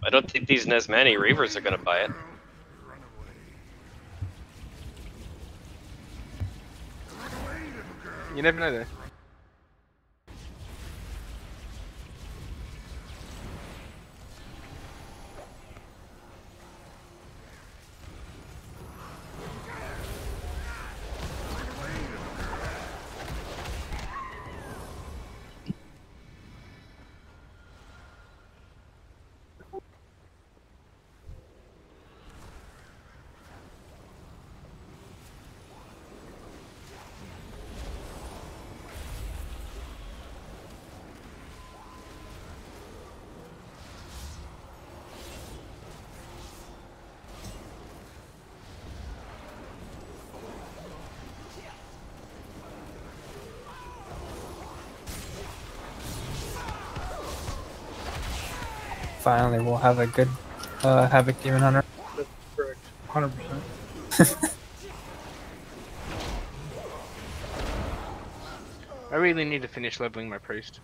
I don't think these Nesmani Reavers are gonna buy it. You never know though. Finally, we'll have a good Havoc Demon Hunter. That's correct. 100%. I really need to finish leveling my priest.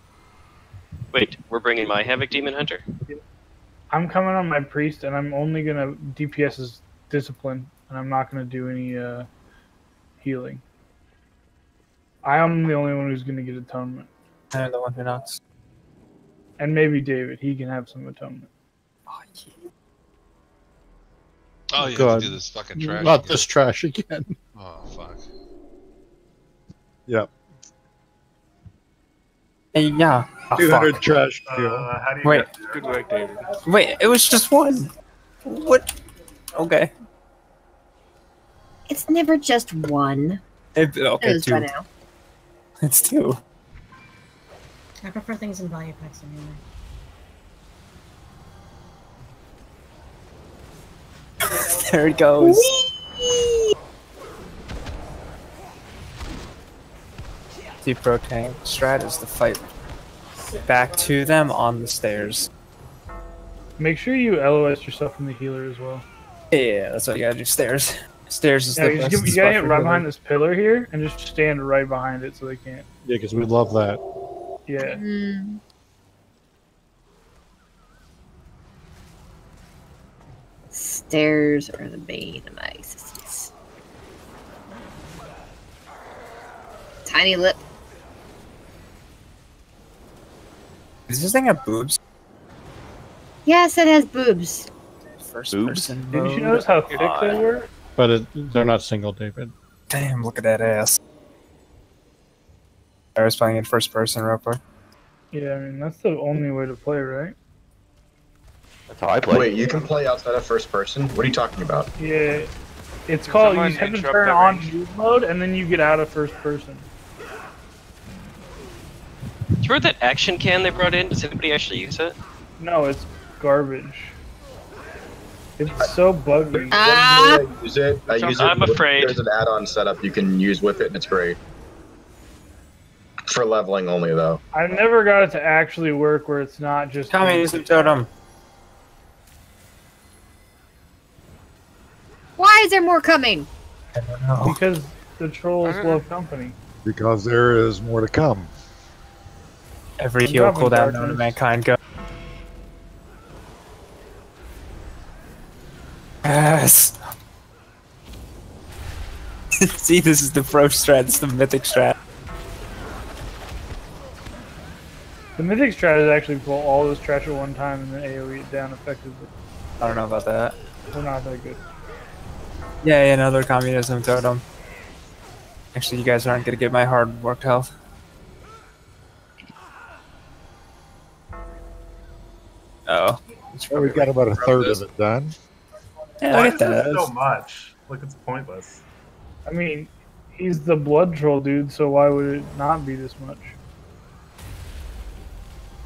Wait, we're bringing my Havoc Demon Hunter? I'm coming on my priest, and I'm only gonna DPS as discipline, and I'm not gonna do any healing. I am the only one who's gonna get atonement, I'm the one who knocks. and maybe David. He can have some atonement. Oh, yeah. Oh, you have God. to do this fucking trash. Not again. this trash again. Oh, fuck. Yep. Hey, yeah. Oh, 200 fuck. trash kill. How do you Wait. get Good work, David. Wait, it was just one. What? Okay. It's never just one. Okay, It is by two. now. It's two. I prefer things in value packs anyway. There it goes. Deep Pro Tank strat is the fight back to them on the stairs. Make sure you LOS yourself from the healer as well. Yeah, that's what you gotta do. Stairs. Stairs is Yeah, the you, best just, you spot gotta hit for right healing. behind this pillar here, and just stand right behind it so they can't. Yeah, because we love that. Yeah. Stairs are the bane of my existence. Tiny lip. Does this thing have boobs? Yes, it has boobs. First Boobs? person Didn't you mode. notice how thick they were? But they're not single, David. Damn, look at that ass. I was playing in first person real quick. Yeah, I mean, that's the only way to play, right? That's how I play. Wait, you can play outside of first person? What are you talking about? Yeah. It's called, you someone just have to interrupt turn that on range? move mode, and then you get out of first person. Do you remember that action can they brought in? Does anybody actually use it? No, it's garbage. It's so buggy. Ah! I use it. I use it. I'm afraid. There's an add-on setup you can use with it, and it's great. For leveling only, though. I never got it to actually work where it's not just... Communism totem. Why is there more coming? I don't know. Because the trolls love company. Because there is more to come. Every I'm heal dropping cooldown known to darkness. mankind go. Yes. See, this is the pro strat. It's the mythic strat. The mythic strat is actually pull all this trash at one time and then AoE it down effectively. I don't know about that. We're not that good. Yeah, another communism totem. Actually, you guys aren't gonna get my hard work health. Oh. Well, we got about a third of it done. Yeah, Why I is get there that. so much? Like, it's pointless. I mean, he's the blood troll dude, so why would it not be this much?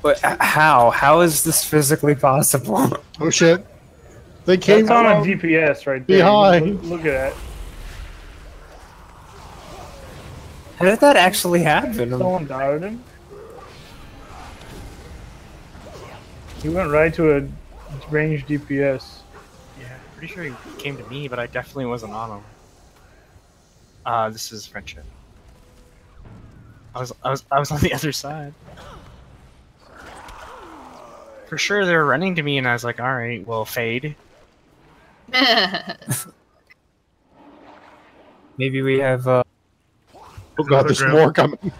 But how? How is this physically possible? Oh shit. They came That's on a out DPS right there. behind. Look at that. How did that actually happen? Someone dotted him. He went right to a ranged DPS. Yeah, pretty sure he came to me, but I definitely wasn't on him. This is friendship. I was on the other side. For sure, they were running to me, and I was like, all right, well, fade. Maybe we have. Oh god, there's more coming.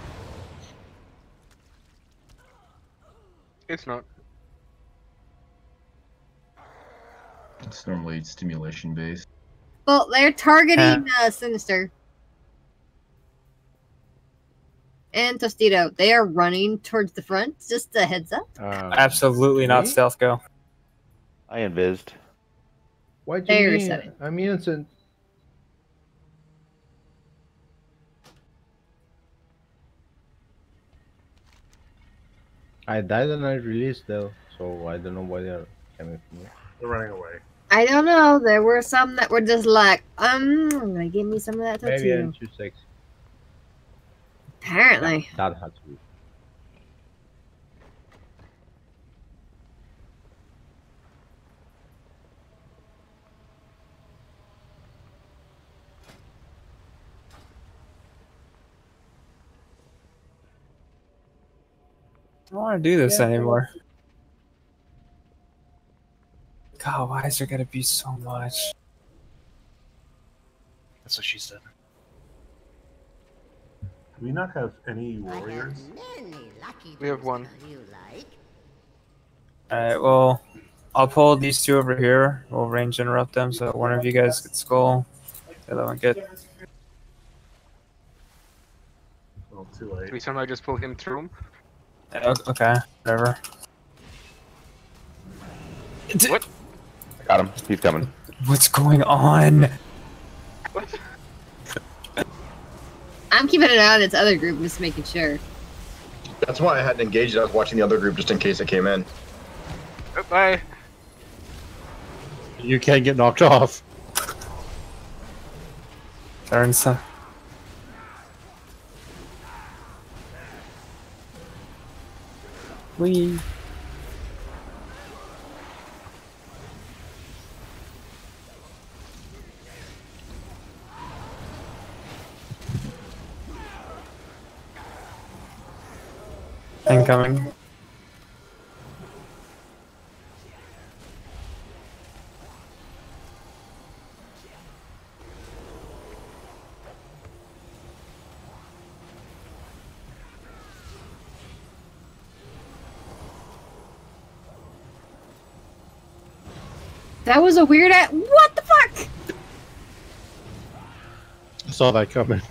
It's not. It's normally stimulation based. Well, they're targeting Sinister. And Tostito. They are running towards the front. Just a heads up. Absolutely not stealth go. I invised. Why'd They you mean? reset it. I'm innocent. I died and I released though, so I don't know why they're coming from me. They're running away. I don't know. There were some that were just like, gonna give me some of that Maybe I'm Tostito. too sexy. Apparently. That had to be. I don't want to do this anymore. God, why is there gonna be so much? That's what she said. Do we not have any warriors? We have one. Alright, well, I'll pull these two over here. We'll range interrupt them so one of you guys gets skull. The other one get. Well, too late. Do we somehow just pull him through him? Okay, whatever. What? I got him. He's coming. What's going on? What? I'm keeping an eye on its other group, just making sure. That's why I hadn't engaged. I was watching the other group just in case it came in. Bye. You can't get knocked off. Turn some. Wee. Incoming. That was a weird what the fuck? I saw that coming.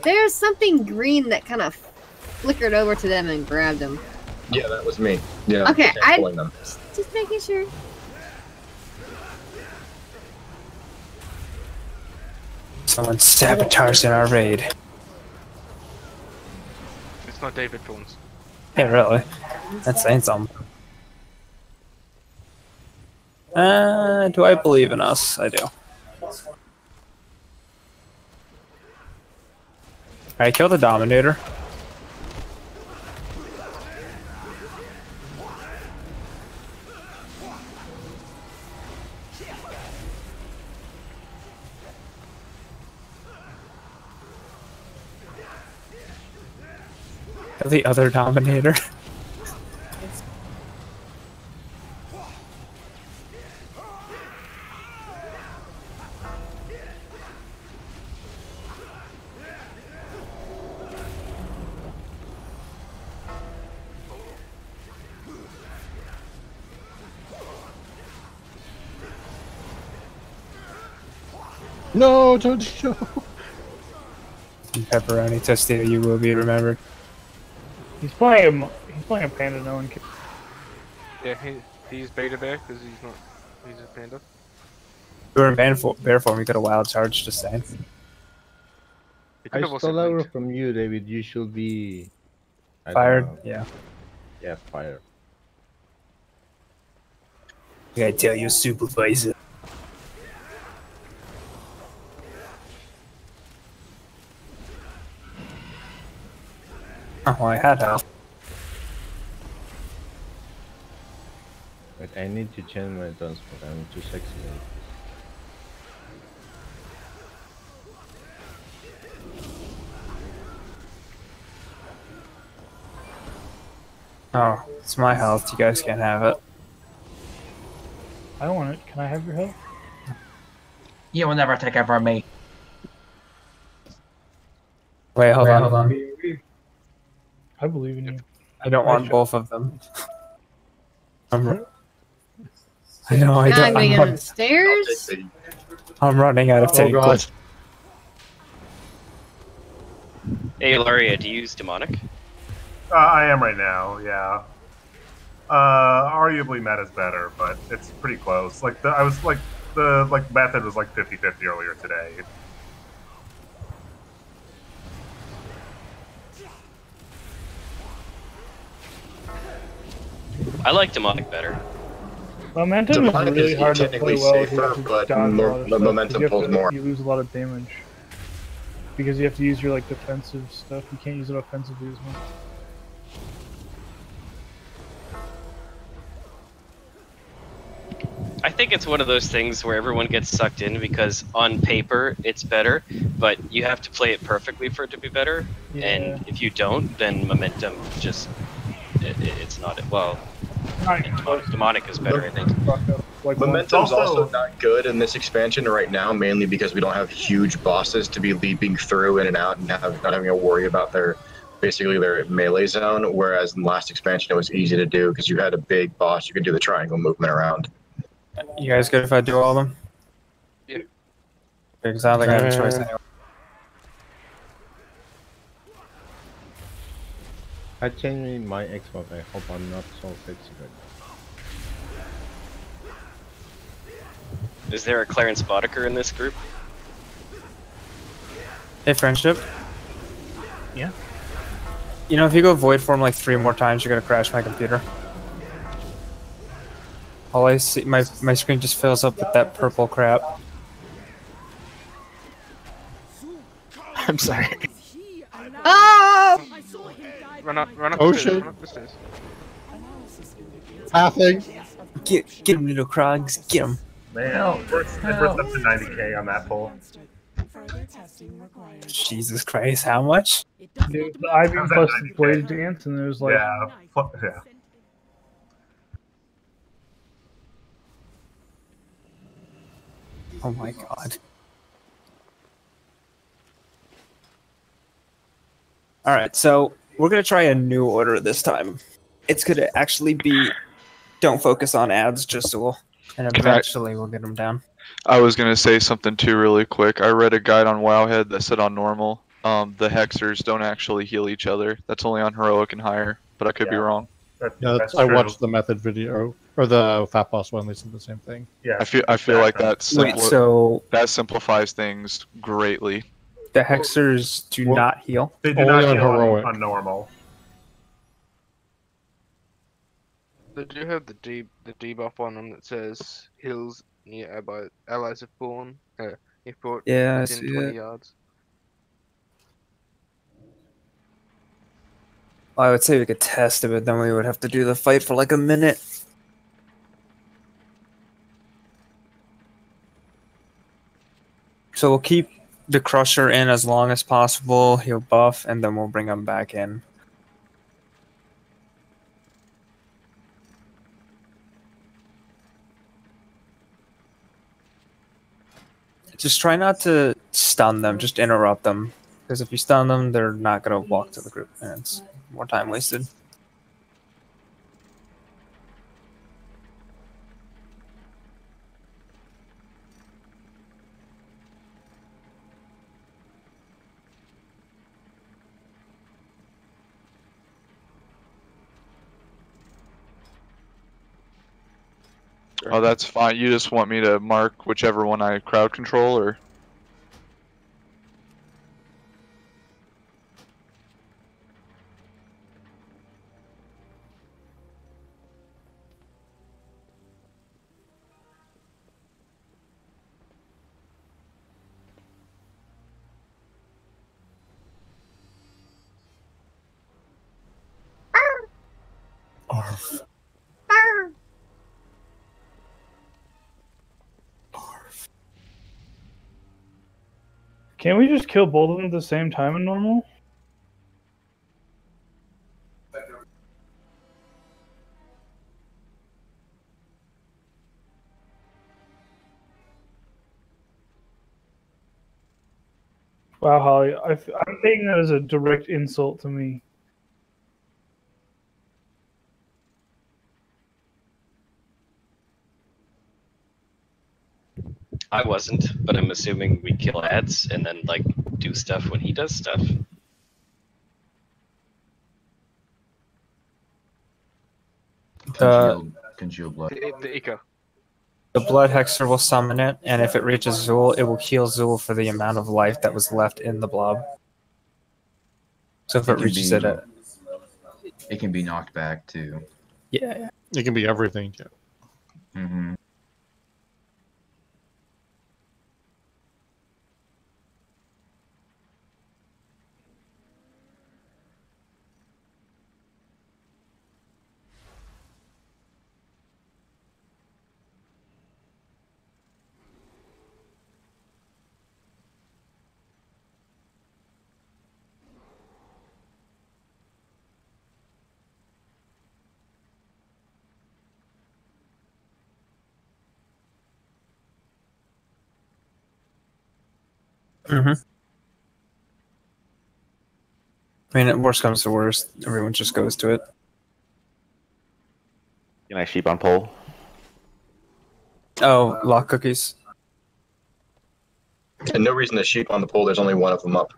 There's something green that kind of flickered over to them and grabbed them. Yeah, that was me. Yeah. Okay, pulling them. Just making sure. Someone sabotaged in our raid. It's not David Jones. Yeah, really. That's saying something. Do I believe in us? I do. Alright, kill the Dominator. Kill the other Dominator. No, don't show. Pepperoni Tostito, you will be remembered. He's playing a panda. No one can. Yeah, he's beta bear because he's a panda. If we were in bear form, we could have wild charged, just saying. I stole over from you, David. You should be I don't Fired? know. Yeah. Yeah, fired. I gotta tell your supervisor. Oh, well, I had health. Wait, I need to change my transport. I'm too sexy. Oh, it's my health. You guys can't have it. I want it. Can I have your health? You will never take it from me. Wait, hold on. I believe in you. I don't want both of them. I know, I Now don't. I'm gonna get on the stairs. I'm running out of take. God. Hey, Laria, do you use demonic? I am right now, yeah. Arguably meta's better, but it's pretty close. Like the method was like 50-50 earlier today. I like demonic better. Momentum is Demonic really is hard to technically play well. safer, You have to but dodge a lot of stuff, momentum 'cause pulls more. You lose a lot of damage because you have to use your like defensive stuff. You can't use it offensively as much. I think it's one of those things where everyone gets sucked in because on paper it's better, but you have to play it perfectly for it to be better. Yeah. And if you don't, then momentum just it's not well. Demonic is better, I think. Momentum's also not good in this expansion right now, mainly because we don't have huge bosses to be leaping through in and out and not having to worry about their melee zone. Whereas in the last expansion, it was easy to do because you had a big boss, you could do the triangle movement around. You guys good if I do all of them? Yeah. Because I don't think I have a choice anyway. I changed my Xbox. I hope I'm not so sexy right now. Is there a Clarence Boddicker in this group? Hey, friendship. Yeah. You know, if you go void form like 3 more times, you're gonna crash my computer. All I see, my screen just fills up with that purple crap. I'm sorry. Oh! Run up Oh, the stairs, shit. run up the stairs. Pathing. Get him, little Krogs. Get him. Man, we're up to 90k on that pull. Jesus Christ, how much? Dude, the Ivy plus the Blade Dance, and it was like, Yeah, yeah. Oh my god. Alright, so we're gonna try a new order this time. It's gonna actually be don't focus on ads, just Zool. And eventually we'll get them down. I was gonna say something too really quick. I read a guide on Wowhead that said on normal, the Hexers don't actually heal each other. That's only on heroic and higher, but I could be wrong. That's I true. watched the method video, or the Fat Boss one. They said the same thing. Yeah, I feel like that Wait, so that simplifies things greatly. the Hexers do not heal? They do Only not on heal heroic. on normal. They do have the debuff on them that says heals near allies have fallen. If brought Yeah, I within see 20 it. yards. I would say we could test it, but then we would have to do the fight for like a minute. So we'll keep the Crusher in as long as possible. He'll buff, and then we'll bring him back in. Just try not to stun them, just interrupt them. Because if you stun them, they're not going to walk to the group, and it's more time wasted. Oh, that's fine. You just want me to mark whichever one I crowd control, or? Arf. can't we just kill both of them at the same time in normal? Wow, Holly, I'm taking that as a direct insult to me. I wasn't, but I'm assuming we kill ads and then like do stuff when he does stuff. Congeal blood. The eco. The blood hexer will summon it, and if it reaches Zool, it will heal Zool for the amount of life that was left in the blob. So if it reaches it, it can be knocked back too. Yeah. It can be everything too. Mm-hmm. Mm-hmm. I mean, at worst comes to worst, everyone just goes to it. Can I sheep on pole? Oh, lock cookies. And no reason to sheep on the pole. There's only one of them up.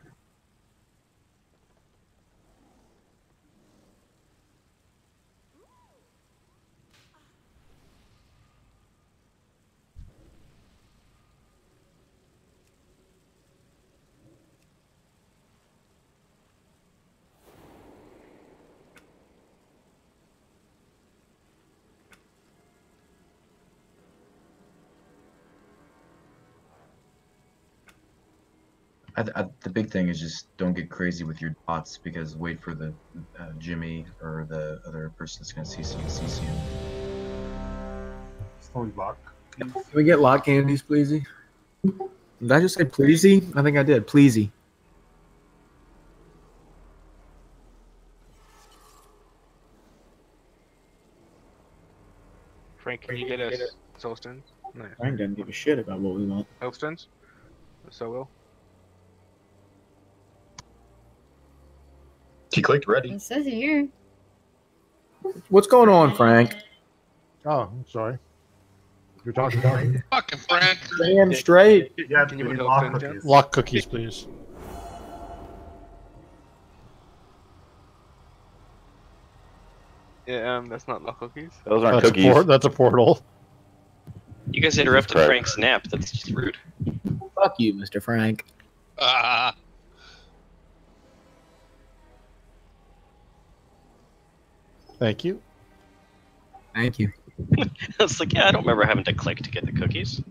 The big thing is just don't get crazy with your dots, because wait for the Jimmy or the other person that's going to CC him. Slowly lock. Can we get lock candies, pleasey? Did I just say pleasey? I think I did. Pleasey. Frank, can you get us soul stones? No. Frank doesn't give a shit about what we want. Health stones? So will. He clicked ready. It says here. What's going on, Frank? Oh, I'm sorry. You're talking about me? Fucking Frank. Damn straight. Yeah, Can you put lock health stones cookies. Lock cookies, please. Yeah, that's not lock cookies. Those aren't That's cookies. That's a portal. You guys interrupted Frank's nap. That's just rude. Fuck you, Mr. Frank. Thank you. Thank you. I was like, yeah, I don't remember having to click to get the cookies.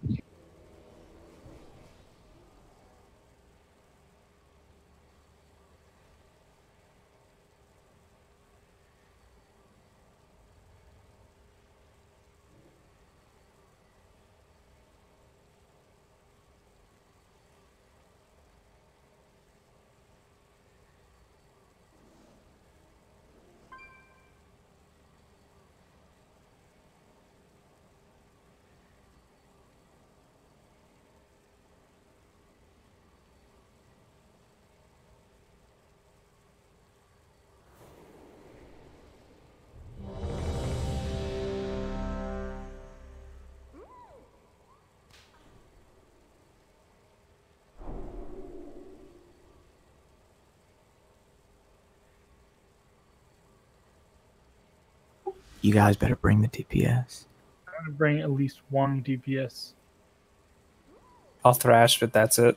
You guys better bring the DPS. I'm gonna bring at least one DPS. I'll thrash, but that's it.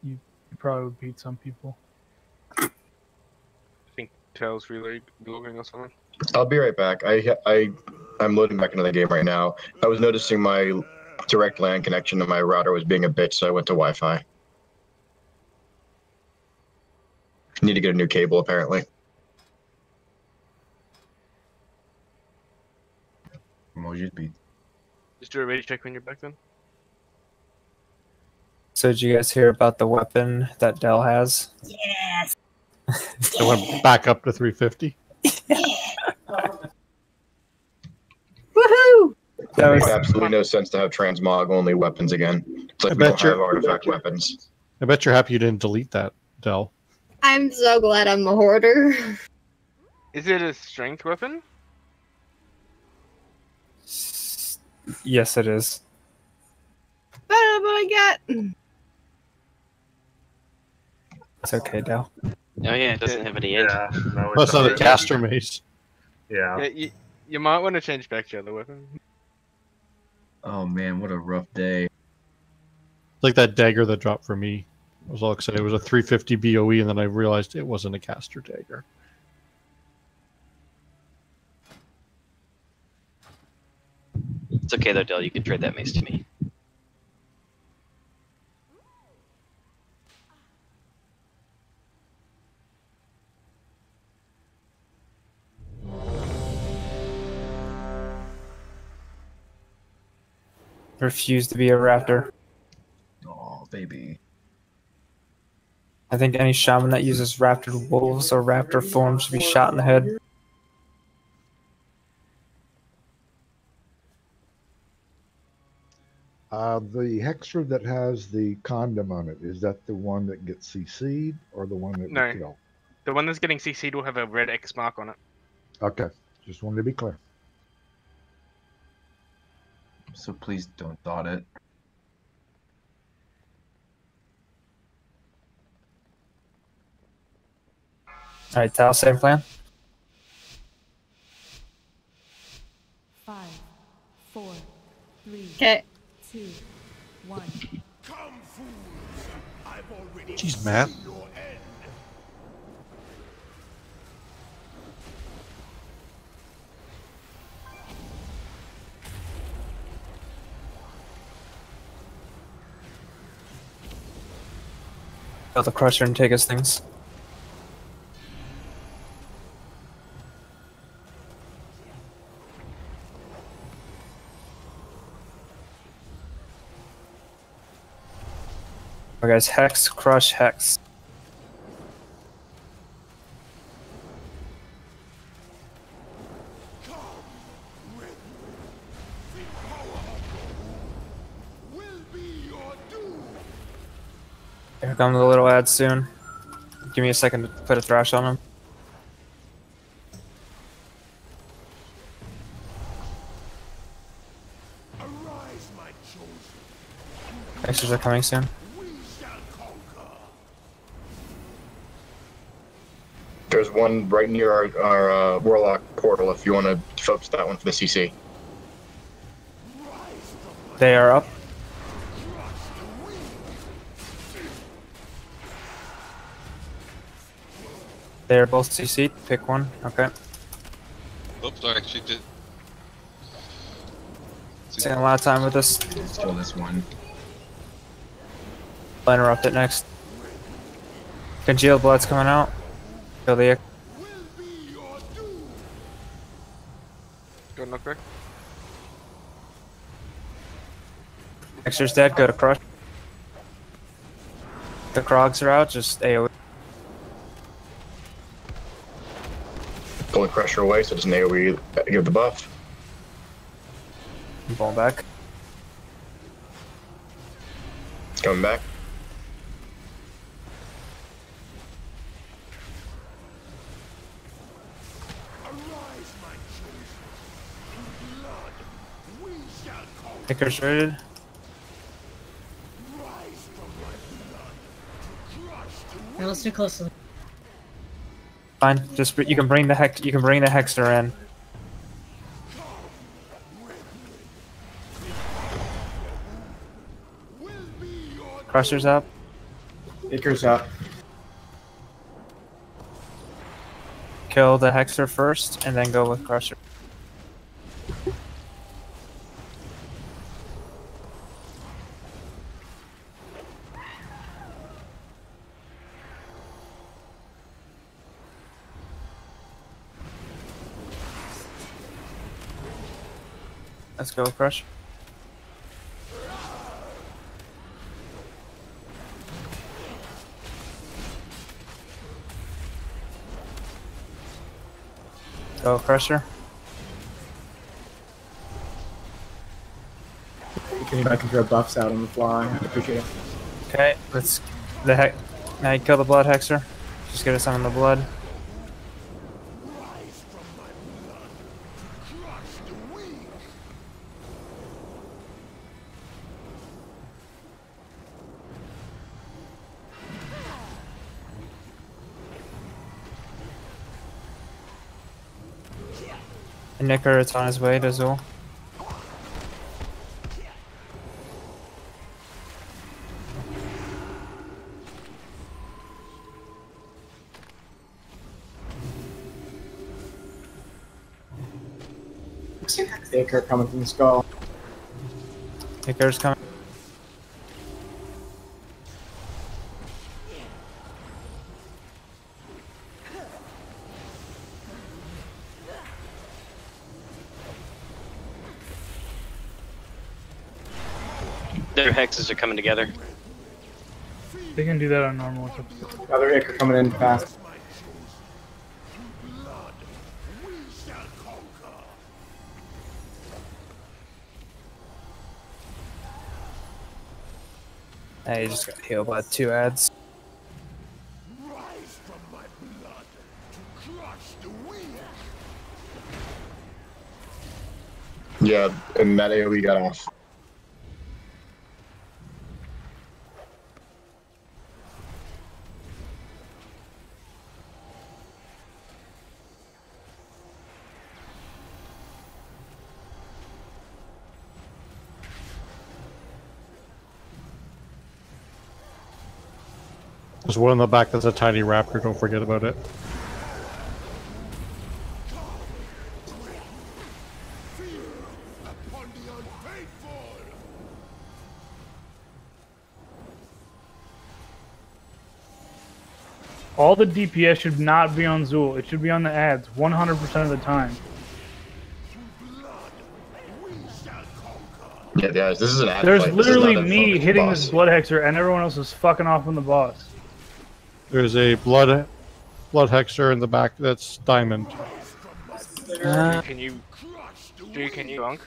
You probably would beat some people. I think Tails really logging or something. I'll be right back. I'm loading back into the game right now. I was noticing my direct LAN connection to my router was being a bitch, so I went to Wi-Fi. Need to get a new cable, apparently. Emojis beat. Just do a ready check when you're back then. So did you guys hear about the weapon that Dell has? Yes. It went back up to 350. Woohoo! That makes absolutely no sense to have transmog only weapons again. It's like we don't have artifact weapons. I bet you're happy you didn't delete that, Del. I'm so glad I'm a hoarder. Is it a strength weapon? Yes, it is. Better than what I got. It's okay, Del. Oh yeah, it doesn't have any int. Yeah, no, it That's not a doesn't. caster mace. Yeah. You might want to change back to your other weapon. Oh man, what a rough day. It's like that dagger that dropped for me. I was all excited. It was a 350 BOE, and then I realized it wasn't a caster dagger. It's okay though, Del. You can trade that mace to me. Refuse to be a raptor. Oh, baby. I think any shaman that uses raptor wolves or raptor form should be shot in the head. The hexer that has the condom on it, is that the one that gets CC'd or the one that No. we kill? The one that's getting CC'd will have a red X mark on it. Okay, just wanted to be clear. So please don't dot it. Alright, Tal, same plan? 5, 4, 3, Okay. 2, 1. Jeez, Matt. Kill the crusher and take his things. Okay, guys, hex, crush, hex. Here come the little ads soon. Give me a second to put a thrash on him. Extras are coming soon. There's one right near our Warlock portal if you want to focus that one for the CC. They are up. They are both CC'd. Pick one. Okay. Oops, I actually did. Spending a lot of time with this. Let's kill this one. I'll interrupt it next. Congealed blood's coming out. Kill the. Go knockback. Extra's dead. Go to crush. The Krogs are out. Just AoE. Pulling pressure away so it doesn't AoE give the buff. I'm pulling back. Coming back. Ticker's rated. Now let's do closely. Fine. Just you can bring the hex. You can bring the hexer in. Crusher's up. Icar's up. Kill the hexer first, and then go with crusher. Let's go, Crush. Go, Crusher. Can you back and throw buffs out on the fly? I appreciate it. Okay, let's The heck. Now you kill the blood hexer. Just get us some in the blood. And Nicker, it's on his way to Zul. Baker coming from the skull. Nicker's coming. Their hexes are coming together. They can do that on normal. Other Icker coming in fast. Hey, you just got healed by 2 ads. Yeah, and that AoE got off. There's one in the back that's a tiny raptor, don't forget about it. All the DPS should not be on Zul. It should be on the ads 100% of the time. Yeah, guys, this is an ad There's fight. literally me hitting boss. this blood hexer and everyone else is fucking off on the boss. There's a blood hexer in the back that's diamond. Can you dunk?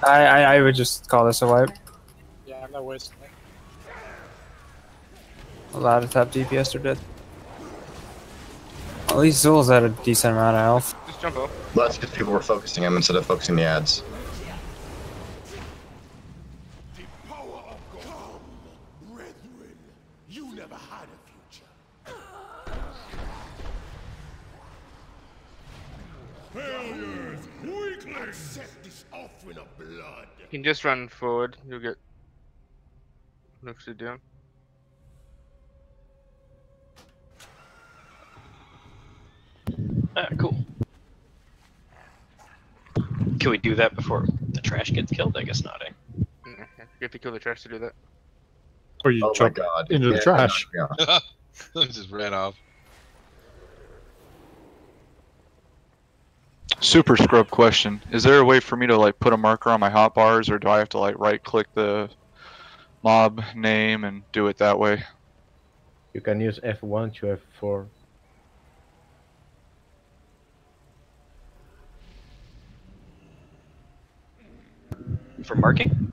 I would just call this a wipe. Yeah, I'm not wasting it. A lot of top DPS are dead. At least Zul's at a decent amount of health. Just jump up. Well, that's because people were focusing him instead of focusing the ads. You can just run forward. You'll get next to down. Cool. Can we do that before the trash gets killed? I guess not, eh? You have to kill the trash to do that. Or you jump into the trash. Just ran off. Super scrub question. Is there a way for me to like put a marker on my hotbars, or do I have to like right click the mob name and do it that way? You can use F1 to F4. For marking?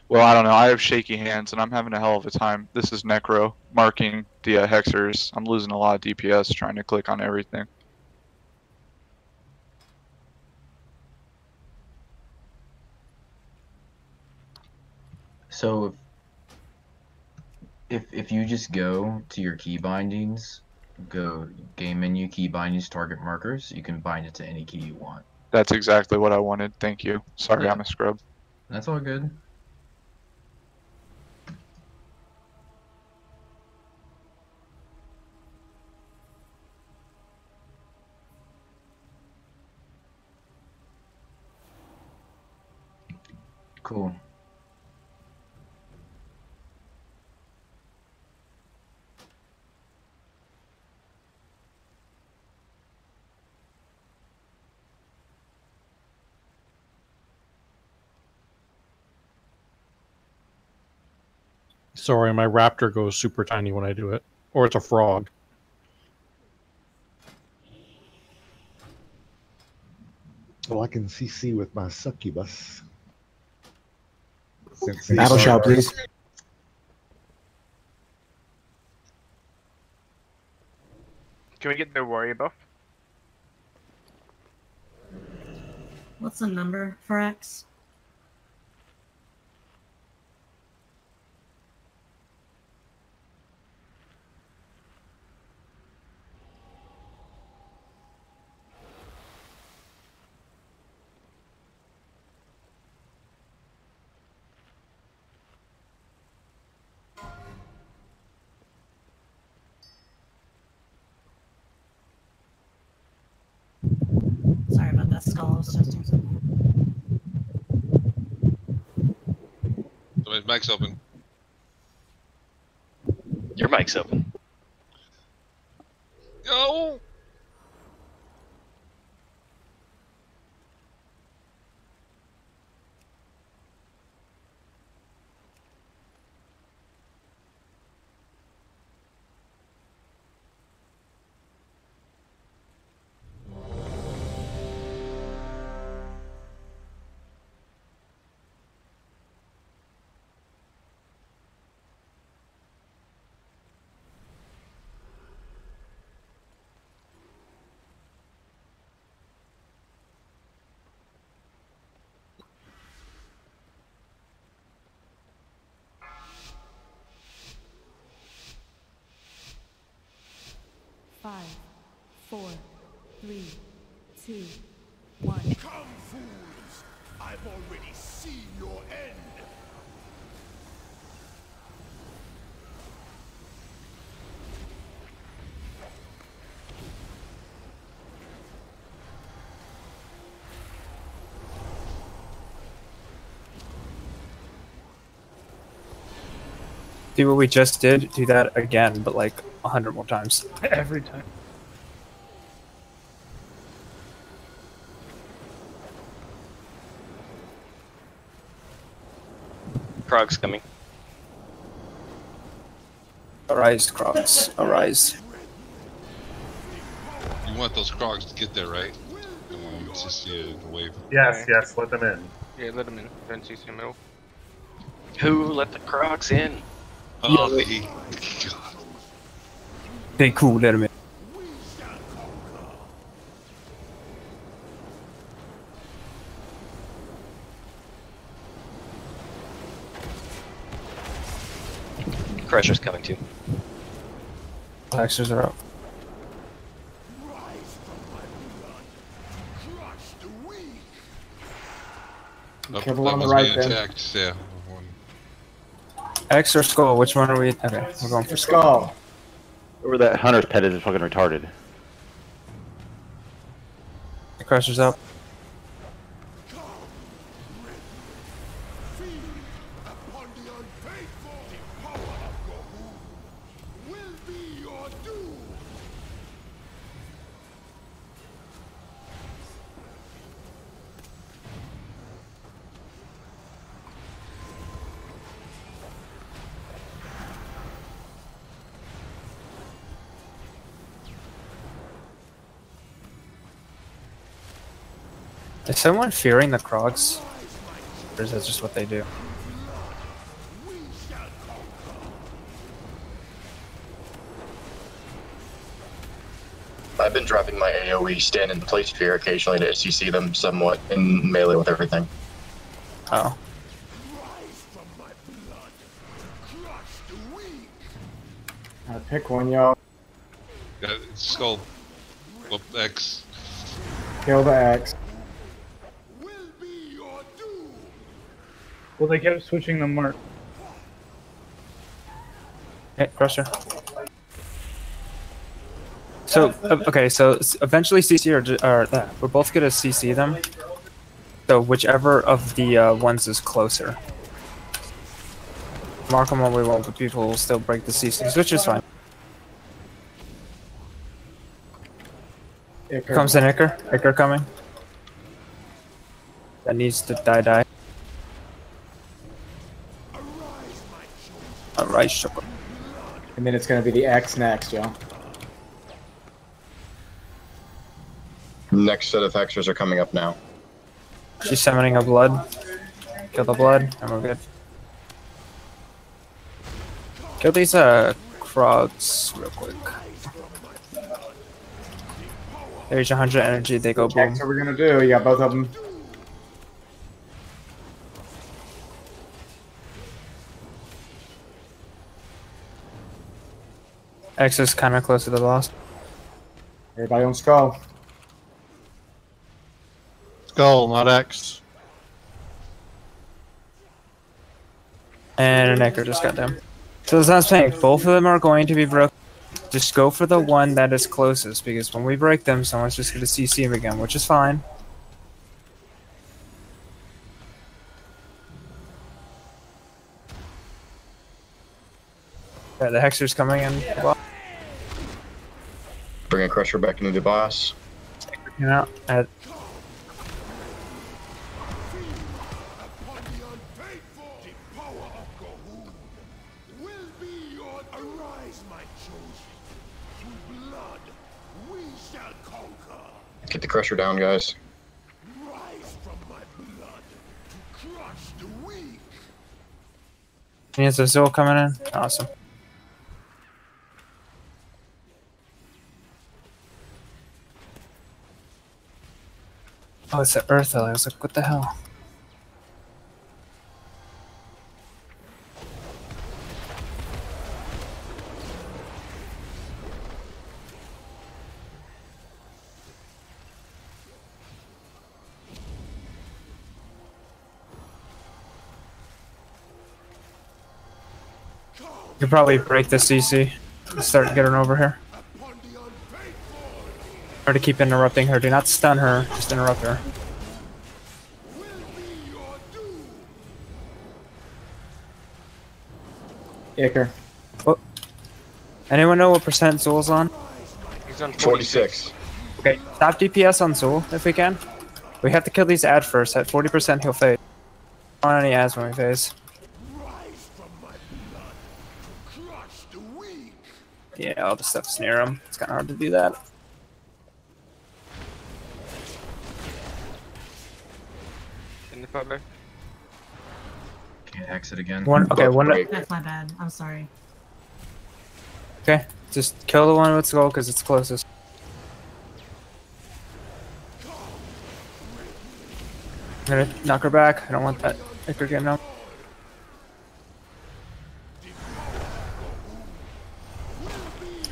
Well, I don't know. I have shaky hands and I'm having a hell of a time. This is Necro marking the hexers. I'm losing a lot of DPS trying to click on everything. So if you just go to your key bindings, go game menu, key bindings, target markers, you can bind it to any key you want. That's exactly what I wanted. Thank you. Sorry, Yeah. I'm a scrub. That's all good. Cool. Sorry, my raptor goes super tiny when I do it. Or it's a frog. Well, I can CC with my succubus. Battle shot, please. Can we get the warrior buff? What's the number for X? Sorry about that, Skull. I was just doing something. Somebody's mic's open. Your mic's open. Go! Five, 4, 3, 2, 1. Come, fools! I've already seen your end! Do what we just did. Do that again, but like 100 more times. Every time. Krog's coming. Arise, Crocs. Arise. You want those Krogs to get there, right? And when you just see a wave. Yes, yes, let them in. Yeah, let them in. Don't see some middle. Who let the Krogs in? Oh, me. They cool, let 'em in. Crusher's coming too. Hexers are up. Careful on the right there. Yeah. X or Skull? Which one are we? Okay, we're going for Skull. Whoever that hunter's pet is fucking retarded. The Crusher's up. Is someone fearing the Krogs? Or is that just what they do? I've been dropping my AoE stand in place fear occasionally to CC them somewhat in melee with everything. Oh. Pick one, y'all. Skull. Well, X. Kill the X. Well, they kept switching the mark. Hey, Crusher. So, okay, so eventually CC or we're both gonna CC them. So whichever of the ones is closer. Mark them all we want, but people will still break the CCs, which is fine. Here comes an Icker. Icker coming. That needs to die. Alright, sugar. And then it's gonna be the X next, y'all. Next set of hexers are coming up now. She's summoning a blood. Kill the blood, and we're good. Kill these Krogs real quick. They reach 100 energy, they go What boom. checks are we gonna do? You got both of them. X is kind of close to the boss. Everybody on skull. Skull, not X. And an Echo just got them. So as I was saying, both of them are going to be broken. Just go for the one that is closest, because when we break them, someone's just going to CC him again, which is fine. Yeah, the Hexer's coming in. Well, Bringing Crusher back into the boss. you know, at Get the Crusher down, guys. he has a Zul coming in. Awesome. Oh, it's the Earth. I was like, what the hell? You could probably break the CC and start getting over here. Or to keep interrupting her. Do not stun her, just interrupt her. Icker. Oh. Anyone know what percent Zul's on? He's on 46. Okay, stop DPS on Zul if we can. We have to kill these ads first. At 40% he'll fade. I don't want any ads when we phase. Yeah, all the stuff's near him. It's kind of hard to do that. In the fire. Can't exit again. Okay, one. That's my bad. I'm sorry. Okay, just kill the one with skull because it's closest. I'm gonna knock her back. I don't want that Icker getting up.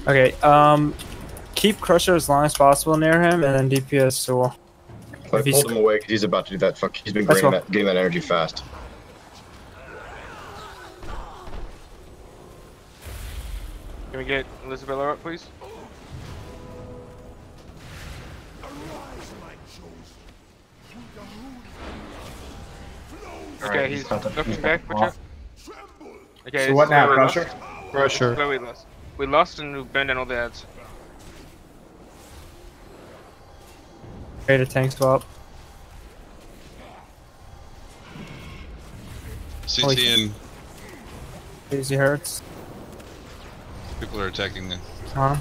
Okay, keep Crusher as long as possible near him, and then DPS Soul. I pulled him away because he's about to do that. He's been getting that energy fast. Can we get Elizabeth up, please? Okay, he's looking back, Butcher. Okay, so what now, Crusher? Crusher. Where we lost. We lost and we burned down all the ads. Create a tank swap. CT and Easy hurts. people are attacking the. Huh?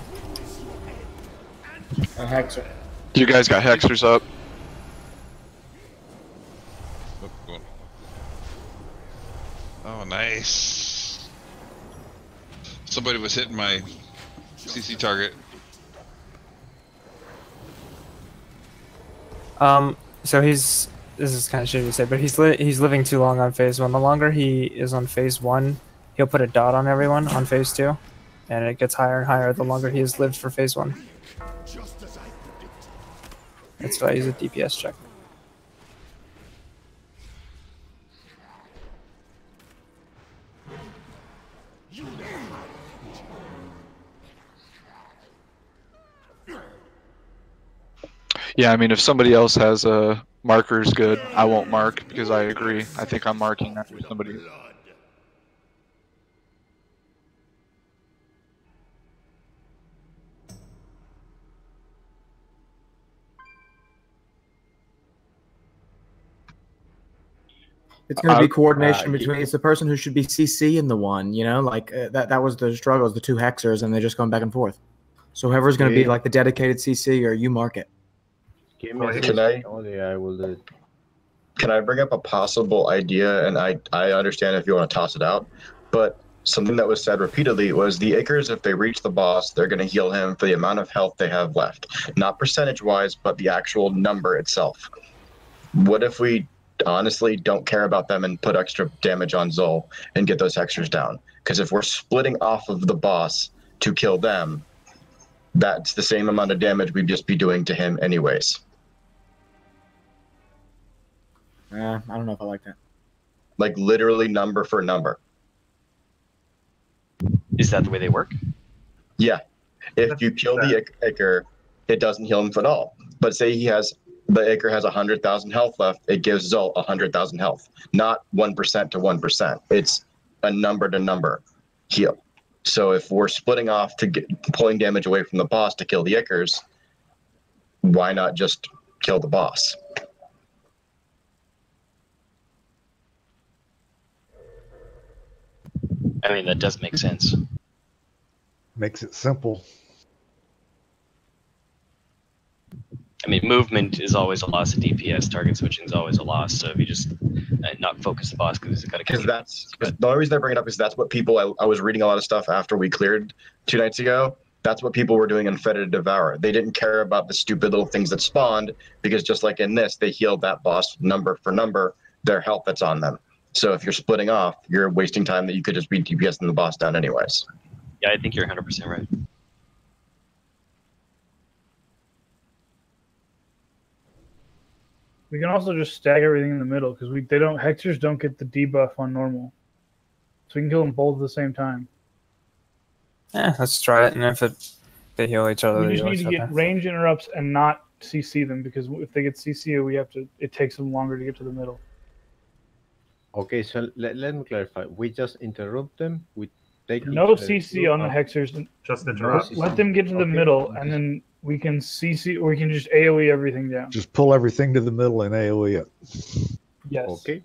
A Hexer. You guys got Hexers up. Oh, nice. Somebody was hitting my CC target. So this is kind of shitty to say, but he's living too long on phase 1. The longer he is on phase 1, he'll put a dot on everyone on phase 2, and it gets higher and higher the longer he has lived for phase 1. That's why I use a DPS check. Yeah, I mean, if somebody else has markers good, I won't mark because I agree. I think I'm marking after somebody. It's going to be coordination between. It's the person who should be CC and the one. You know, like that was the struggle. The two Hexers, and they're just going back and forth. So whoever's going to be like the dedicated CC, or you mark it. Can I will do it. Can I bring up a possible idea? And I understand if you want to toss it out, but something that was said repeatedly was the Acres, if they reach the boss, they're going to heal him for the amount of health they have left. Not percentage-wise, but the actual number itself. What if we honestly don't care about them and put extra damage on Zol and get those Hexers down? Because if we're splitting off of the boss to kill them, that's the same amount of damage we'd just be doing to him anyways. I don't know if I like that. Like literally number for number. Is that the way they work? Yeah. If you kill the Acre, it doesn't heal him at all. But say the Acre has 100,000 health left, it gives Zol 100,000 health. Not 1% to 1%. It's a number to number heal. So if we're splitting off to pulling damage away from the boss to kill the Acres, why not just kill the boss? I mean, that does make sense. Makes it simple. I mean, movement is always a loss of DPS. Target switching is always a loss. So if you just not focus the boss because he's got to kill. Because the only reason I bring it up is that's what people. I was reading a lot of stuff after we cleared 2 nights ago. That's what people were doing in Fetid Devourer. They didn't care about the stupid little things that spawned because just like in this, they healed that boss number for number their health that's on them. So if you're splitting off, you're wasting time that you could just be DPSing the boss down anyways. Yeah, I think you're 100% right. We can also just stack everything in the middle because Hexers don't get the debuff on normal, so we can kill them both at the same time. Yeah, let's try it, and if they heal each other, We just need to get range interrupts and not CC them because if they get CC, it takes them longer to get to the middle. Okay, so let me clarify. We just interrupt them. We take no CC on the Hexers. Just interrupt. Let them get to the middle, and then we can CC, or we can just AoE everything down. Just pull everything to the middle and AoE it. Yes. Okay.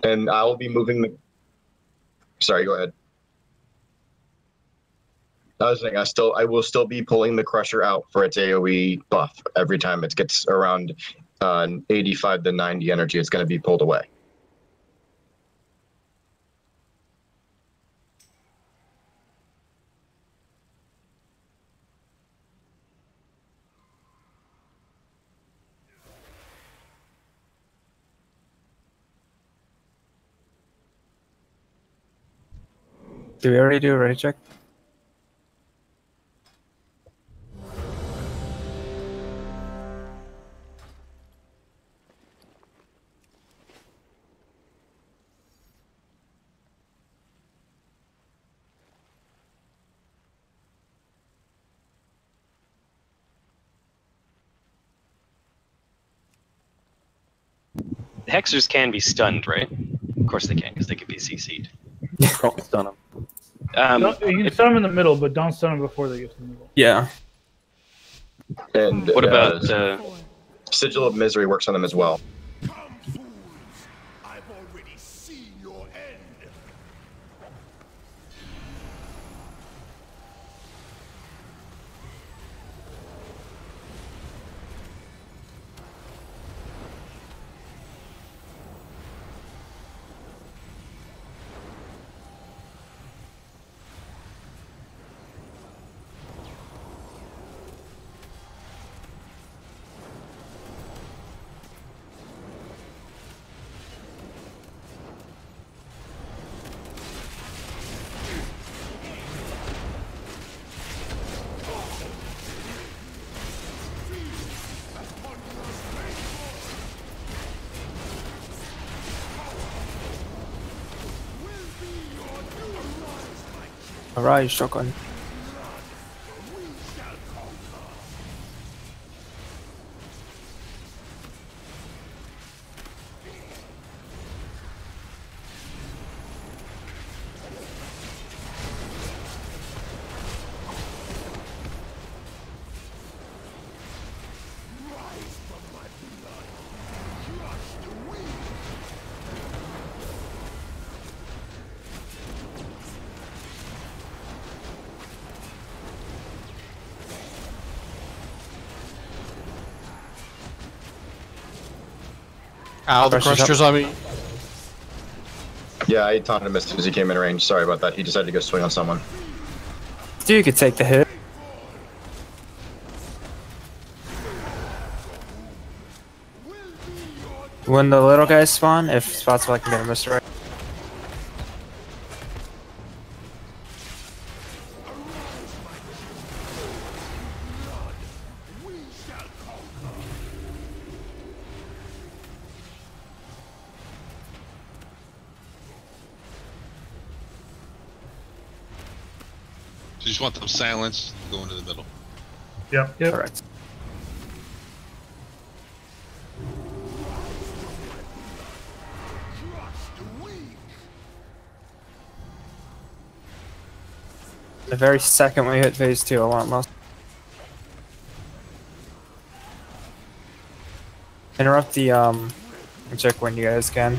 And I will be moving the. Sorry, go ahead. I was saying I will still be pulling the Crusher out for its AoE buff every time it gets around 85 to 90 energy. It's going to be pulled away. Do we already do a ready check? The Hexers can be stunned, right? Of course they can, because they can be CC'd. Don't stun them. You can stun them in the middle, but don't stun them before they get to the middle. Yeah. And what about Sigil of Misery works on them as well. Alright, shotgun. Ow, the Crushers on me. Yeah, I taunted him as soon as he came in range. Sorry about that. He decided to go swing on someone. Dude, you could take the hit. When the little guys spawn, if spots I can get a Mistweaver. So you just want them silenced, go into the middle. Yep. Correct. The very second we hit phase 2, I want most. Interrupt the check when you guys can.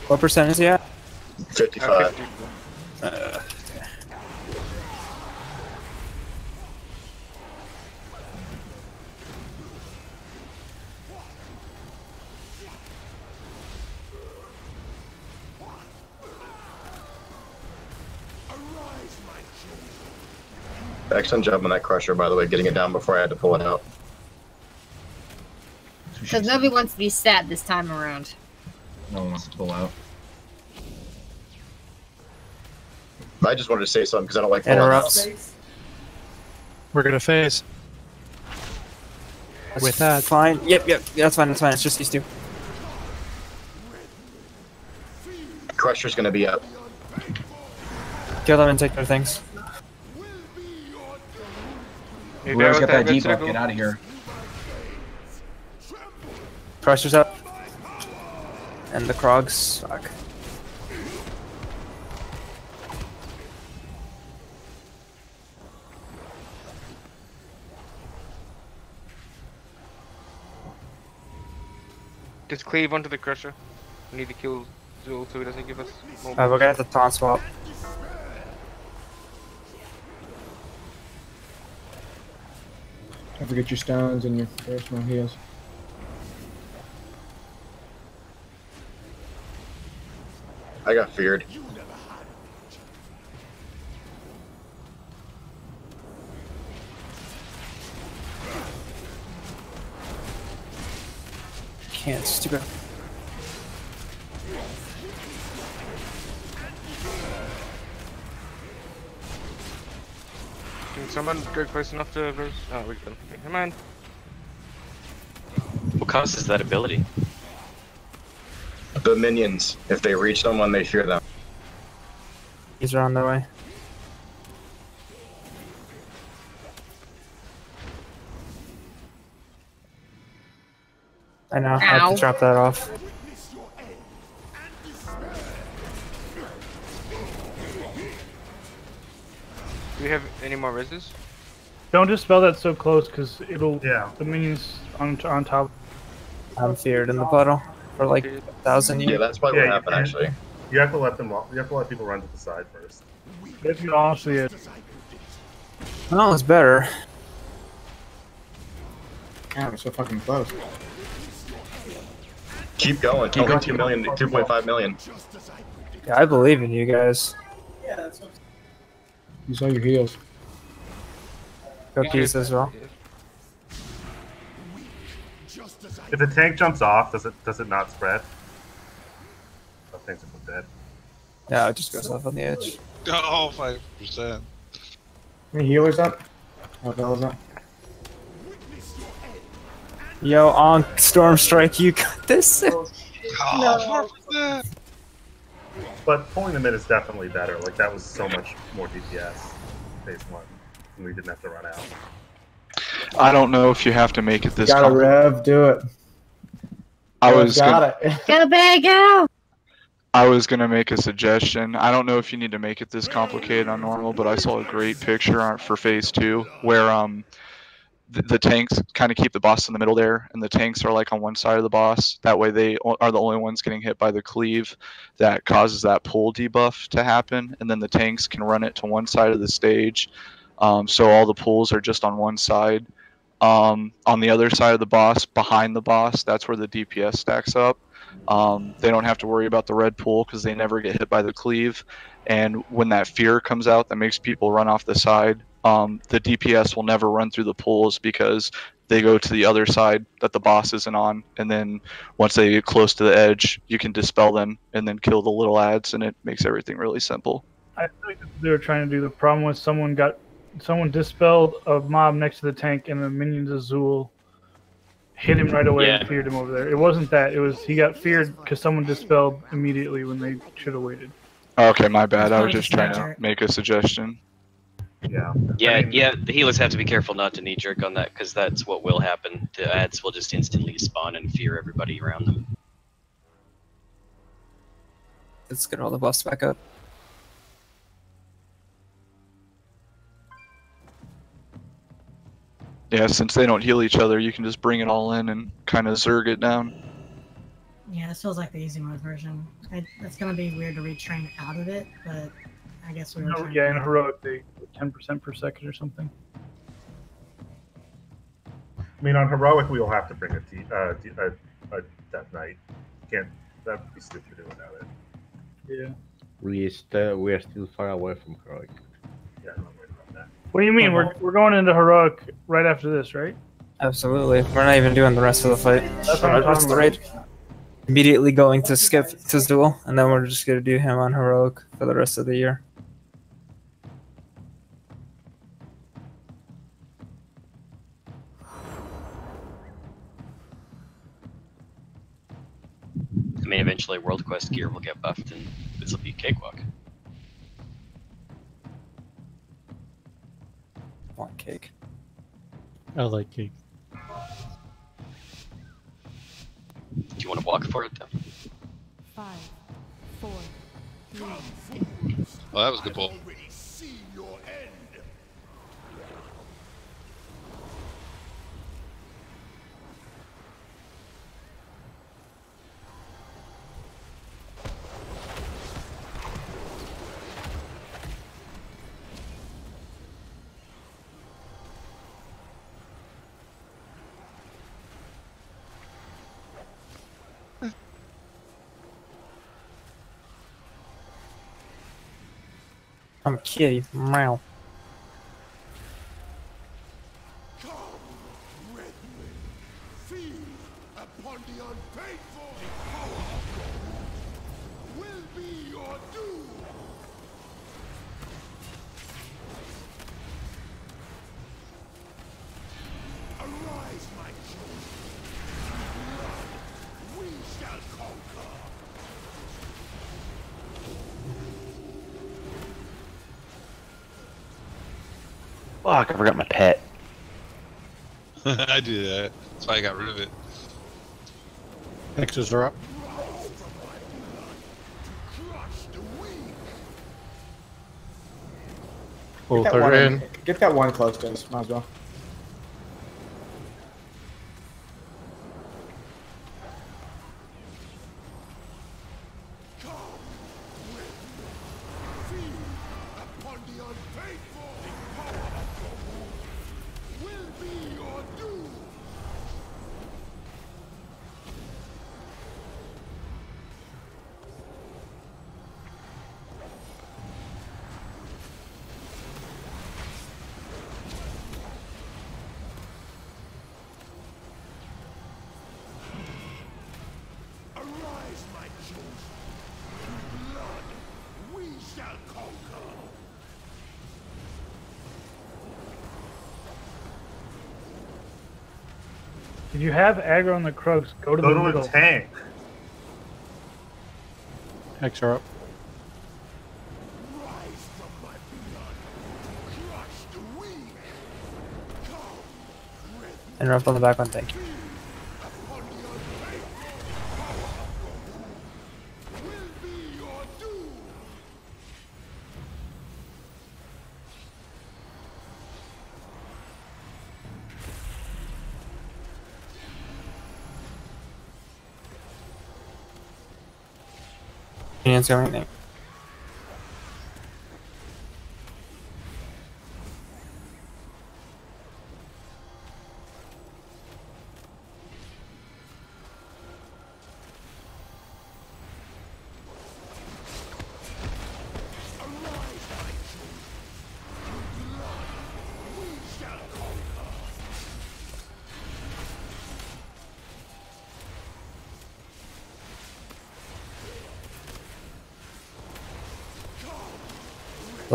What percent is he at? 55. Excellent job on that crusher, by the way, getting it down before I had to pull it out. Because nobody wants to be sad this time around. No one wants to pull out. I just wanted to say something because I don't like pulling out. We're gonna phase. With that. Fine. Yep, that's fine, It's just these two. Crusher's gonna be up. Kill them and take their things. Whoever's got that debuff, get out of here. Crusher's up. And the Krogs. Fuck. Just cleave onto the crusher. We need to kill Zul so he doesn't give us more. We're gonna have to taunt swap. Don't forget your stones and your personal heals. I got feared. Can't, stupid. Can someone go close enough to verse? Oh, we can. Come on. What causes that ability? The minions, if they reach someone, they fear them. These are on their way. I know, I have to drop that off. Do we have any more reses? Don't dispel that so close, because it'll. Yeah. The minions on top. I'm feared in the puddle for like 1,000 years. Yeah, that's probably what happened actually. You have to let them. You have to let people run to the side first. If you honestly, Oh, it's better. God, we're so fucking close. Keep going. Keep going. 2 million, 2.5 million. Yeah, I believe in you guys. Yeah, that's what. Use all your heals. Cookies as well. If the tank jumps off, does it not spread? I think it's dead. Yeah, it just goes off on the edge. Oh, 5%. Any healers up? Oh, Bella's up. Yo, on Storm Strike, you got this. Oh, 4%. But pulling them in is definitely better. Like that was so much more DPS phase 1, and we didn't have to run out. I don't know if you have to make it this. Got a Rev, do it. I was got it. Go big, go! I was gonna make a suggestion. I don't know if you need to make it this complicated on normal, but I saw a great picture for phase 2 where the tanks kind of keep the boss in the middle there, and the tanks are like on one side of the boss. That way they are the only ones getting hit by the cleave that causes that pull debuff to happen, and then the tanks can run it to one side of the stage. So all the pulls are just on one side. on the other side of the boss, behind the boss, that's where the DPS stacks up. They don't have to worry about the red pool because they never get hit by the cleave. And when that fear comes out that makes people run off the side, the DPS will never run through the pools because they go to the other side that the boss isn't on. And then once they get close to the edge, you can dispel them and then kill the little ads, and it makes everything really simple. I think that's what they were trying to do. The problem was someone dispelled a mob next to the tank, and the minions Azul hit him right away and feared him over there. It wasn't that. It was he got feared because someone dispelled immediately when they should have waited. Okay, my bad. I was just trying to make a suggestion. Yeah. Yeah. The healers have to be careful not to knee jerk on that because that's what will happen. The ads will just instantly spawn and fear everybody around them. Let's get all the buffs back up. Yeah, since they don't heal each other, you can just bring it all in and kind of zerg it down. Yeah, this feels like the easy mode version. It's gonna be weird to retrain out of it, but I guess we were. No, yeah, in heroic they 10% per second or something. I mean, on heroic we will have to bring a Death Knight. Can't that would be stupid to do without it. Yeah. We are still far away from heroic. Yeah, I'm not worried about that. What do you mean? We're going into heroic right after this, right? Absolutely. We're not even doing the rest of the fight. That's what I'm talking about. Immediately going to skip his duel, and then we're just gonna do him on heroic for the rest of the year. I mean, eventually World Quest gear will get buffed, and this will be a cakewalk. I want cake. I like cake. Do you want to walk for it, then? 5, 4, 3. Well, that was a good pull. I'm a kitty. Meow. Upon the unfaithful, will be your doom. Arise, my children. We shall conquer. Fuck, I forgot my pet. I do that. That's why I got rid of it. Hexes are up. Both are in. Get that one close to us, might as well. Upon the unfaithful, will be your doom. Arise, my children. Blood, we shall conquer. If you have aggro on the Crooks, go to the middle. the tank. Hex are up. Interrupt on the back one, thank you. Can you answer anything?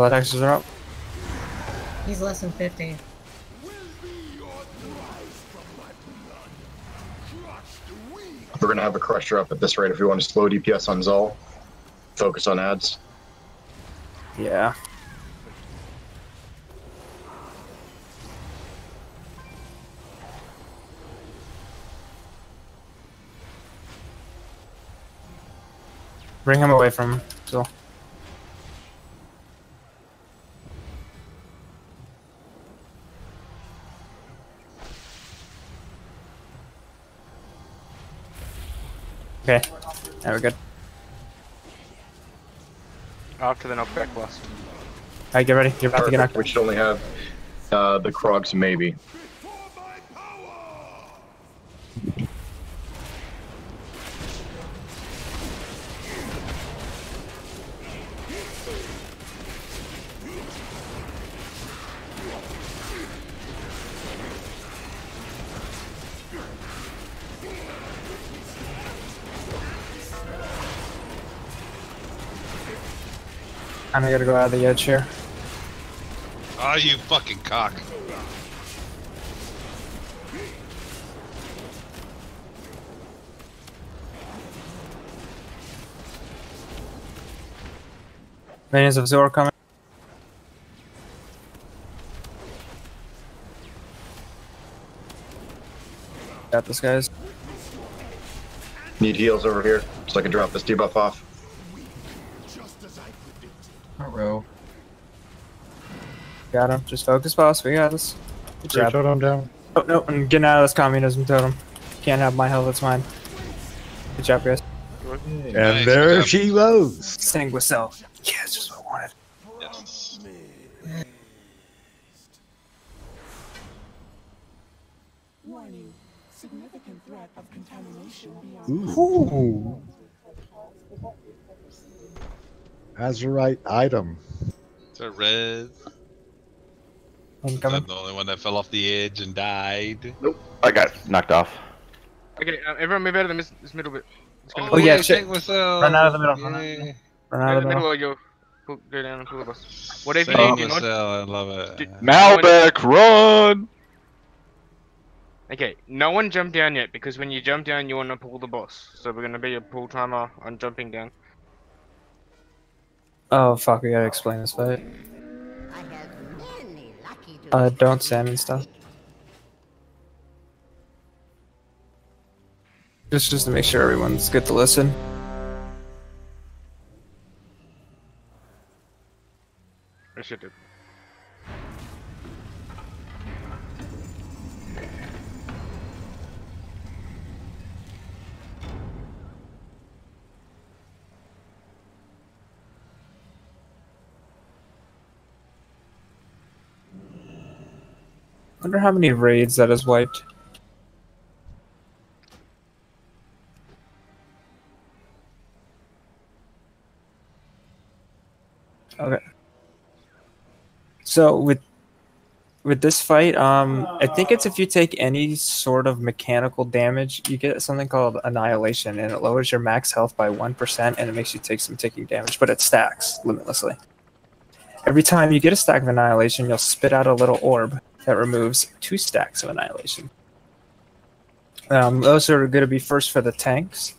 Blood hexes are up. He's less than 50. We're gonna have a crusher up at this rate if we want to slow DPS on Zol. Focus on ads. Yeah. Bring him away from Zul. Okay, now we're good. After the knockback blast. Alright, get ready. You're about to get knocked. We should only have the Krogs, maybe. I'm gonna go out of the edge here. Oh, you fucking cock. Minions of Zor coming. Got this, guys. Need heals over here, so I can drop this debuff off. Row. Got him. Just focus, boss. We got this. Good job. Totem down. Oh, no, I'm getting out of this communism totem. Can't have my health, it's mine. Good job, guys. And nice, there she goes. Sing with self. Yeah, it's just what I wanted. Yes. Warning. Significant threat of contamination beyond. Ooh. Azerite item. It's a red. Incoming. I'm the only one that fell off the edge and died. Nope. I got knocked off. Okay, everyone move out of this middle bit. Oh yeah, shit. Run out of the middle. Yeah. Run out of the middle or you'll go down and pull the boss. Whatever you do, not... I love it. Malbec, run! Okay, no one jump down yet, because when you jump down, you want to pull the boss. So we're going to be a pull timer on jumping down. Oh fuck, we gotta explain this fight. Don't stand and stuff. Just to make sure everyone's good to listen. I should do. Wonder how many raids that has wiped. Okay. So with this fight, I think it's if you take any sort of mechanical damage, you get something called Annihilation, and it lowers your max health by 1%, and it makes you take some ticking damage, but it stacks limitlessly. Every time you get a stack of Annihilation, you'll spit out a little orb that removes 2 stacks of Annihilation. Those are going to be first for the tanks.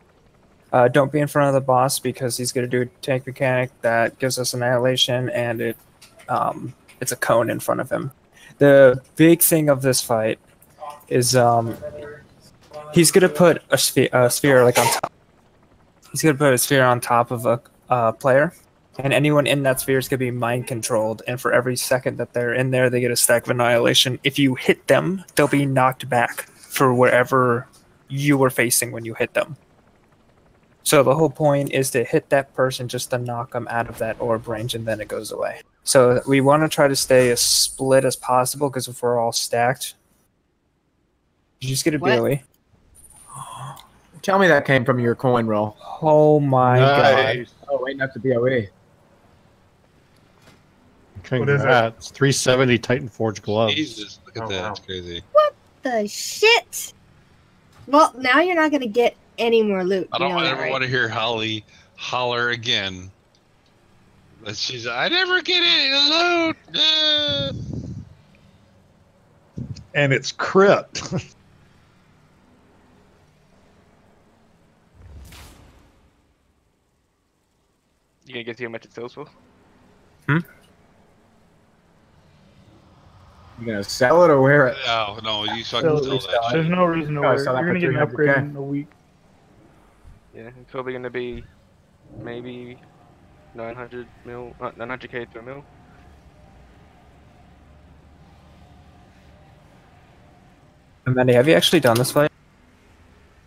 Don't be in front of the boss because he's going to do a tank mechanic that gives us Annihilation, and it's a cone in front of him. The big thing of this fight is he's going to put a sphere like on top. He's going to put a sphere on top of a player. And anyone in that sphere is going to be mind controlled, and for every second that they're in there, they get a stack of Annihilation. If you hit them, they'll be knocked back for wherever you were facing when you hit them. So the whole point is to hit that person just to knock them out of that orb range, and then it goes away. So we want to try to stay as split as possible, because if we're all stacked... Did you just get a BOE? Tell me that came from your coin roll. Oh my god. Oh, wait, not the BOE. Congrats. 370 Titan Forge gloves. Jesus, look at that. Wow. It's crazy. What the shit? Well, now you're not going to get any more loot. I don't ever want to hear Holly holler again. But she's, I never get it. Loot. And it's crit. You gonna get to how much it sells for? You gonna sell it or wear it? No, you fucking sell that shit. There's no reason to Oh, I wear it. saw that You're gonna for get an upgrade 300K. in a week. Yeah, it's probably gonna be maybe 900k to a mil. Mandy, have you actually done this fight?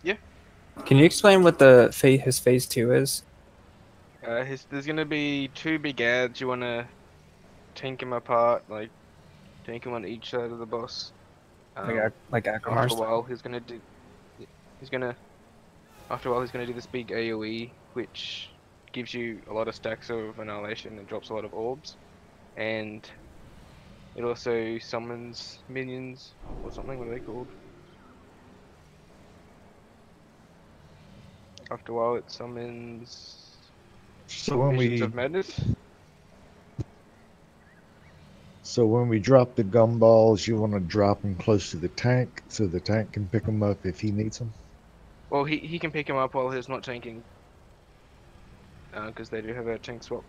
Yeah. Can you explain what his phase 2 is? There's gonna be 2 big ads. You wanna tank him apart, like tank him on each side of the boss. Like Akromar After a stuff? while, he's gonna do this big AOE, which gives you a lot of stacks of annihilation and drops a lot of orbs, and it also summons minions or something. What are they called? After a while, it summons So when Visions we of Madness. So when we drop the gumballs, you want to drop them close to the tank so the tank can pick them up if he needs them? Well, he can pick him up while he's not tanking, because they do have a tank swap.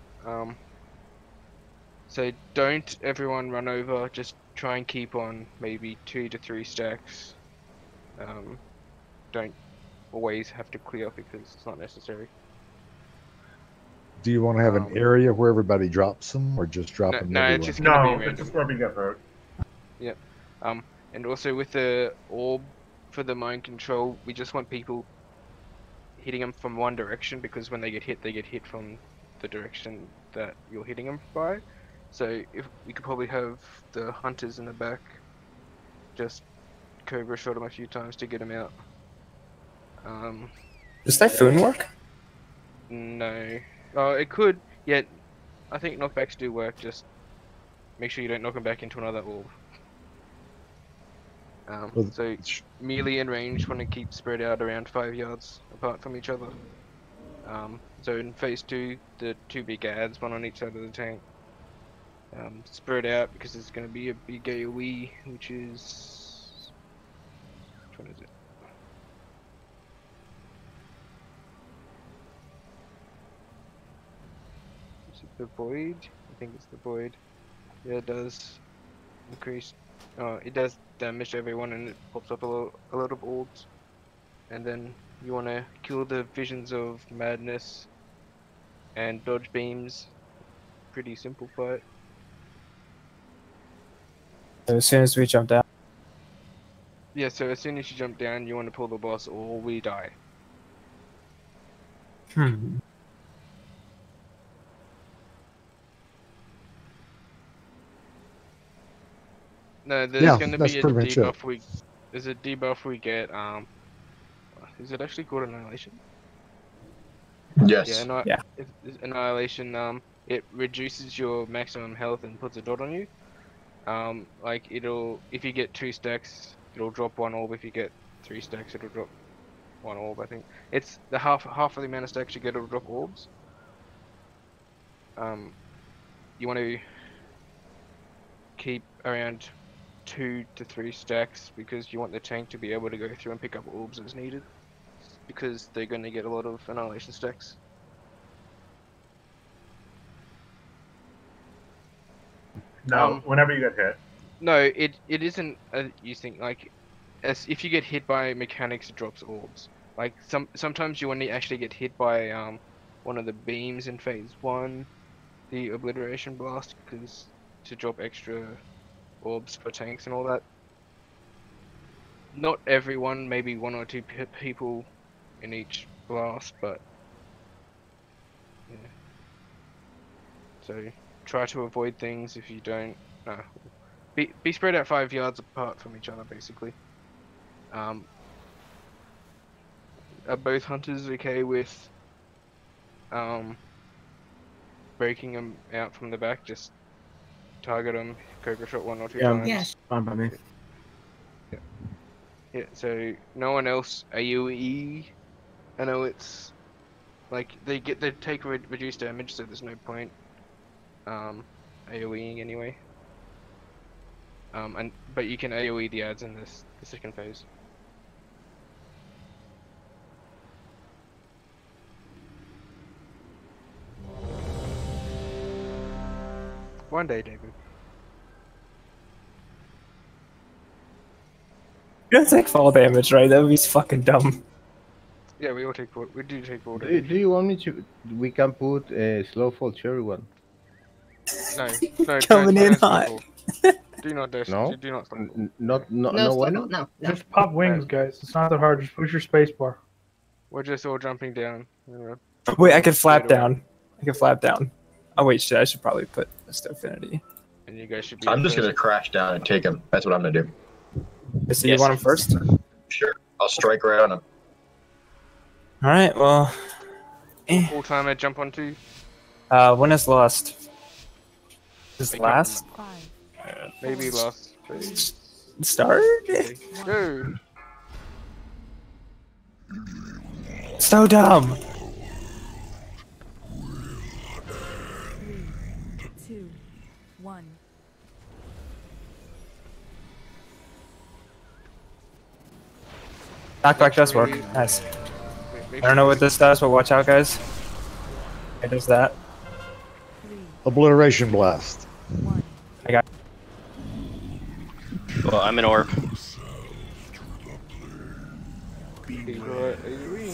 So don't everyone run over. Just try and keep on maybe 2 to 3 stacks. Don't always have to clear because it's not necessary. Do you want to have an area where everybody drops them, or just drop them No, everywhere? it's just gonna be random. it's just where we get hurt. Yep. And also with the orb for the mind control, we just want people hitting them from one direction, because when they get hit from the direction that you're hitting them by. So if we could probably have the hunters in the back just Cobra shot them a few times to get them out. Does Typhoon work? No. Oh, it could. Yeah, I think knockbacks do work. Just make sure you don't knock them back into another orb. So melee and range want to keep spread out around 5 yards apart from each other. So in phase 2, the 2 big ads, one on each side of the tank, spread out because there's going to be a big AoE, which is... which one is it? Is it the Void? I think it's the Void. Yeah, it does increase. It does damage to everyone, and it pops up a lot of orbs. And then you want to kill the Visions of Madness and dodge beams. Pretty simple fight. As soon as we jump down. Yeah, so as soon as you jump down, you want to pull the boss, or we die. No, there's going to be a debuff there's a debuff we get. Is it actually called Annihilation? Yes. Yeah, Annihilation. It reduces your maximum health and puts a dot on you. Like if you get 2 stacks, it'll drop 1 orb. If you get 3 stacks, it'll drop 1 orb. I think it's the half of the amount of stacks you get, it'll drop orbs. You want to keep around 2 to 3 stacks because you want the tank to be able to go through and pick up orbs as needed, because they're going to get a lot of annihilation stacks. No, whenever you get hit. No, it isn't. You think like, as if you get hit by mechanics, it drops orbs. Like sometimes you want to actually get hit by one of the beams in phase 1, the obliteration blast, because to drop extra orbs for tanks and all that. Not everyone, maybe 1 or 2 people in each blast, but yeah. So try to avoid things if you don't. No, be spread out 5 yards apart from each other, basically. Are both hunters okay with breaking them out from the back? Just target them, Cobra shot 1 or 2 times. Yes. Fine by me. Yeah, so no one else AoE. I know it's like they take reduced damage, so there's no point AoEing anyway. But you can AoE the ads in the second phase. One day, David. You don't take fall damage, right? That would be fucking dumb. Yeah, we do take fall Do damage. you want me to? We can put a slow fall cherry one. No, no, Coming don't in stop hot. fall. Do not dash. No? Do not stop. No, why not? No. Just pop wings, guys. It's not that hard. Just push your space bar. We're just all jumping down. Wait, I could flap down. I can flap down. Oh wait, shit! I should probably put Mist Affinity. And you guys should be. I'm just gonna crash down and take him. That's what I'm gonna do. So you want him first? Sure. I'll strike right on him. All right. Well. Full time I jump onto. When is lost? Is last? Maybe last. Phase. Start? Go. So dumb. 2, 1. Knockback does work. Nice. I don't know what this does, but watch out, guys. It does that. Obliteration blast. I got. Well, I'm an orb.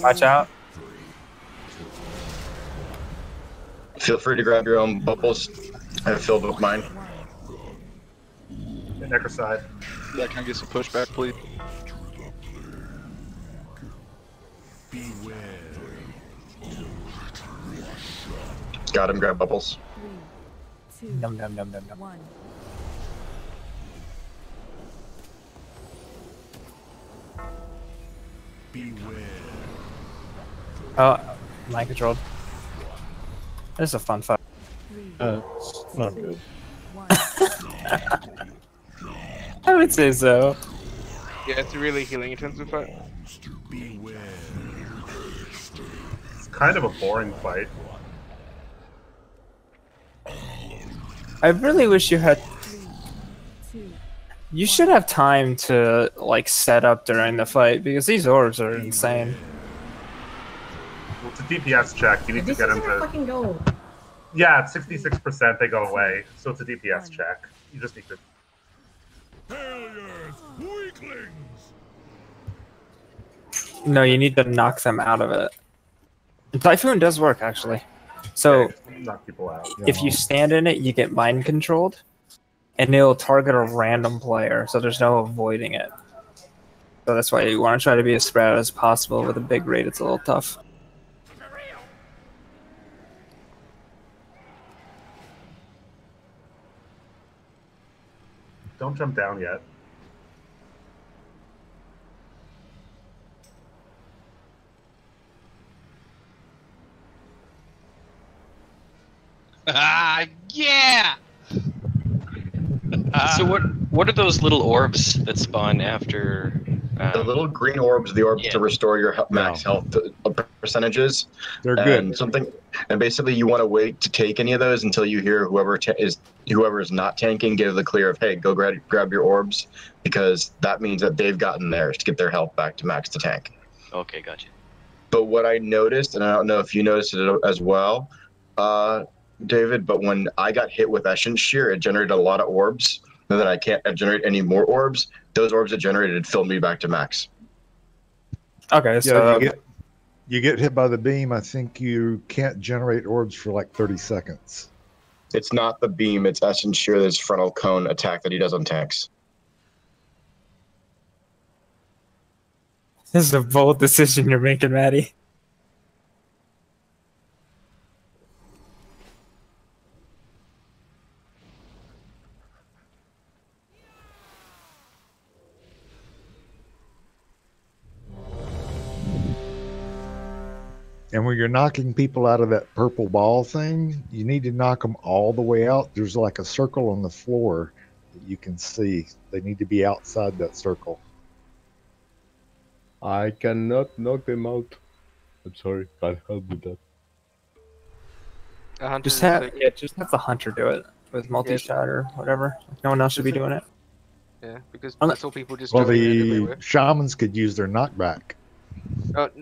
Watch out. Feel free to grab your own bubbles. I have filled with mine. Necroside. Yeah, can I get some pushback, please? Got him, grab bubbles. 3, 2, Num num num num num. 1. Oh, mind controlled. This is a fun fight. It's not good. I would say so. Yeah, it's a really healing intensive fight. It's kind of a boring fight. I really wish you had. You should have time to like set up during the fight because these orbs are insane. Well, it's a DPS check. You need to This get them isn't a to. fucking goal. Yeah, it's 66%. They go away, so it's a DPS check. You just need to. No, you need to knock them out of it. And Typhoon does work actually. So Knock people out. if you stand in it, you get mind controlled, and it'll target a random player. So there's no avoiding it. So that's why you want to try to be as spread out as possible. With a big raid, it's a little tough. Don't jump down yet. Yeah! So what are those little orbs that spawn after? The little green orbs, the orbs to restore your max health percentages. They're and good. Something, and basically you want to wait to take any of those until you hear whoever is not tanking give the clear of, hey, go grab your orbs, because that means that they've gotten theirs to get their health back to max to tank. Okay, gotcha. But what I noticed, and I don't know if you noticed it as well, David, but when I got hit with Essence Shear, it generated a lot of orbs. Now that I can't generate any more orbs, those orbs it generated filled me back to max. Okay, so you get hit by the beam. I think you can't generate orbs for like 30 seconds. It's not the beam, it's Essence Shear, this frontal cone attack that he does on tanks. this is a bold decision you're making, Maddie. And when you're knocking people out of that purple ball thing, you need to knock them all the way out. There's like a circle on the floor that you can see. They need to be outside that circle. I cannot knock them out. I'm sorry, can't help with that. A hunter Just is have like- just have the hunter do it with multi-shot or whatever. No one else should be doing it. Yeah, because I'm I not- saw people just Well, jumping around the everywhere. shamans could use their knockback.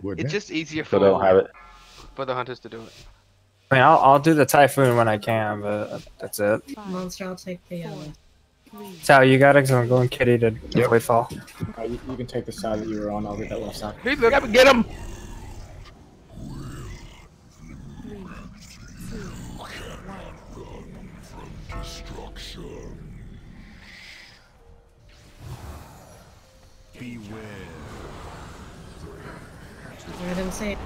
Wouldn't It's it? just easier So they don't have it. for the hunters to do it. I mean, I'll do the typhoon when I can, but that's it. Monster, I'll take the Sal, you got it. Cause I'm going kitty to avoid fall. You can take the side that you were on. I'll get that left side. Hey, look up and get him! Beware. I didn't say it.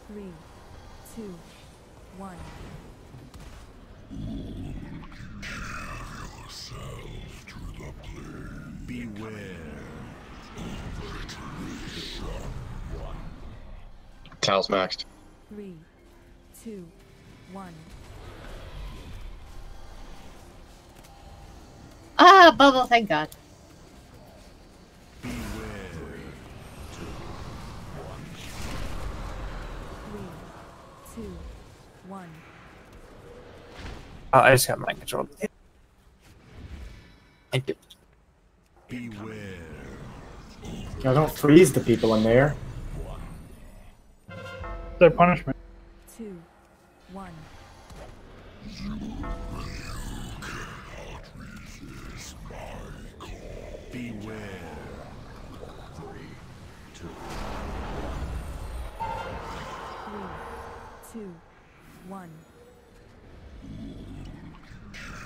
3, 2, 1. Beware. Tal's maxed. 3, 2, 1. Ah, bubble, thank God. Two, 1. Oh, I just got mind control. Thank you. Beware. Now don't freeze the people in there. Their punishment. 2, 1. Beware. 3, 2, 1.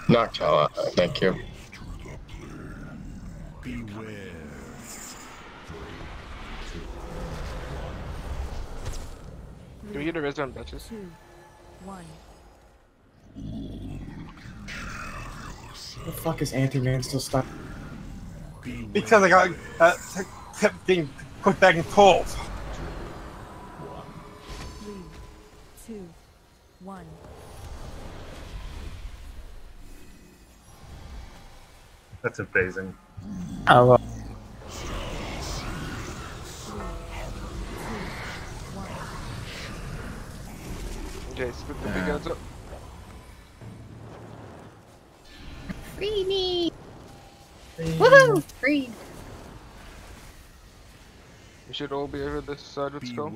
Knock Tal out. Thank you. Beware. Do we get a res on Duchess? 2, 1. The fuck is Anti-Man still stuck? Because I got kept being put back and forth. 3, 2, 1. That's amazing. Oh, well. Okay, split the big guns up. Free me! Woohoo! Freed! We should all be over this side with Skull.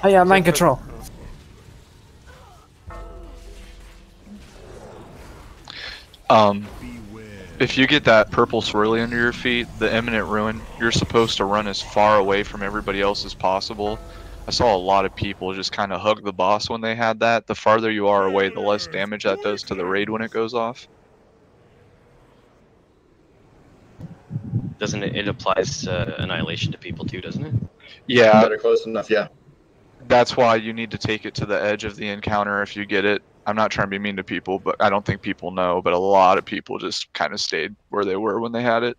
Oh yeah, mind control. If you get that purple swirly under your feet, the imminent ruin, you're supposed to run as far away from everybody else as possible. I saw a lot of people just kind of hug the boss when they had that. The farther you are away, the less damage that does to the raid when it goes off. Doesn't it? It applies annihilation to people too, doesn't it? Yeah. Better close enough, yeah. That's why you need to take it to the edge of the encounter if you get it. I'm not trying to be mean to people, but I don't think people know, but a lot of people just kind of stayed where they were when they had it.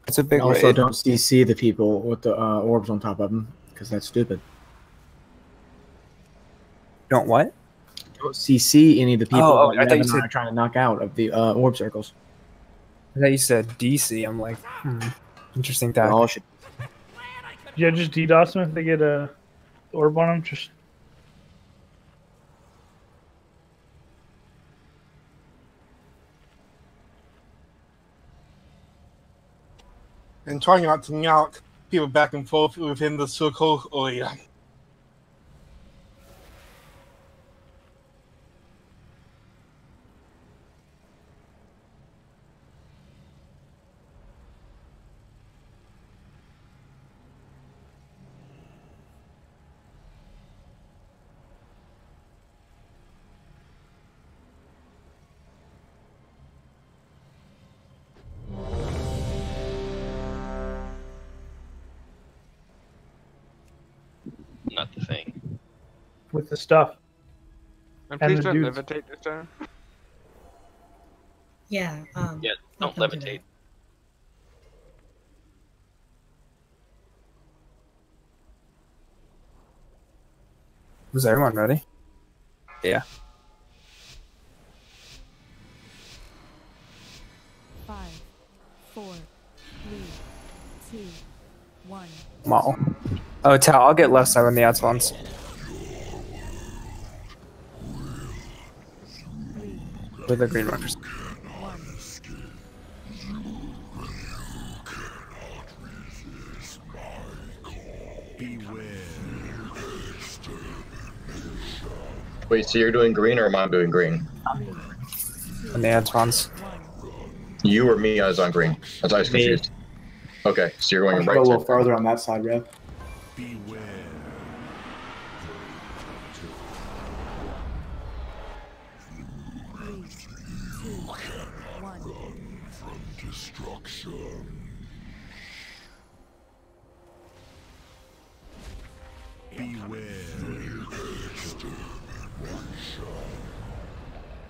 It's a big Also, raid. don't CC the people with the orbs on top of them, because that's stupid. Don't what? Don't CC any of the people Oh, that I thought you Evan and I said- are trying to knock out of the orb circles. I thought you said DC. I'm like, interesting They all tactic. should. Yeah, just DDoS them if they get a orb on them. Just And trying not to knock people back and forth within the circle area. Not the thing. with the stuff. And And please the don't dudes. levitate this time. Yeah. Yeah, don't I'll come to levitate. Was everyone ready? Yeah. 5, Maul. Oh, Tao, I'll get left side when the ads once. With the green markers. Wait, so you're doing green or am I doing green? When the ads once. You or me, I was on green. I was confused. Okay, so you're going Go right a little side. further on that side, Rev.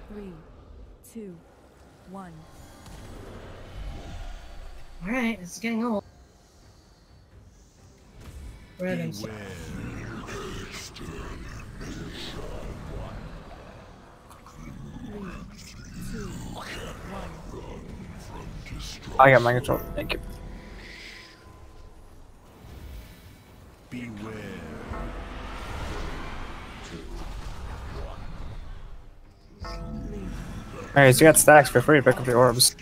Three, two, one. Alright, it's getting old. Red and stuff. I got my control. Thank you. Alright, so you got stacks for free to pick up your orbs.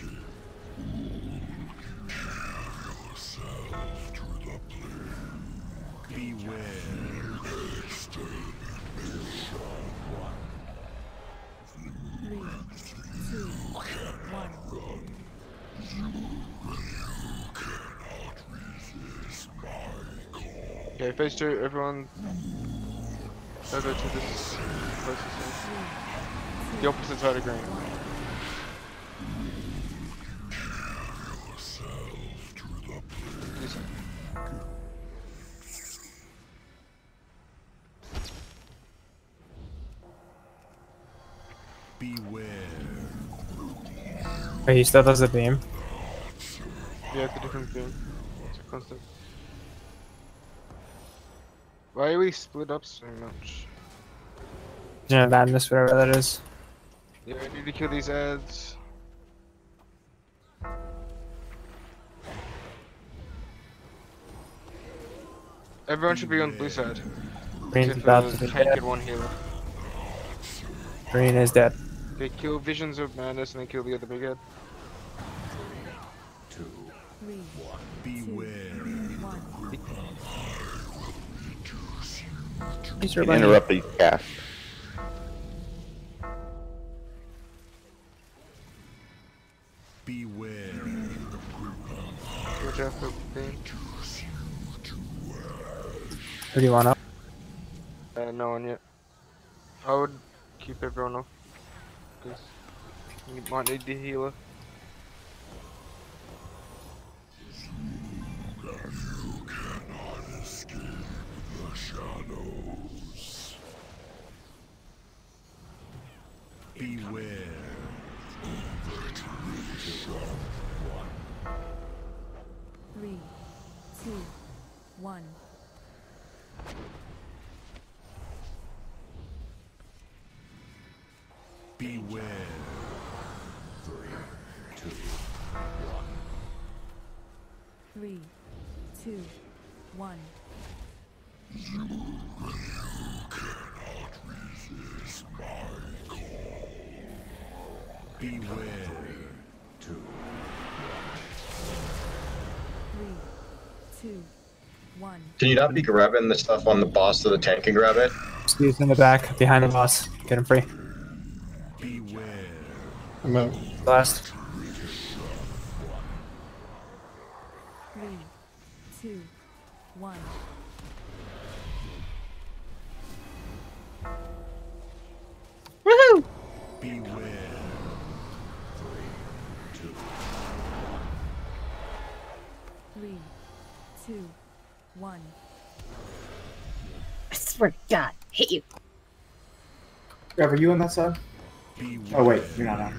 Okay, phase 2, everyone over to this closest one. The opposite side of green. This one. Wait, he still does the beam? Yeah, it's a different thing. It's a constant. Why are we split up so much? Yeah, madness, whatever that is. Yeah, I need to kill these ads. Everyone should be on blue side. Green's Except about for to be tank dead. and one healer. Green is dead. They kill Visions of Madness and then kill the other big head. Three, Interrupt these casts. Watch out for thing. Who do you want up? No one yet. I would keep everyone off. Because you might need the healer. three, two, one. Beware. 3, 2, 1. Beware. 3, 2, 1. Can you not be grabbing the stuff on the boss so the tank can grab it? He's in the back, behind the boss. Get him free. I'm out. Last. 3, 2, 1. Woohoo! Three, 2, 1. I swear to God, I hate you. Rev, are you on that side? Oh wait, you're not on.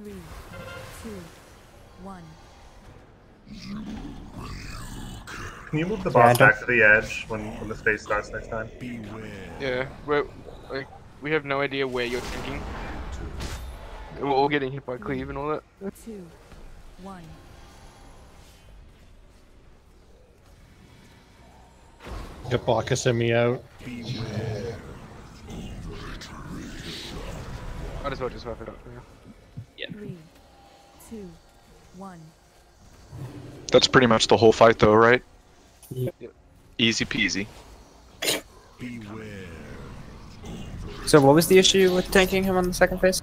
3, 2, 1. Can you move the boss back to the edge when this phase starts next time? Yeah, we have no idea where you're thinking. We're all getting hit by cleave and all that. 2, 1. Get Bacchus and me out. Might as well just wrap it up now. Yeah. 3, 2, 1. That's pretty much the whole fight, though, right? Yep. Easy peasy. So what was the issue with tanking him on the second phase?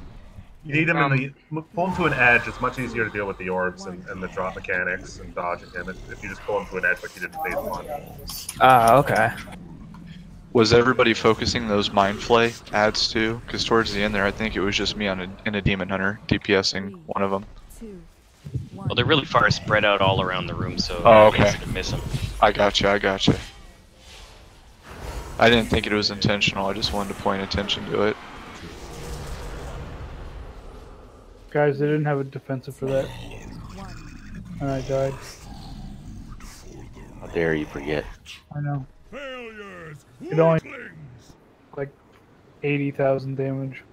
You need him in the pull him to an edge. It's much easier to deal with the orbs and the drop mechanics and dodging him if you just pull him to an edge like you did in phase 1. Ah, okay. Was everybody focusing those Mind Flay ads too? Because towards the end there, I think it was just me in a Demon Hunter DPSing one of them. Well, they're really far spread out all around the room, so Oh, it's okay. easy to miss them. I gotcha. I didn't think it was intentional. I just wanted to point attention to it. Guys, they didn't have a defensive for that. And I died. How dare you forget? I know. It only like 80,000 damage.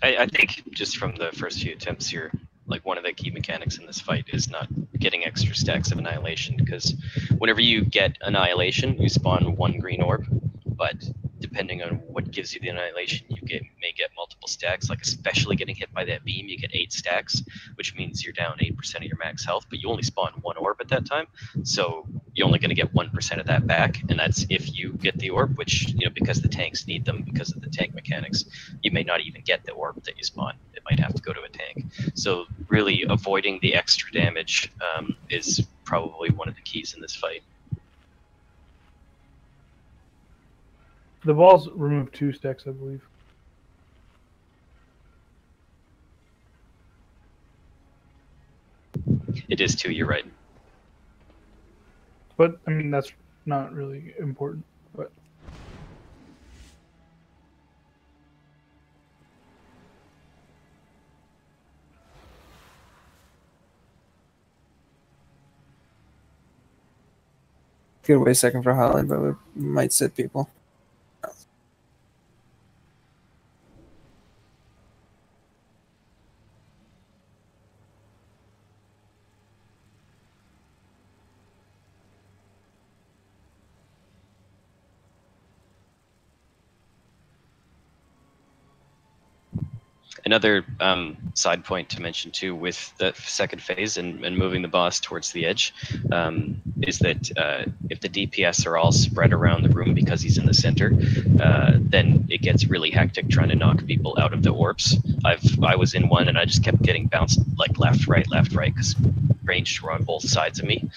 I think just from the first few attempts here, like one of the key mechanics in this fight is not getting extra stacks of Annihilation, because whenever you get Annihilation, you spawn one green orb, but depending on what gives you the Annihilation, you may get multiple stacks. Like especially getting hit by that beam, you get 8 stacks, which means you're down 8% of your max health, but you only spawn one orb at that time, so you're only going to get 1% of that back, and that's if you get the orb, which, you know, because the tanks need them because of the tank mechanics, you may not even get the orb that you spawn. It might have to go to a tank. So really avoiding the extra damage is probably one of the keys in this fight. The balls remove 2 stacks, I believe. It is too, you're right. But, I mean, that's not really important. But Could wait a second for Holland, but we might sit people. Another side point to mention too with the second phase and moving the boss towards the edge is that if the DPS are all spread around the room because he's in the center, then it gets really hectic trying to knock people out of the orbs. I was in one and I just kept getting bounced like left, right, because ranged were on both sides of me.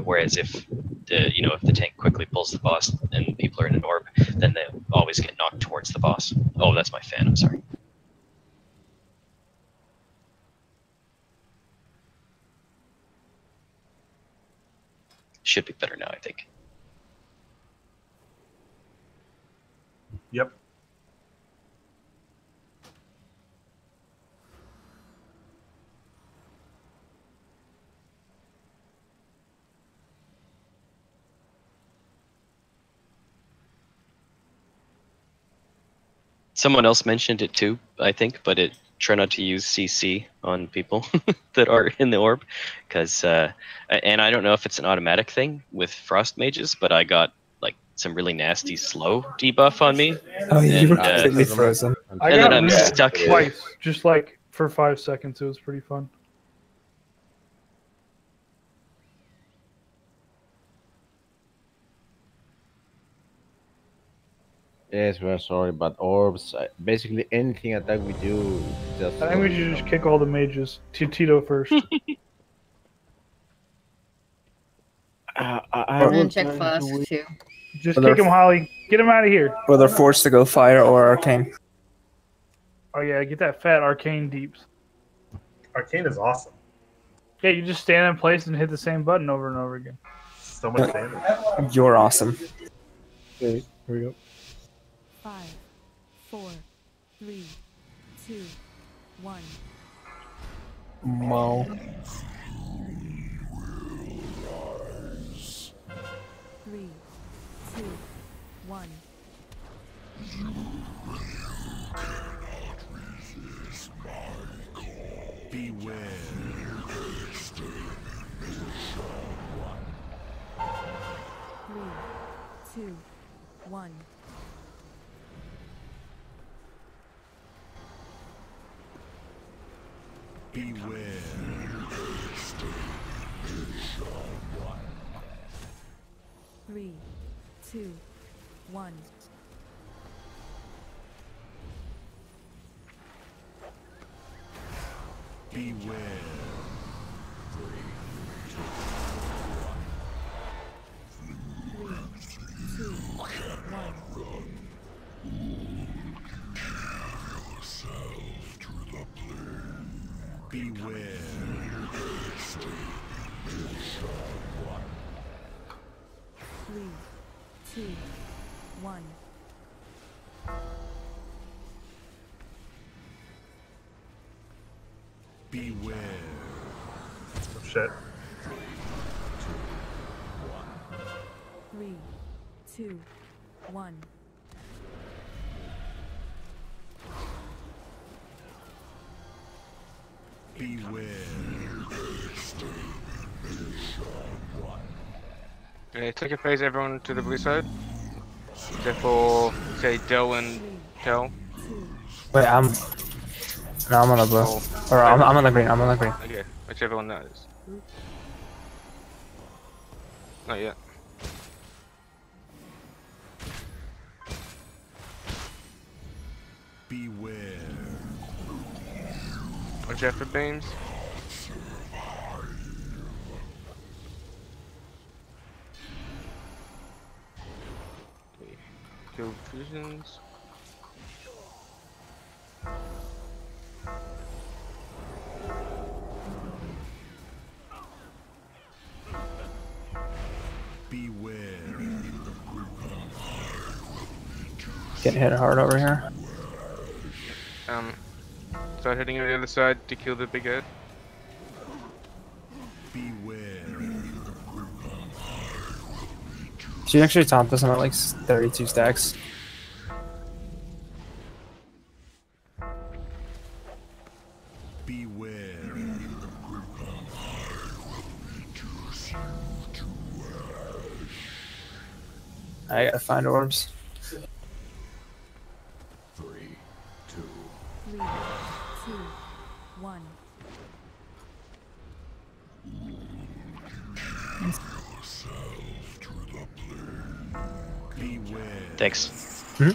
Whereas if the tank quickly pulls the boss and people are in an orb, then they always get knocked towards the boss. Oh, that's my fan. I'm sorry. Should be better now, I think. Yep. Someone else mentioned it too, I think, but try not to use CC on people that are in the orb, because and I don't know if it's an automatic thing with frost mages, but I got like some really nasty slow debuff on me. Oh, you were completely frozen. I and got then I'm removed stuck twice, just like for 5 seconds. It was pretty fun. Yes, we're sorry, but orbs, basically anything attack we do, just... I think we should just kick all the mages. Tito first. I And check flask too. Just kick him, Holly. Get him out of here. Or they're forced to go fire or arcane. Oh yeah, get that fat arcane deeps. Arcane is awesome. Yeah, you just stand in place and hit the same button over and over again. So much damage. You're awesome. Okay, here we go. 5, 4, 3, 2, 1. Wow. 3, 2, 1. Beware. 3, 2, 1. Beware. 3, 2, 1. Beware. 3, 2, 1. Beware. 3, 2, 1. Beware. Oh, shit. 3, 2, 1. Beware. Okay, take a phase, everyone to the blue side. Except for, say, Del and Tel. Wait, no, I'm on the blue. Or I'm on the green. I'm on the green. Okay, whichever one that is. Not yet. Beware. Watch out for beams. Kill fusions. Beware. Getting hit hard over here. Start hitting on the other side to kill the big head. She actually taunt this. I'm at like 32 stacks. I gotta find orbs. 3, 2, 1. Thanks. Hmm?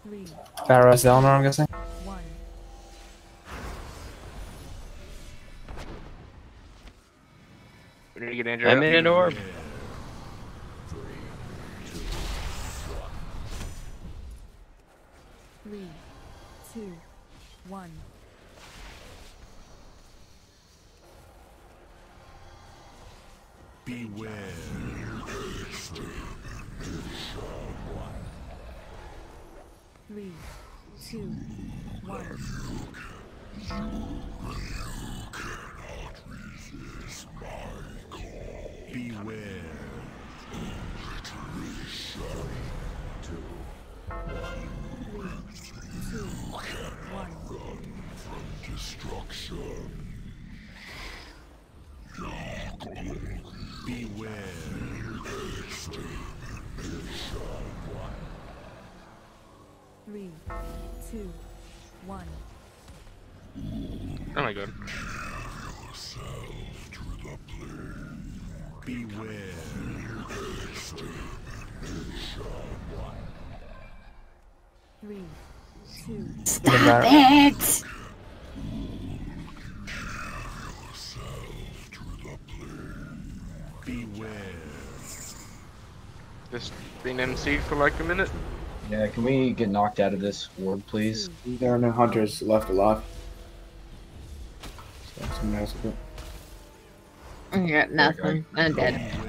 3, Barrows Eleanor, I'm guessing. 1. We need to get Andrew. I'm in an orb. 3, 2, 1. Beware. 3, 2, 1. Beware. 2, 1. Destruction. Beware. 3, 2, 1. Oh my god. Beware. 3, 2, Stop it! Just been MC'd for like a minute. Yeah, can we get knocked out of this orb, please? There are no hunters left alive. So someone else will do it. I got nothing. I'm dead. 3,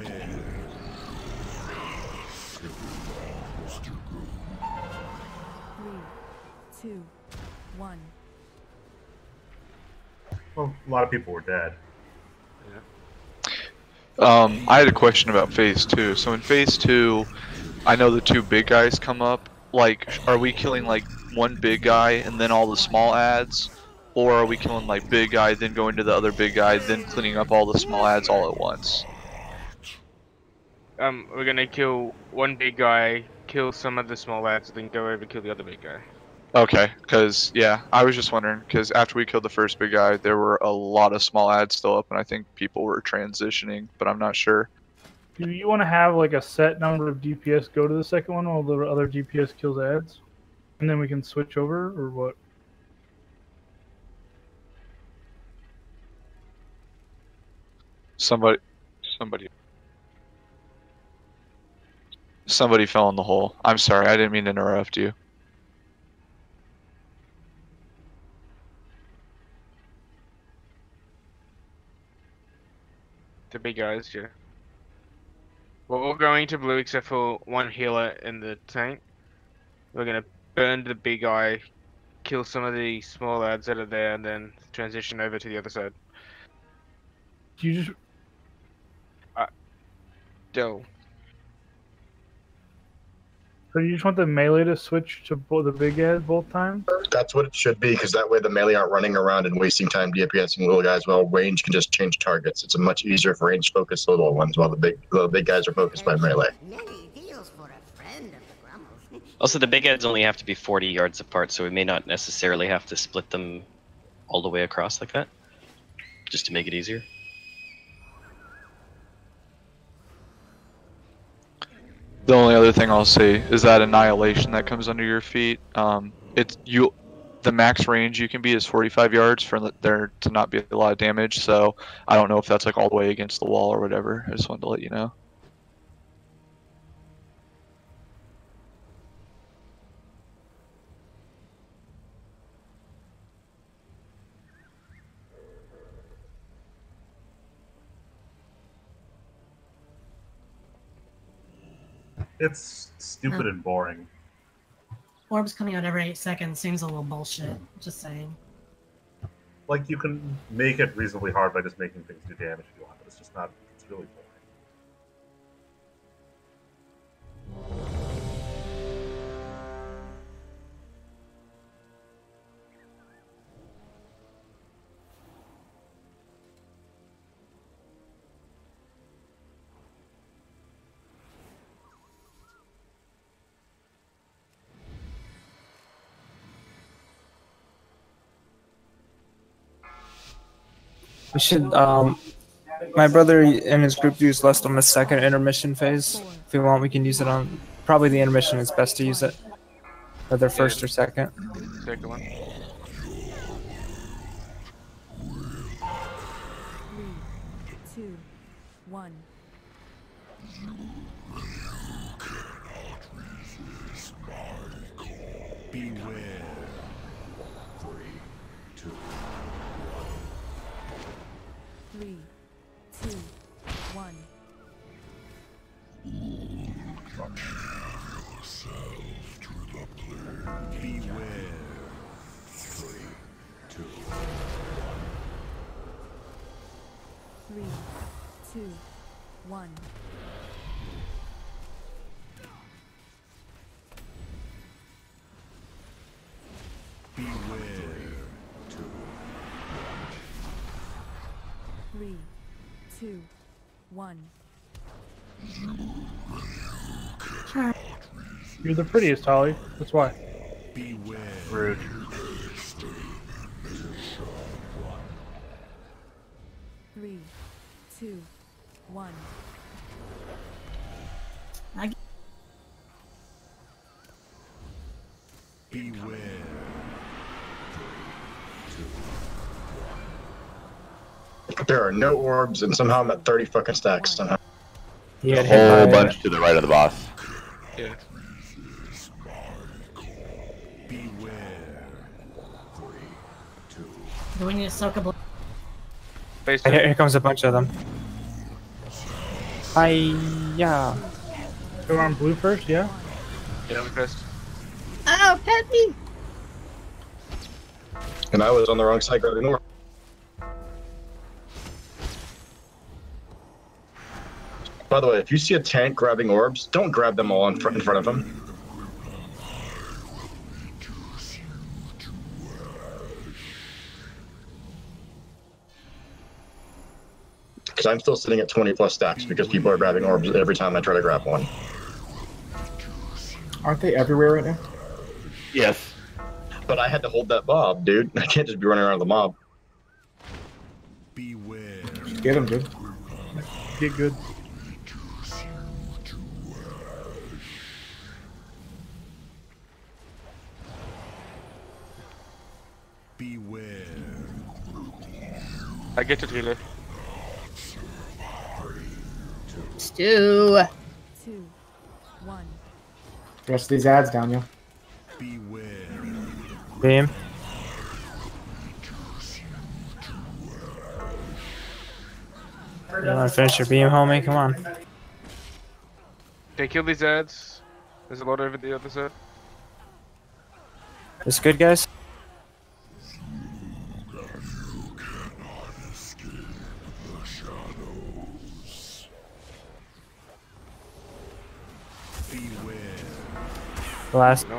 2, 1. Well, a lot of people were dead. I had a question about phase 2. So in phase 2, I know the 2 big guys come up. Like, are we killing like one big guy and then all the small ads? Or are we killing like big guy, then going to the other big guy, then cleaning up all the small ads all at once? We're gonna kill one big guy, kill some of the small ads, then go over and kill the other big guy. Okay, because, yeah, I was just wondering, because after we killed the first big guy, there were a lot of small ads still up, and I think people were transitioning, but I'm not sure. Do you want to have like a set number of DPS go to the second one while the other DPS kills ads? And then we can switch over, or what? Somebody fell in the hole. I'm sorry, I didn't mean to interrupt you. The big guys, yeah. We're all going to blue except for one healer in the tank. We're gonna burn the big guy, kill some of the small ads that are there, and then transition over to the other side. Do you just... Go. So you just want the melee to switch to the big ads both times? That's what it should be, because that way the melee aren't running around and wasting time DPSing little guys, while range can just change targets. It's a much easier for range focused little ones, while the big guys are focused by melee. Also, the big ads only have to be 40 yards apart, so we may not necessarily have to split them all the way across like that, just to make it easier. The only other thing I'll say is that annihilation that comes under your feet. The max range you can be is 45 yards for there to not be a lot of damage. So I don't know if that's like all the way against the wall or whatever. I just wanted to let you know. It's stupid and boring. Orbs coming out every 8 seconds seems a little bullshit. Just saying. Like, you can make it reasonably hard by just making things do damage if you want, but it's just not, it's really boring. We should, my brother and his group use less on the second intermission phase. If we want, we can use it on, probably the intermission is best to use it. Whether first or second. Second one. 3, 2, 1. Beware. 3, 2, 1. Beware. 3, 2. 3, 2, 1. Beware. 3, 2, 1. You're the prettiest, Holly. That's why. Beware. Rude. 3, 2, 1. Beware. There are no orbs, and somehow I'm at 30 fucking stacks somehow. He A got hit whole by bunch to the right of the boss. Yeah. Do we need to soak a blood? Here comes a bunch of them. Yeah. Go on blue first, yeah? Yeah, we first. Oh, pet me! And I was on the wrong side grabbing orb. By the way, if you see a tank grabbing orbs, don't grab them all in front of him. Because I'm still sitting at 20 plus stacks because people are grabbing orbs every time I try to grab one. Aren't they everywhere right now? Yes. But I had to hold that mob, dude. I can't just be running around the mob. Get him, dude. Get good. Beware. I get it, really. Stew. 2, 1. Rest of these ads down, yo. Beam. You want to finish your beam, homie? Come on. Okay, kill these ads. There's a lot over the other side. This good, guys? Last. No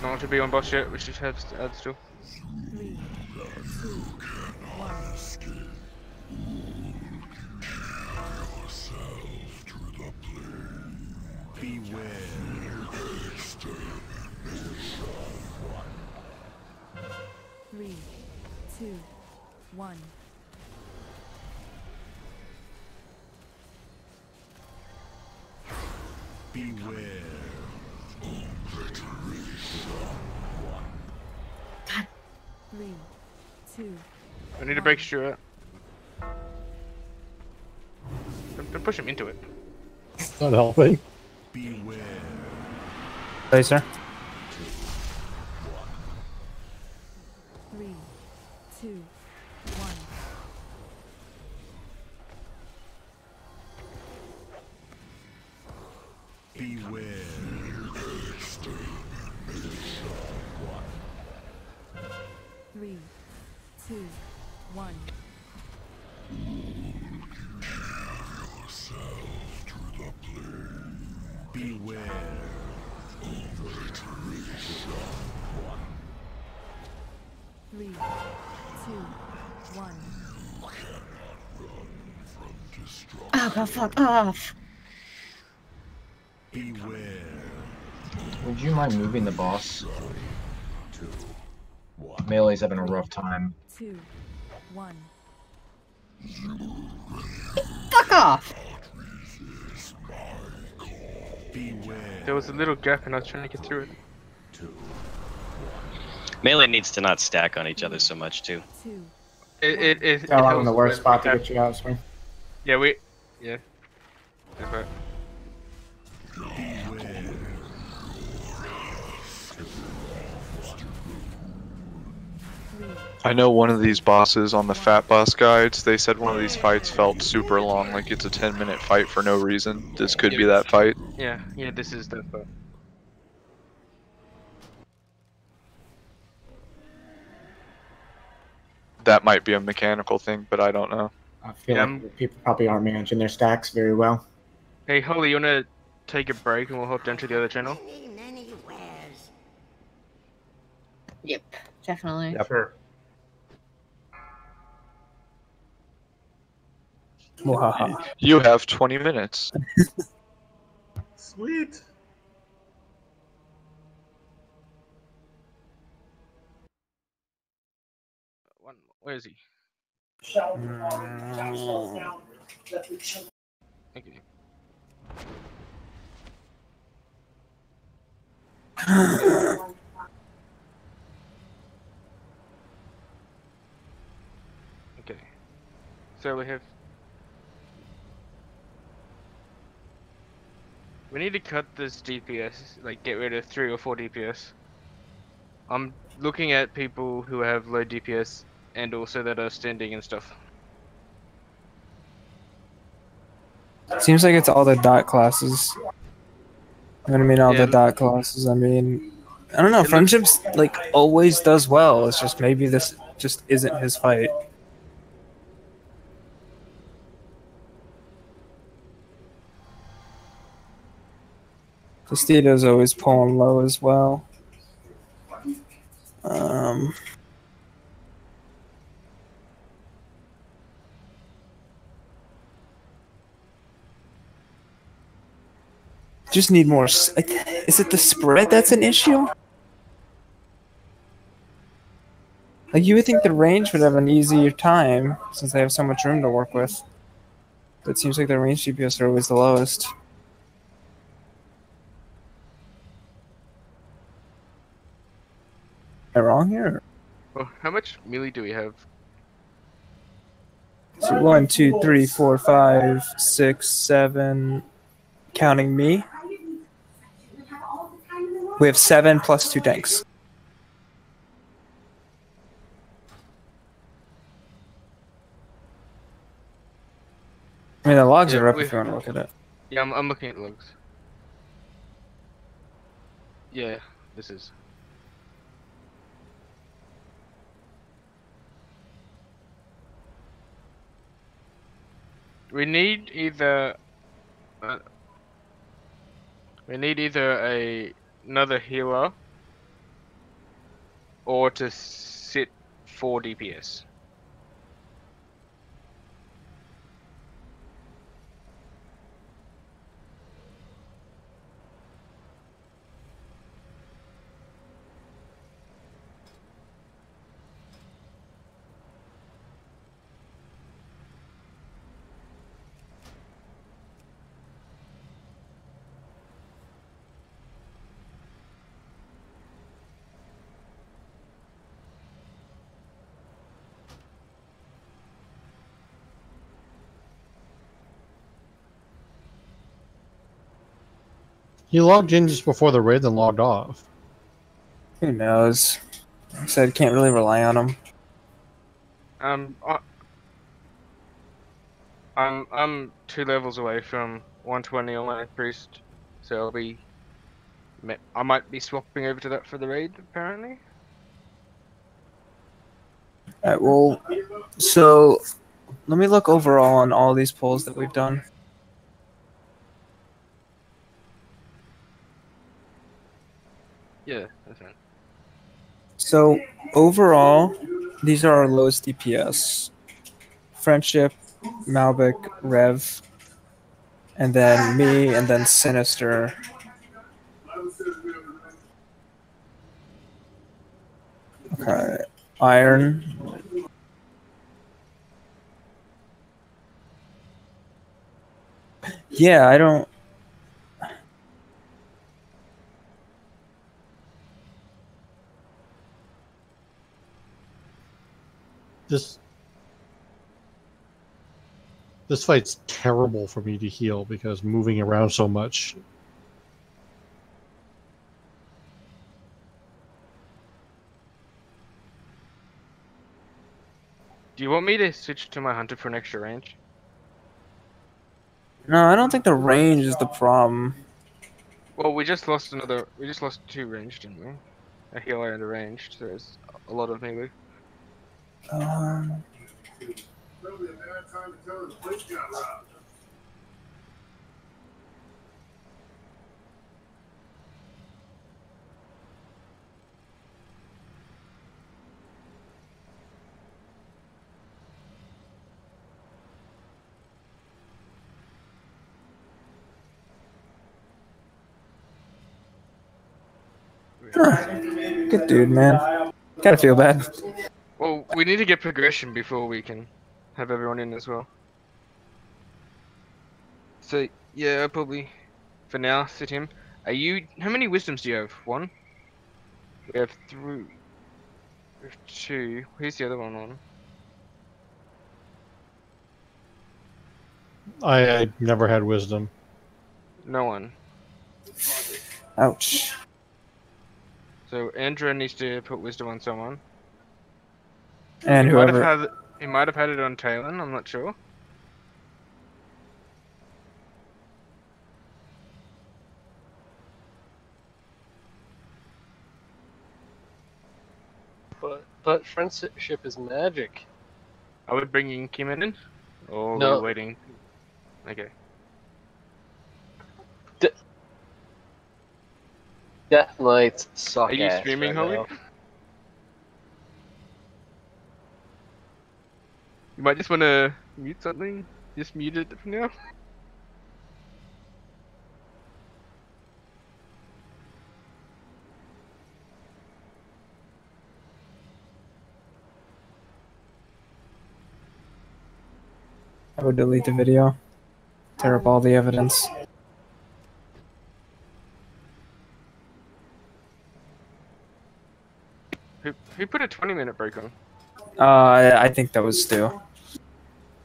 one should be on boss yet, we should have ads too. 3, 2, 1. Three, 2, 1. Beware. 3, 2. I need to break Stuart. Don't push him into it. Not helping. Laser. 3, 2, 1. Beware. 3, 2, 1. Beware. 3, 2, 1. Oh, go fuck off. Beware. Would you mind moving the boss? Melee's having a rough time. 2, 1. Fuck off. There was a little gap and I was trying to get through it. Melee needs to not stack on each other so much too. It I'm in the helps worst when spot to we get you out, swing. Yeah, yeah. That's right. I know one of these bosses on the Fat Boss guides, they said one of these fights felt super long, like it's a 10-minute fight for no reason. This could be that fight. Yeah, this is the fight. That might be a mechanical thing, but I don't know. I feel like people probably aren't managing their stacks very well. Hey, Holly, you wanna take a break and we'll hop down to the other channel? Yep, definitely. Yeah, sure. Wow. You have 20 minutes. Sweet. Where is he? Thank you. Okay. So we have We need to cut this DPS, like get rid of 3 or 4 DPS. I'm looking at people who have low DPS and also that are standing and stuff. Seems like it's all the dot classes. When I mean all Yeah, the dot classes, I mean, I don't know. Friendships like always does well. It's just maybe this just isn't his fight. Tostitos always pulling low as well. Just need more. Is it the spread that's an issue? Like you would think the range would have an easier time since they have so much room to work with. But it seems like the range DPS are always the lowest. Am I wrong here? Well, how much melee do we have? So 1, 2, 3, 4, 5, 6, 7. Counting me. We have 7 plus 2 tanks. I mean, the logs are up if you want to look at it. Yeah, I'm looking at logs. Yeah, this is. We need either another healer or to sit 4 DPS. You logged in just before the raid, then logged off. Who knows? Like I said, can't really rely on them. I'm 2 levels away from 120 on my priest, so I might be swapping over to that for the raid apparently. Alright, well, so let me look overall on all these polls that we've done. Yeah, that's right. So overall, these are our lowest DPS. Friendship, Malbec, Rev, and then me, and then Sinister. Okay, Iron. Yeah, I don't. This fight's terrible for me to heal because moving around so much. Do you want me to switch to my hunter for an extra range? No, I don't think the range is the problem. Well, we just lost 2 range, didn't we? A healer and a ranged, so there's a lot of melee. Good dude, man. Gotta feel bad. Well, we need to get progression before we can have everyone in as well. So, yeah, I'll probably, for now, sit him. How many wisdoms do you have? 1? We have 3. We have 2. Who's the other one on? I never had wisdom. No one. Ouch. So Andrew needs to put wisdom on someone. And whoever. He might have had it on Talon. I'm not sure. But friendship is magic. Are we bringing Kim in? Or No. are we waiting? Okay. Death Knights suck. Are you ass streaming, right Holly? now. You might just want to mute something. Just mute it for now. I would delete the video. Tear up all the evidence. Who put a 20-minute break on? I think that was Stu.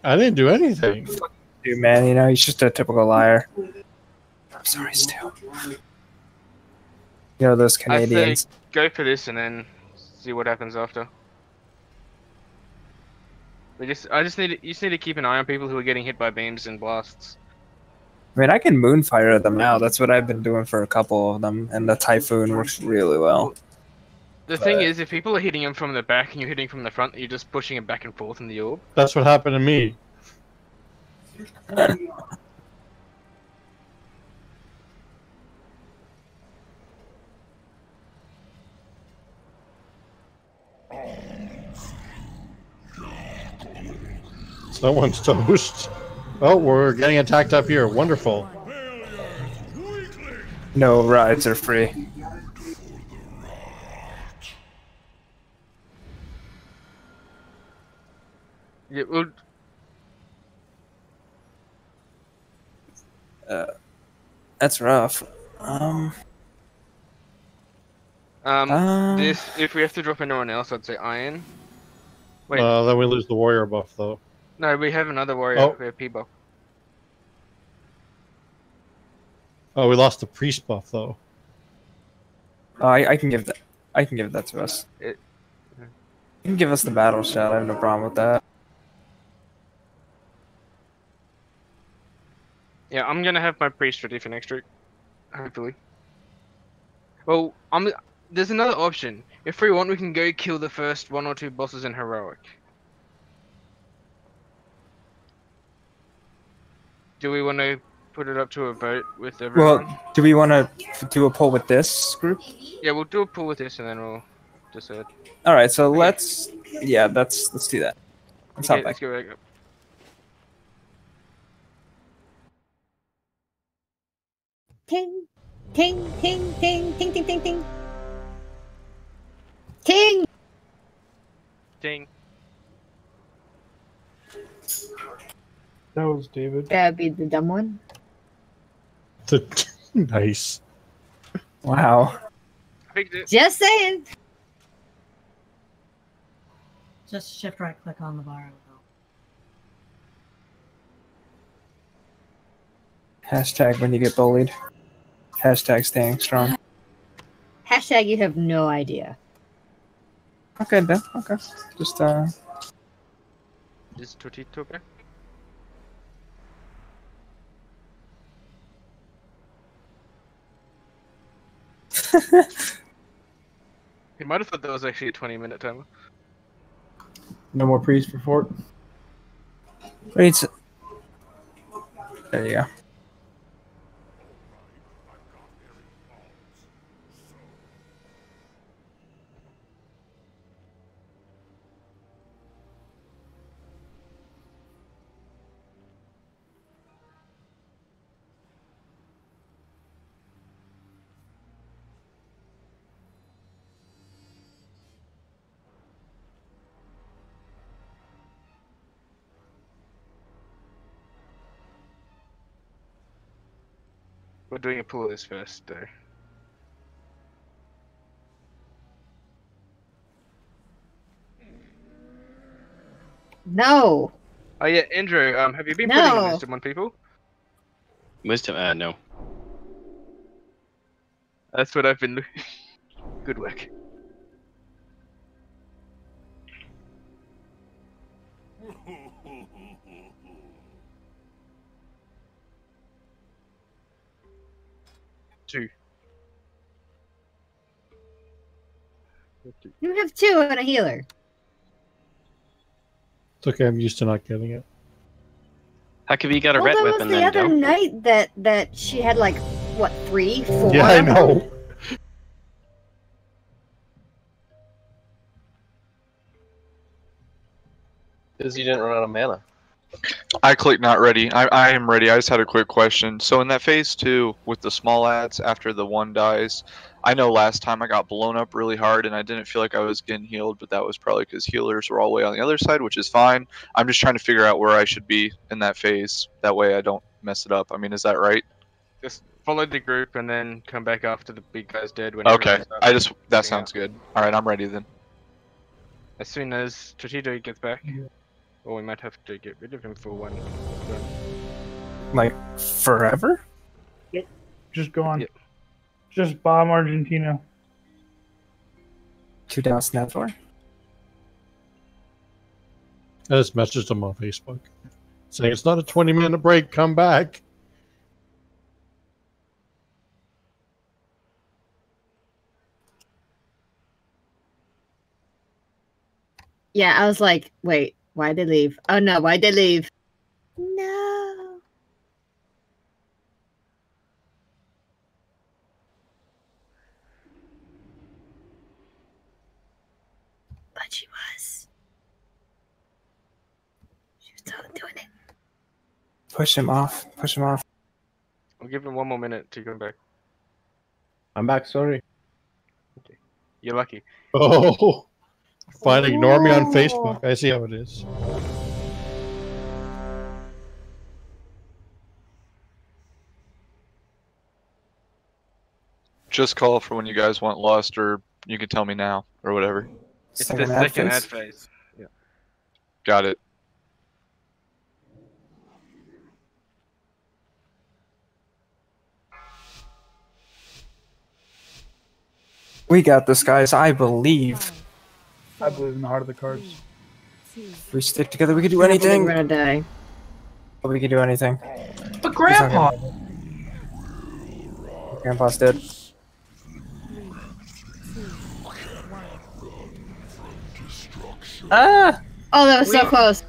I didn't do anything. Dude, man, you know, he's just a typical liar. I'm sorry, Stu. You know, those Canadians. I say go for this and then see what happens after. You just need to keep an eye on people who are getting hit by beams and blasts. I mean, I can moonfire them now. That's what I've been doing for a couple of them, and the Typhoon works really well. The thing is, if people are hitting them from the back and you're hitting from the front, you're just pushing them back and forth in the orb. That's what happened to me. Someone's toast. Oh, we're getting attacked up here. Wonderful. No rides are free. Yeah, well, that's rough. This, if we have to drop anyone else, I'd say Iron. Wait. Then we lose the warrior buff, though. No, we have another warrior. Oh. We have P-buff. Oh, we lost the priest buff, though. I can give that. I can give that to us. You can give us the battle shot. I have no problem with that. Yeah, I'm gonna have my priest ready for next week. Hopefully. Well, there's another option. If we want, we can go kill the first 1 or 2 bosses in heroic. Do we want to put it up to a vote with everyone? Well, do we want to do a poll with this group? Yeah, we'll do a poll with this and then we'll decide. All right, so let's do that. Let's hop back. Let's go back up. Ting, ting, ting, ting, ting, ting, ting, ting. Ting! Ting. That was David. That'd be the dumb one. Nice. Wow. Just saying. Just shift right click on the bar. Hashtag when you get bullied. Hashtag staying strong. Hashtag you have no idea. Okay then. Okay. Just Is Totito back? He might have thought that was actually a 20-minute timer. No more priest for Fort. Wait. There you go. We're doing a pull of this first, though. No. Oh yeah, Andrew. Have you been No. putting wisdom on people? Wisdom? No. That's what I've been looking. Good work. Two. You have 2 and a healer. It's okay. I'm used to not getting it. Heck, if you got a Well, ret that was weapon, the then other don't. night that she had like what 3, 4. Yeah, I know. Because you didn't run out of mana. I clicked not ready. I am ready. I just had a quick question. So in that phase 2 with the small ads after the one dies, I know last time I got blown up really hard and I didn't feel like I was getting healed, but that was probably because healers were all the way on the other side, which is fine. I'm just trying to figure out where I should be in that phase. That way I don't mess it up. I mean, is that right? Just follow the group and then come back after the big guy's dead. When Okay. everybody starts That getting sounds out. good. All right, I'm ready then. As soon as Totito gets back, or we might have to get rid of him for one. Like forever? Yep. Just go on. Yep. Just bomb Argentina. 2 down Snapdoor. I just messaged him on Facebook saying it's not a 20-minute break. Come back. Yeah, I was like, wait, why'd they leave? Oh no, why'd they leave? No. But she was. She was totally doing it. Push him off. Push him off. I'll give him 1 more minute to come back. I'm back. Sorry. You're lucky. Oh, fine. Ignore me on Facebook. I see how it is. Just call for when you guys want lost, or you can tell me now, or whatever. It's the second ad phase. Yeah. Got it. We got this, guys. I believe. I believe in the heart of the cards. If we stick together, we can do anything. We're gonna die. We can do anything. But Grandpa! Grandpa's dead. Ah! Oh, that was so close.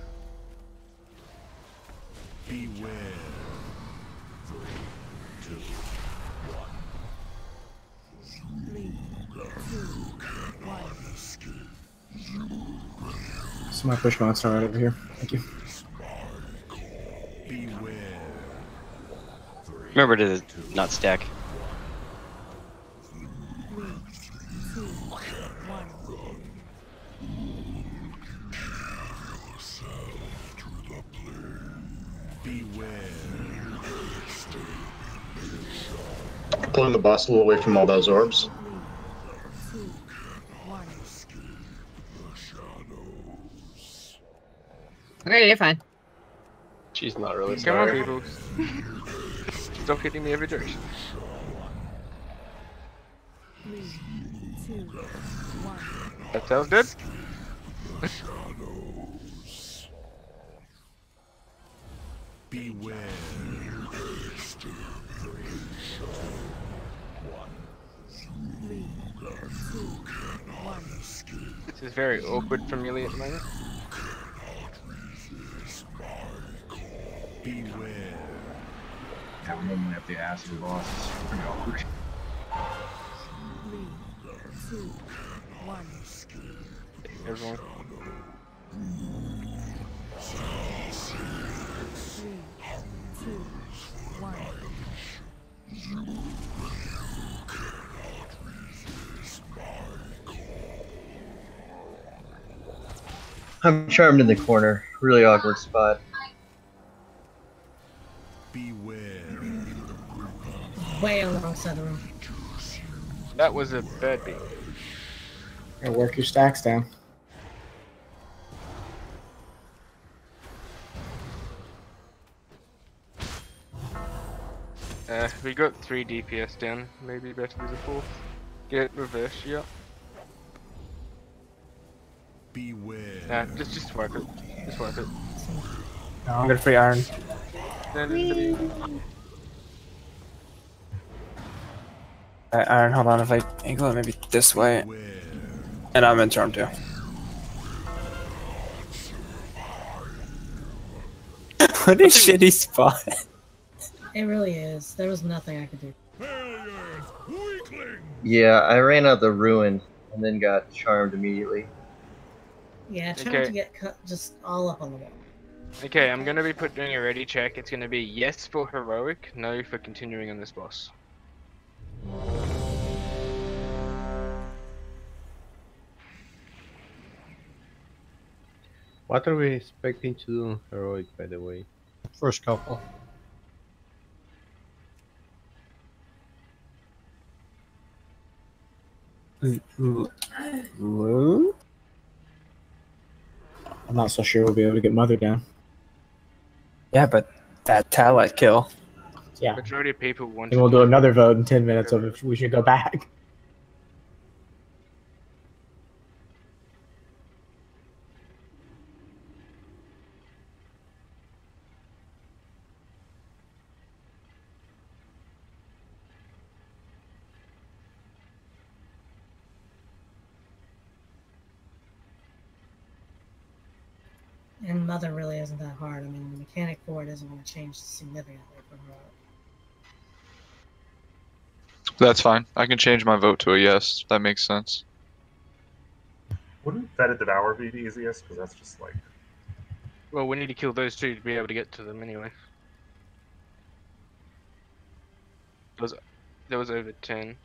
Somebody push monster right over here. Thank you. Remember to not stack. Pulling the boss a little away from all those orbs. Okay, you're fine. She's not really Come on, sorry. people. Stop hitting me every direction. 3, 2, 1. That sounds good. Beware. This is very awkward for Melee at the moment. Beware. Yeah, I'm only at the ass of the boss. It's pretty awkward. 3, 2, 1. Everyone. 3, 2, 1. I'm charmed in the corner. Really awkward spot. Way on the wrong side of the room. That was a bad beat. Gotta work your stacks down. We got 3 DPS down. Maybe better with a 4th. Get reverse, yeah. Beware. Nah, just work it. Just work it. No, I'm gonna free Iron. Alright, Iron, hold on. If I angle it maybe this way. And I'm in charm too. What a shitty spot. It really is. There was nothing I could do. Yeah, I ran out the ruin and then got charmed immediately. Yeah, try not Okay. to get cut just all up on the wall. Okay, I'm gonna be doing a ready check. It's gonna be yes for heroic, no for continuing on this boss. What are we expecting to do on heroic, by the way? First couple. Lou? I'm not so sure we'll be able to get Mother down. Yeah, but that Talat kill. Yeah. Majority of people want And we'll do another vote in 10 minutes of if we should go back. And Mother really isn't that hard. I mean, the mechanic for it isn't going to change significantly from her. That's fine. I can change my vote to a yes. That makes sense. Wouldn't Fetid Devour be the easiest? Because that's just like... Well, we need to kill those 2 to be able to get to them anyway. There was over 10.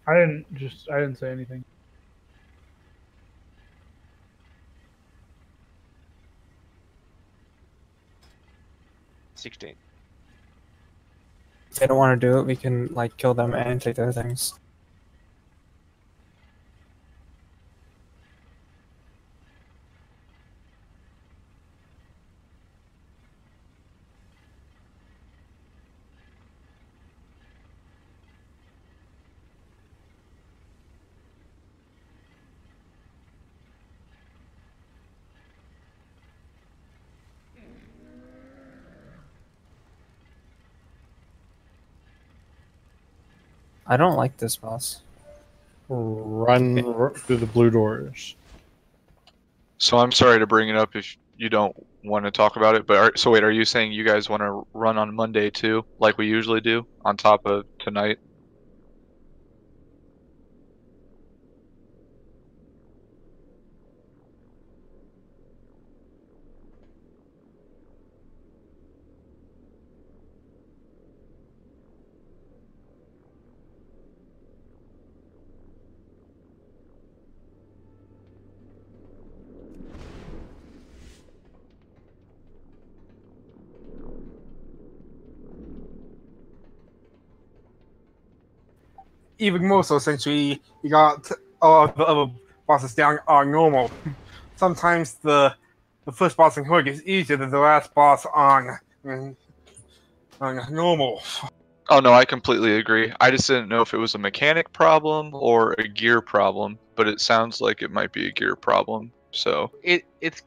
I didn't say anything. If they don't want to do it, we can like kill them and take their things. I don't like this boss. Run through the blue doors. So I'm sorry to bring it up if you don't want to talk about it, but so wait, are you saying you guys want to run on Monday too, like we usually do, on top of tonight? Even more so since we got all of the other bosses down on normal. Sometimes the first boss in Heroic is easier than the last boss on normal. Oh no, I completely agree. I just didn't know if it was a mechanic problem or a gear problem, but it sounds like it might be a gear problem. So It's it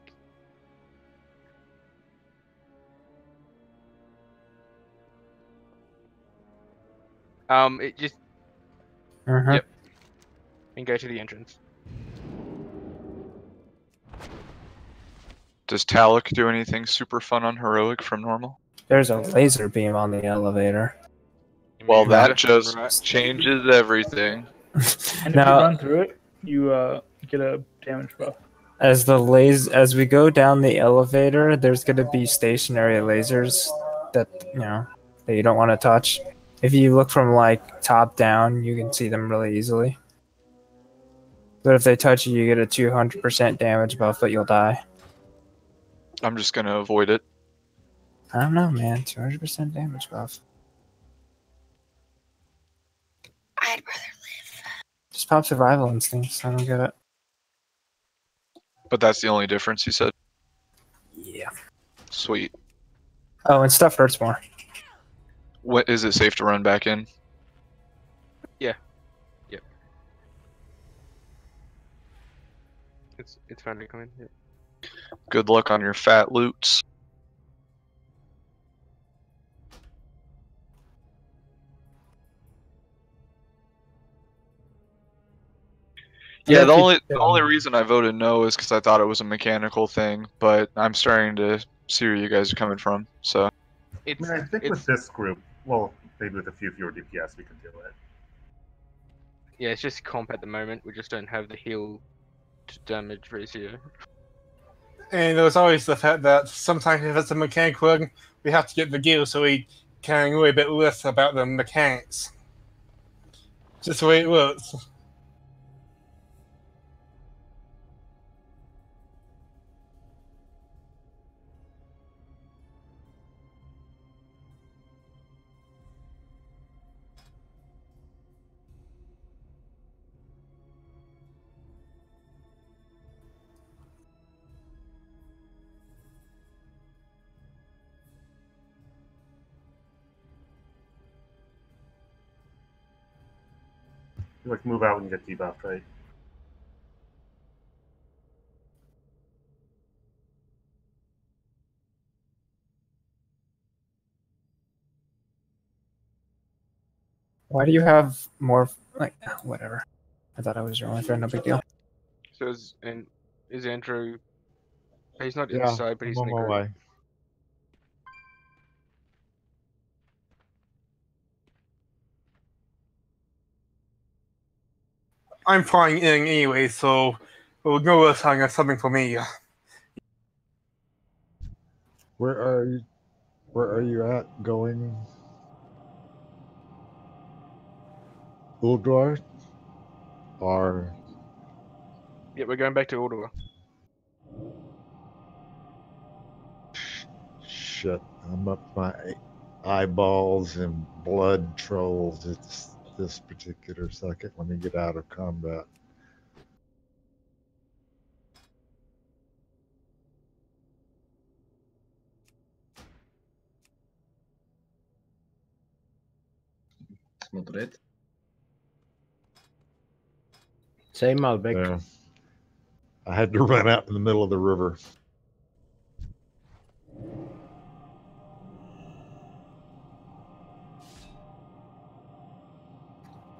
just yep. And go to the entrance. does Talik do anything super fun on heroic from normal? There's a laser beam on the elevator. Well, that just changes everything. And if Now- you run through it, you get a damage buff. As we go down the elevator, there's gonna be stationary lasers that that you don't want to touch. If you look from like top down, you can see them really easily. But if they touch you, you get a 200% damage buff, but you'll die. I'm just gonna avoid it. I don't know, man. 200% damage buff. I'd rather live. Just pop survival instincts. I don't get it. But that's the only difference, you said. Sweet. Oh, and stuff hurts more. What is it safe to run back in? Yeah. Yep. It's fine to come in. Yep. Good luck on your fat loots. Yeah, the only reason I voted no is because I thought it was a mechanical thing, but I'm starting to see where you guys are coming from. So, I mean, I think with this group, well, maybe with a few fewer DPS, we can do it. Yeah, it's just comp at the moment. We just don't have the heal to damage ratio. And there's always the fact that sometimes if it's a mechanical one, we have to get the gear so we can worry a bit less about the mechanics. Just the way it works. You like move out when you get debuffed, right? Why do you have more? Like, whatever. I thought I was your only friend. No big deal. So is Andrew? He's not Yeah, inside, but he's I'm in on the my group. way. I'm flying in anyway, so we'll go with something for me. Where are you? Where are you at going? Uldir? Or Yeah, we're going back to Uldir. shit, I'm up my eyeballs and blood trolls. It's this particular second. Let me get out of combat. Смотреть. Say Malbec. Yeah. I had to run out in the middle of the river.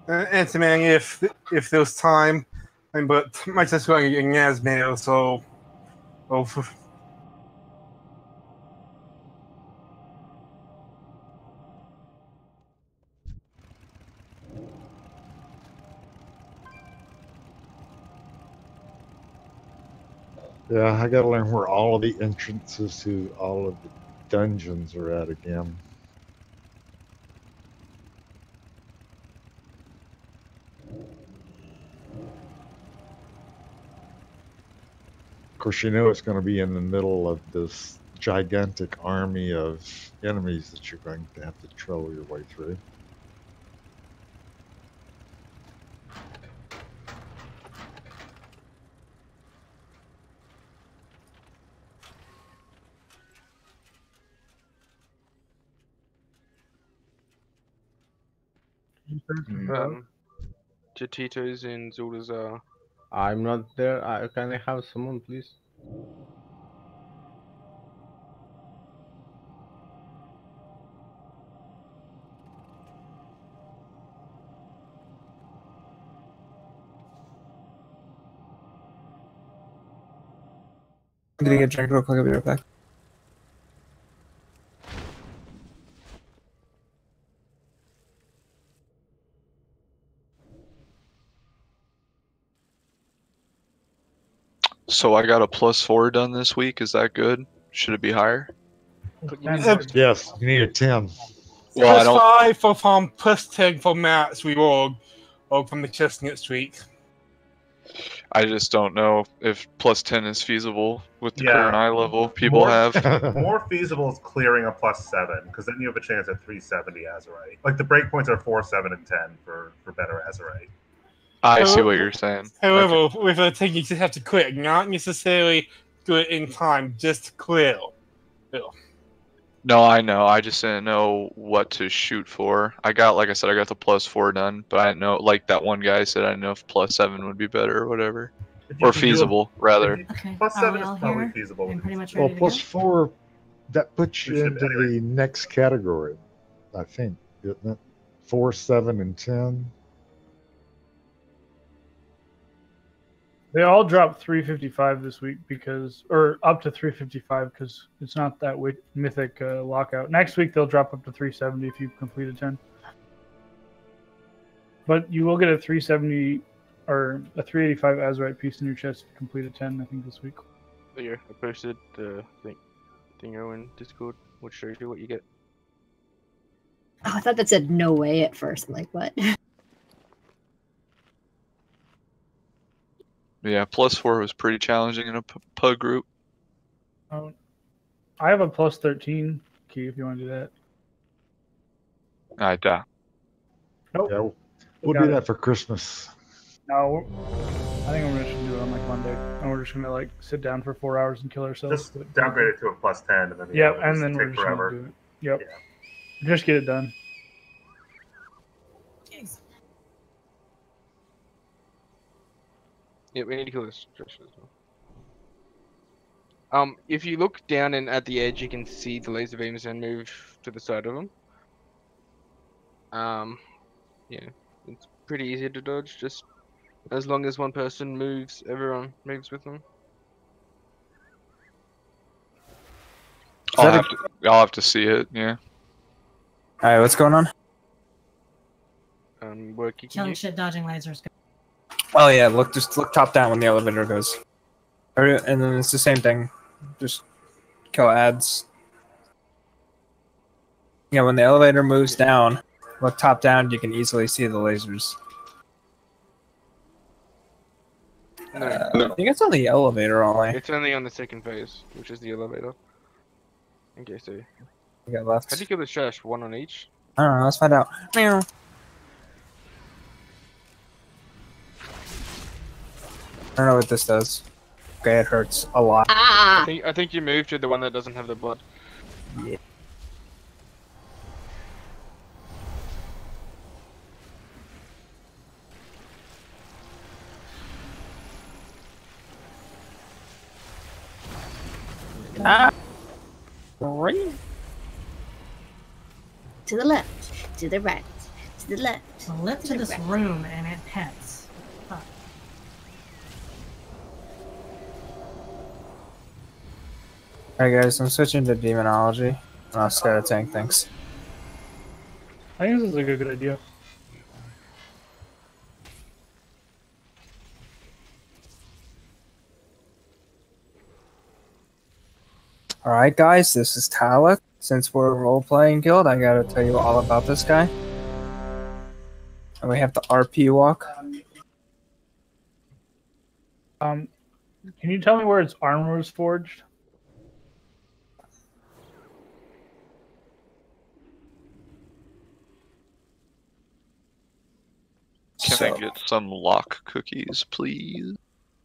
Answer man, if there's time, but my sister's going to get Nazmail, so Yeah, I gotta learn where all of the entrances to all of the dungeons are at again. Of course, you know it's going to be in the middle of this gigantic army of enemies that you're going to have to troll your way through. Jatito's in Zuldazar. I'm not there. Can I have someone, please? I'm gonna get a drink real quick. I'll be right back. So I got a +4 done this week. Is that good? Should it be higher? Yes, you need a 10. Well, I don't. +5 for farm, +10 for Matt's reward, or from the chestnut streak. I just don't know if +10 is feasible with the current eye level people more, have. More feasible is clearing a +7, because then you have a chance at 370 Azerite. Like the breakpoints are 4, 7, and 10 for better Azerite. I see what you're saying. However, Okay. with a thing you just have to clear, not necessarily do it in time, just to clear. No, I know. I just didn't know what to shoot for. I got, like I said, I got the +4 done, but I didn't know, like that one guy said, I didn't know if +7 would be better or whatever. Or feasible, rather. Okay. +7 all is probably here? feasible. I'm pretty much Well, ready to go. +4, that puts We you should- into the next category, I think, isn't it? 4, 7, and 10. They all dropped 355 this week because, or up to 355 because it's not that mythic lockout. Next week they'll drop up to 370 if you complete a 10. But you will get a 370 or a 385 Azerite piece in your chest if you complete a 10, I think, this week. So yeah, I posted the thingo in Discord, which shows you what you get. Oh, I thought that said no way at first. I'm like, what? Yeah, +4 was pretty challenging in a pug group. I have a +13 key if you want to do that. I doubt. Nope. Yeah, we'll Got do it. that for Christmas. No, I think we're just gonna do it on like Monday, and we're just gonna like sit down for 4 hours and kill ourselves. Just downgrade it to a +10, and then Yeah, it'll and just then we're take just forever. gonna do it. Yep. Just get it done. Jeez. Yeah, we need to kill this stretch as well. If you look down and at the edge, you can see the laser beams and move to the side of them. Yeah, it's pretty easy to dodge. Just as long as one person moves, everyone moves with them. I'll have to see it, yeah. Alright, what's going on? Working. Killing shit, dodging lasers. Oh yeah, just look top down when the elevator goes. And then it's the same thing. Just kill ads. Yeah, when the elevator moves down, look top down, you can easily see the lasers. I think it's on the elevator only. It's only on the second phase, which is the elevator. Okay, so. We got left. How do you kill the trash? One on each? I don't know, let's find out. Meow. I don't know what this does. Okay, it hurts a lot. I think you move to the one that doesn't have the blood. Yeah. Right. To the left, to the right, to the left. So lift to this room and it pets. Fuck. Alright guys, I'm switching to demonology. I'll start a tank, thanks. I think this is a good idea. Alright guys, this is Talek. Since we're a role-playing guild, I gotta tell you all about this guy. And we have the RP walk. Can you tell me where its armor is forged? Can I get some lock cookies, please?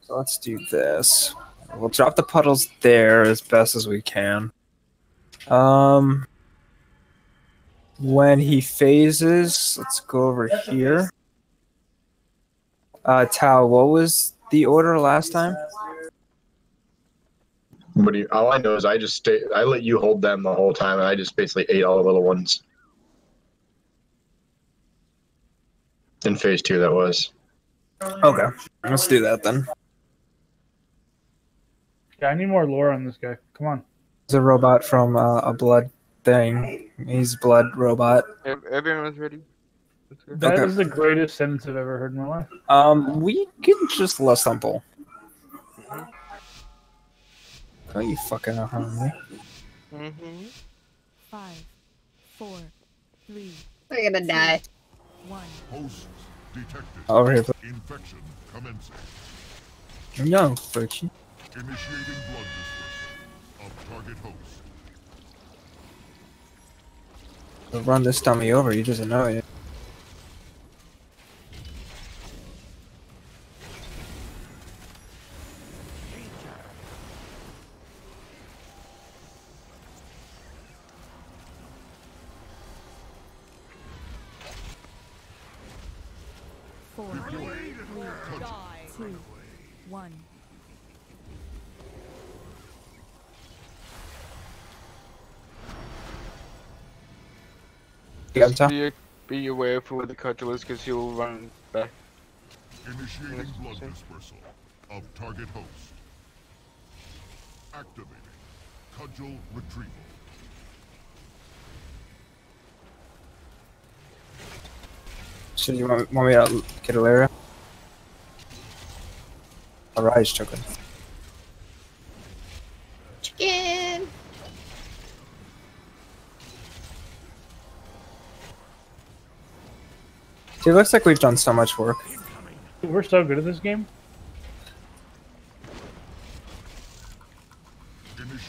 So let's do this. We'll drop the puddles there as best as we can. When he phases, let's go over here. Tal, what was the order last time? All I know is I let you hold them the whole time, and I just basically ate all the little ones. In phase 2, that was. Okay, let's do that then. Yeah, I need more lore on this guy. Come on. He's a robot from a blood thing. He's blood robot. Everyone's ready. That Okay. is the greatest sentence I've ever heard in my life. We can just less simple. Oh, you fucking are hungry. 5, 4, 3. We're gonna die. 1. Host detected. Over here, please. Infection commencing. No, Fritchie. Initiating blood dispersal of target host. We'll run this dummy over, he doesn't know it. 4, 3, 2, 1. Be aware for the cudgelers because he'll run back. Initiating blood dispersal of target host. Activating cudgel retrieval. So you want me to get a layer? A rise token. Chicken. Dude, it looks like we've done so much work. We're so good at this game.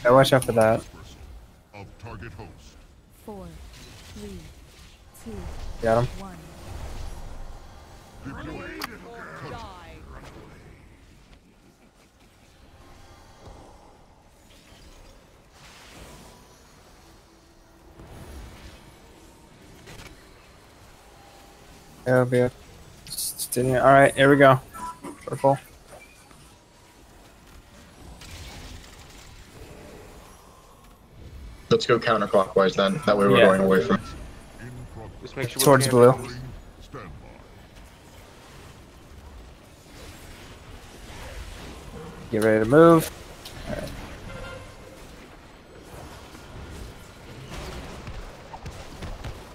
Yeah, watch out for that. Of target host. 4, 3, 2, Got him. 1. It'll be alright, here we go. Purple. Let's go counterclockwise then. That way we're Yeah. going away from. Just make sure Towards blue. Get ready to move. Alright.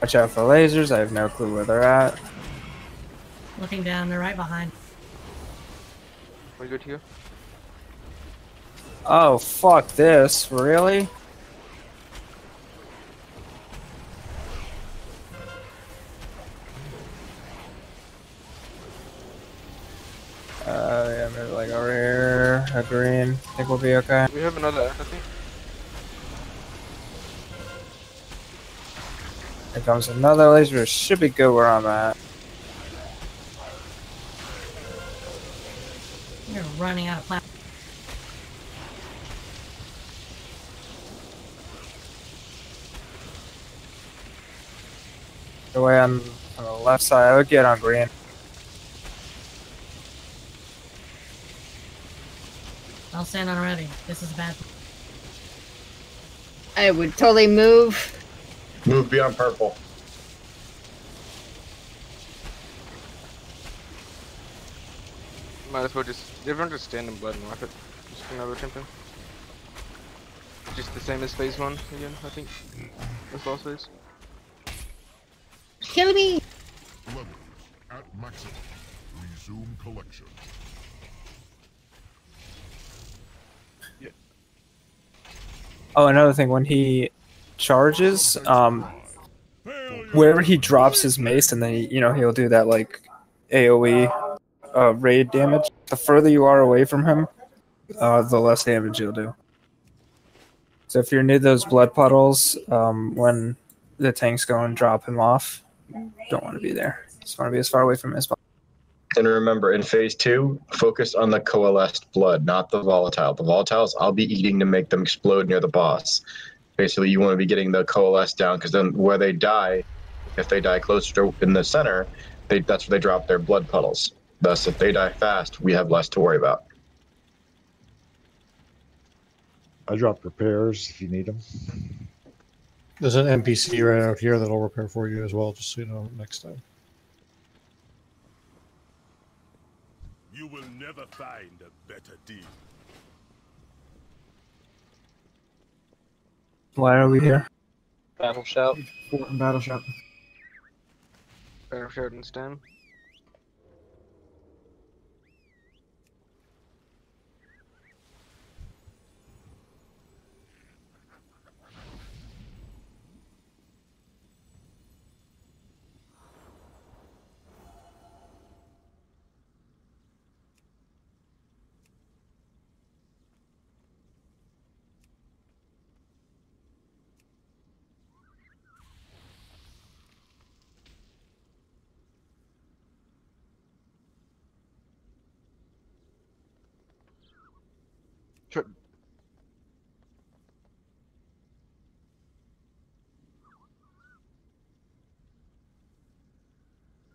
Watch out for lasers. I have no clue where they're at. Looking down, they're right behind. Are you good here? Oh, fuck this. Really? Yeah, maybe like over here. A green. I think we'll be okay. We have another, I think. Here comes another laser. Should be good where I'm at. You're running out of plasma. The way on the left side, I would get on green. I'll stand on ready. This is bad. I would totally move. Move beyond purple. Might as well just everyone just stand in blood and wipe it. Just another champion. Just the same as phase 1 again, I think. As last phase. Kill me. Levels at maximum. Resume collection. Oh, another thing, when he charges, wherever he drops his mace, and then he'll do that like AOE raid damage. The further you are away from him, the less damage he'll do. So if you're near those blood puddles, when the tanks go and drop him off, don't want to be there. Just want to be as far away from him as possible. And remember, in phase 2, focus on the coalesced blood, not the volatile. The volatiles I'll be eating to make them explode near the boss. Basically, you want to be getting the coalesced down, because then where they die, if they die closer to in the center, that's where they drop their blood puddles. Thus, if they die fast, we have less to worry about. I dropped repairs if you need them. There's an NPC right out here that'll repair for you as well, just so you know next time. You will never find a better deal. Why are we here? Battle shout. Fort and battle shout. Battle shout and stand.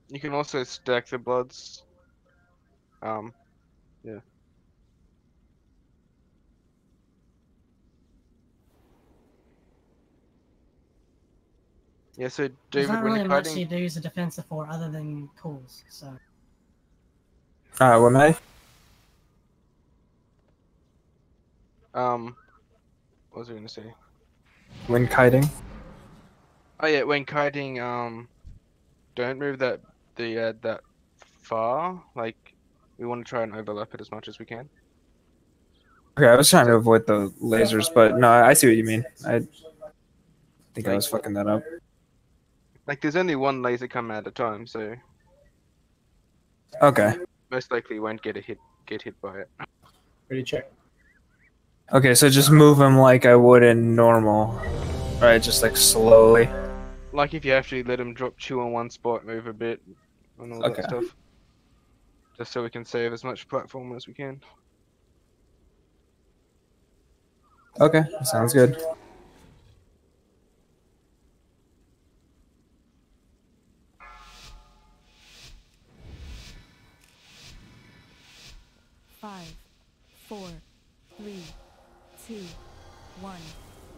You can also stack the bloods. Yeah. Yeah, so There's David, not when really you're much fighting, you use a defensive for other than cools, so. What am I? what was I gonna say? When kiting. Oh yeah, when kiting, don't move that far. Like, we want to try and overlap it as much as we can. Okay, I was trying to avoid the lasers, but no, I see what you mean. I think I was fucking that up. Like, there's only one laser coming at a time, so Okay. most likely won't get hit by it. Ready, check. Okay, so just move him like I would in normal. Right, just like slowly. Like if you actually let him drop chew on one spot, move a bit, and all Okay. that stuff. Just so we can save as much platform as we can. Okay, sounds good. Five, 4, 3, 2, 1.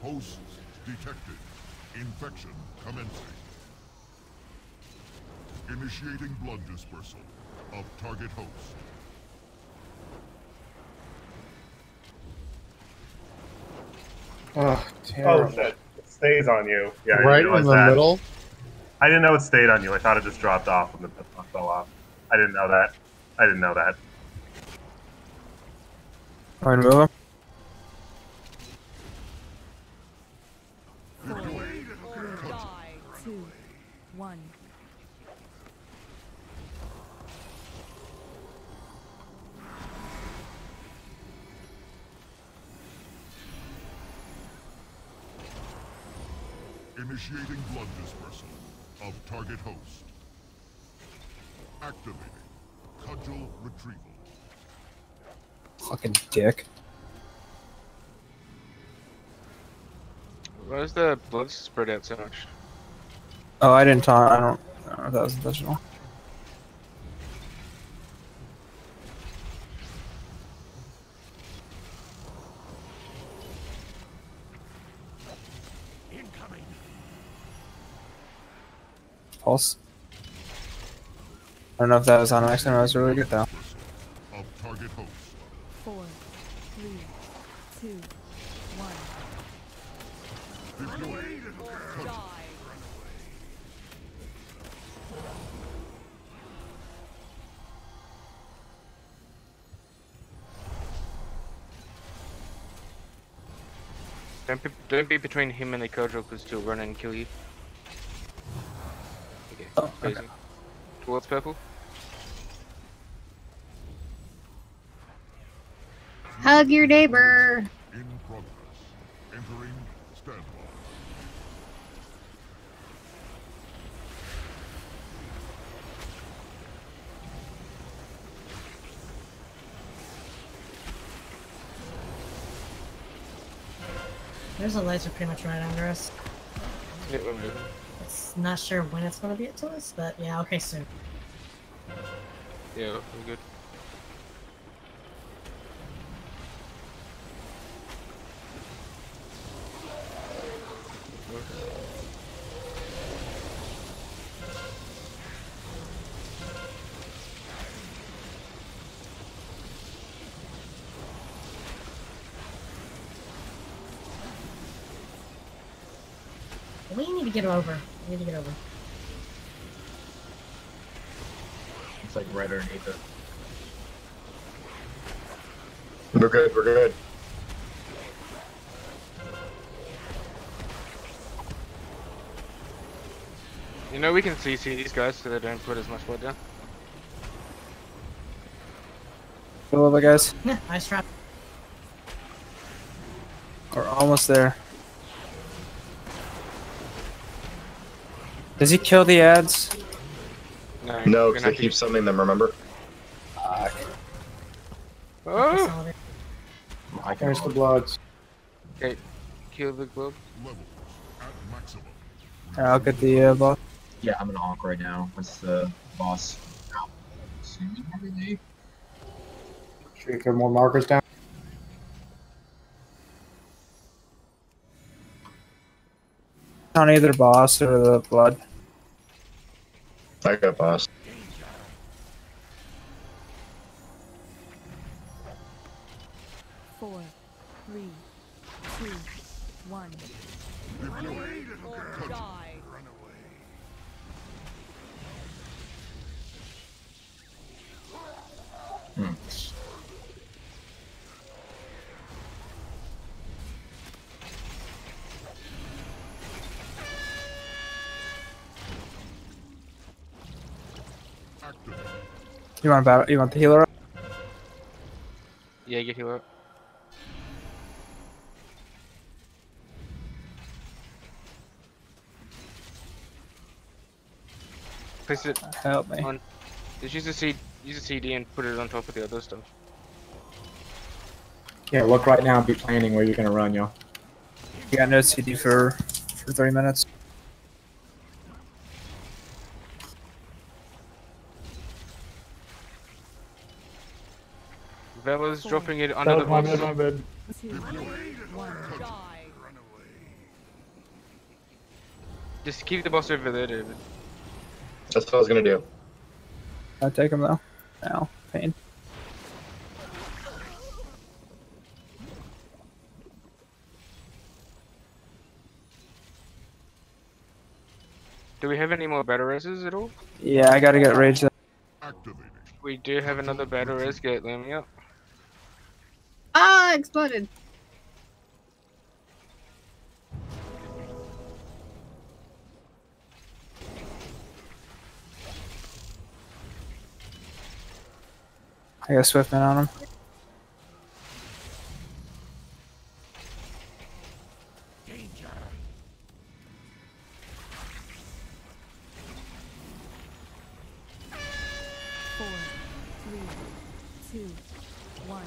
Hosts detected. Infection commencing. Initiating blood dispersal of target host. Oh, Oh terrible. shit. It stays on you. Yeah, I didn't Right in realize the that. middle. I didn't know it stayed on you. I thought it just dropped off when the pip fell off. I didn't know that. I didn't know that. Alright, move him. 4, 3, 2, 1. Initiating blood dispersal of target host. Activating cudgel retrieval. Fucking dick. Why is the blood spread out so much? Oh, I didn't talk. I don't know if that was intentional. Incoming. Pulse. I don't know if that was on accident. That was really good though. Of target host. 4, 3, 2, 1. Don't be between him and the cudgel because he'll run and kill you. Okay, facing. Towards purple. Hug your neighbor. In progress. Entering standby. There's a laser pretty much right under us. Yeah, we're moving. It's not sure when it's going to get to us, but yeah, okay, soon. Yeah, we're good. We need to get over. We need to get over. It's like right underneath it. We're good, we're good. You know we can CC these guys so they don't put as much blood down. Kill all the guys. Yeah, nice trap. We're almost there. Does he kill the ads? No, because they keep summoning them, remember? Oh! There's the bloods. Okay, kill the globe. Levels at maximum. I'll get the ball. Yeah, I'm in Hawk right now. What's the boss? Assuming everything. Should we put more markers down? On either boss or the blood. I got boss. Four, three, two, one. Run away or die. You want battle? You want the healer up? Yeah, get healer up. Place it. Help me. On, just use a CD and put it on top of the other stuff. Yeah, look right now and be planning where you're gonna run, yo. You got no CD for 3 minutes. Vela's dropping it under the boss. My bad. Two, one, die. Just keep the boss over there, David. That's what I was gonna do. I'll take him though. Ow, pain. Do we have any more battle races at all? Yeah, I gotta get rage. We do have another battle race. Get them up. Ah, exploded. I got Swiftman on him. Four, three, two, one.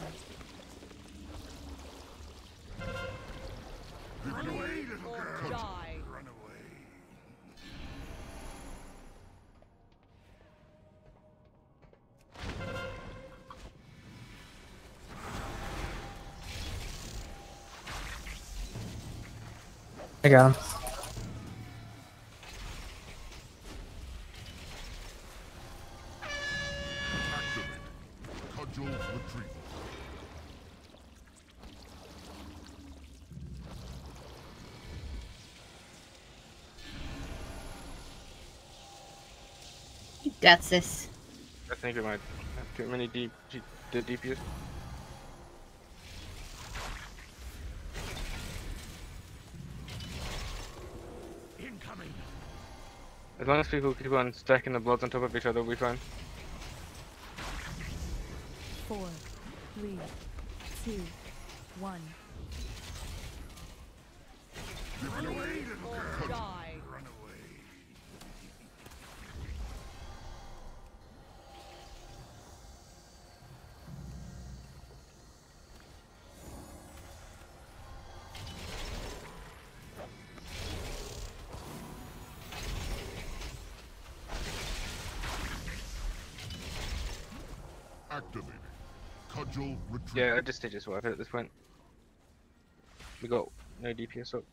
Run away or die. Run away. I got him. Cudgel retrieval. You got this. I think we might have too many the DPS. Incoming. As long as people keep on stacking the bloods on top of each other, we'll be fine. Four, three, two, one. Run away or die. Run away. Activating. Cudgel retrieval. Yeah, I just swipe it at this point. We got no DPS up.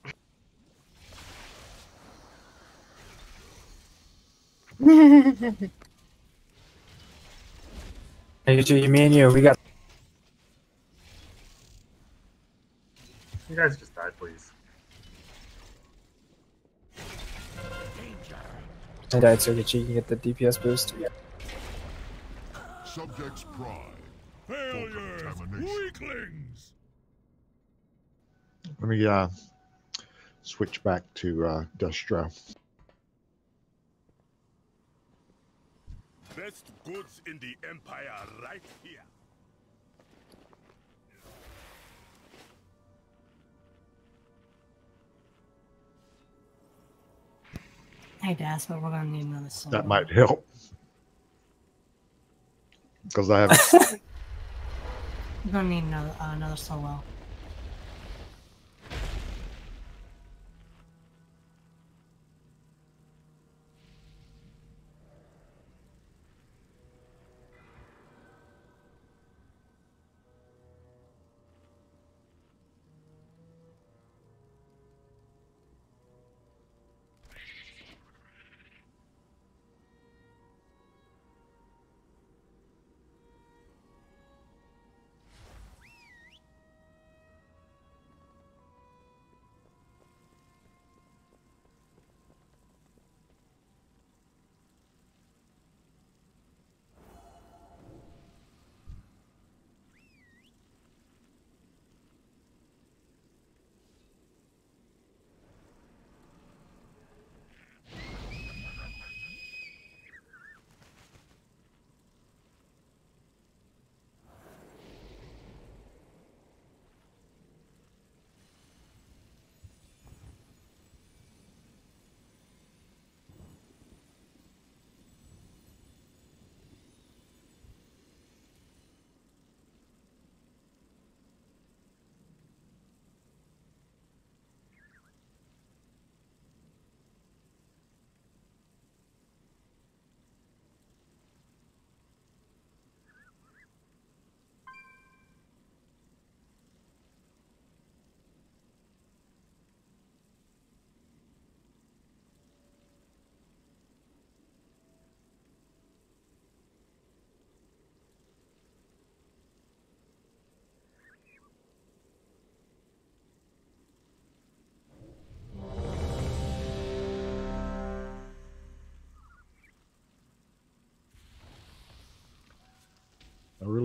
Hey, G, me and you, we got. You guys just die, please. I died so that you can get the DPS boost. Subjects prime. Failures. Weaklings. Let me switch back to Destro. Best goods in the Empire right here. Hey, Das, but we're gonna need another song. That might help. Because I have. We're gonna need another solo.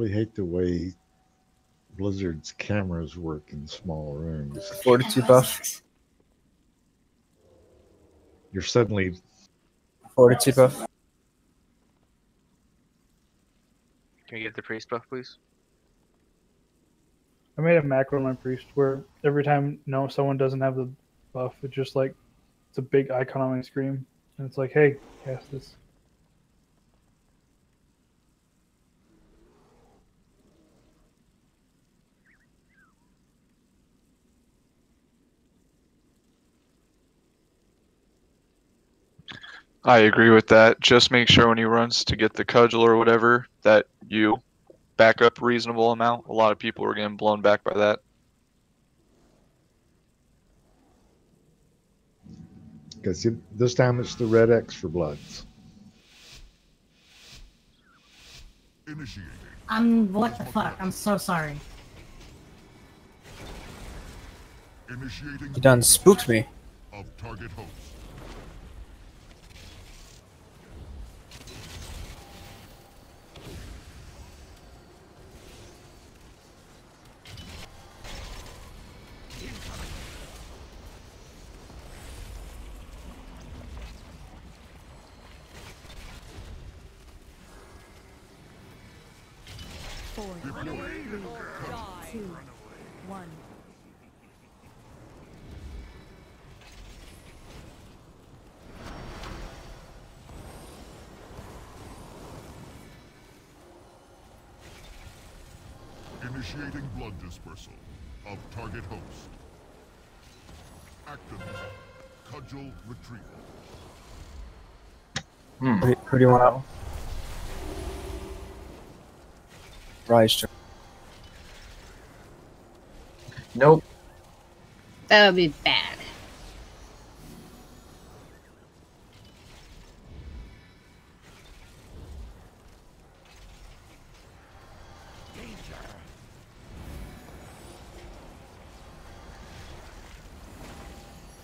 really hate the way Blizzard's cameras work in small rooms. Fortitude buff. You're suddenly Fortitude buff. Can we get the priest buff, please? I made a macro on my priest where every time someone doesn't have the buff, it's just like it's a big icon on my screen, and it's like, hey, cast this. I agree with that. Just make sure when he runs to get the cudgel or whatever that you back up a reasonable amount. A lot of people are getting blown back by that. because this time it's the red X for Bloods. What the fuck? I'm so sorry. You done spooked me. Of target host. Initiating blood dispersal of target host. Activate cudgel retrieval. Who do you want out? Rise. Nope. That would be bad.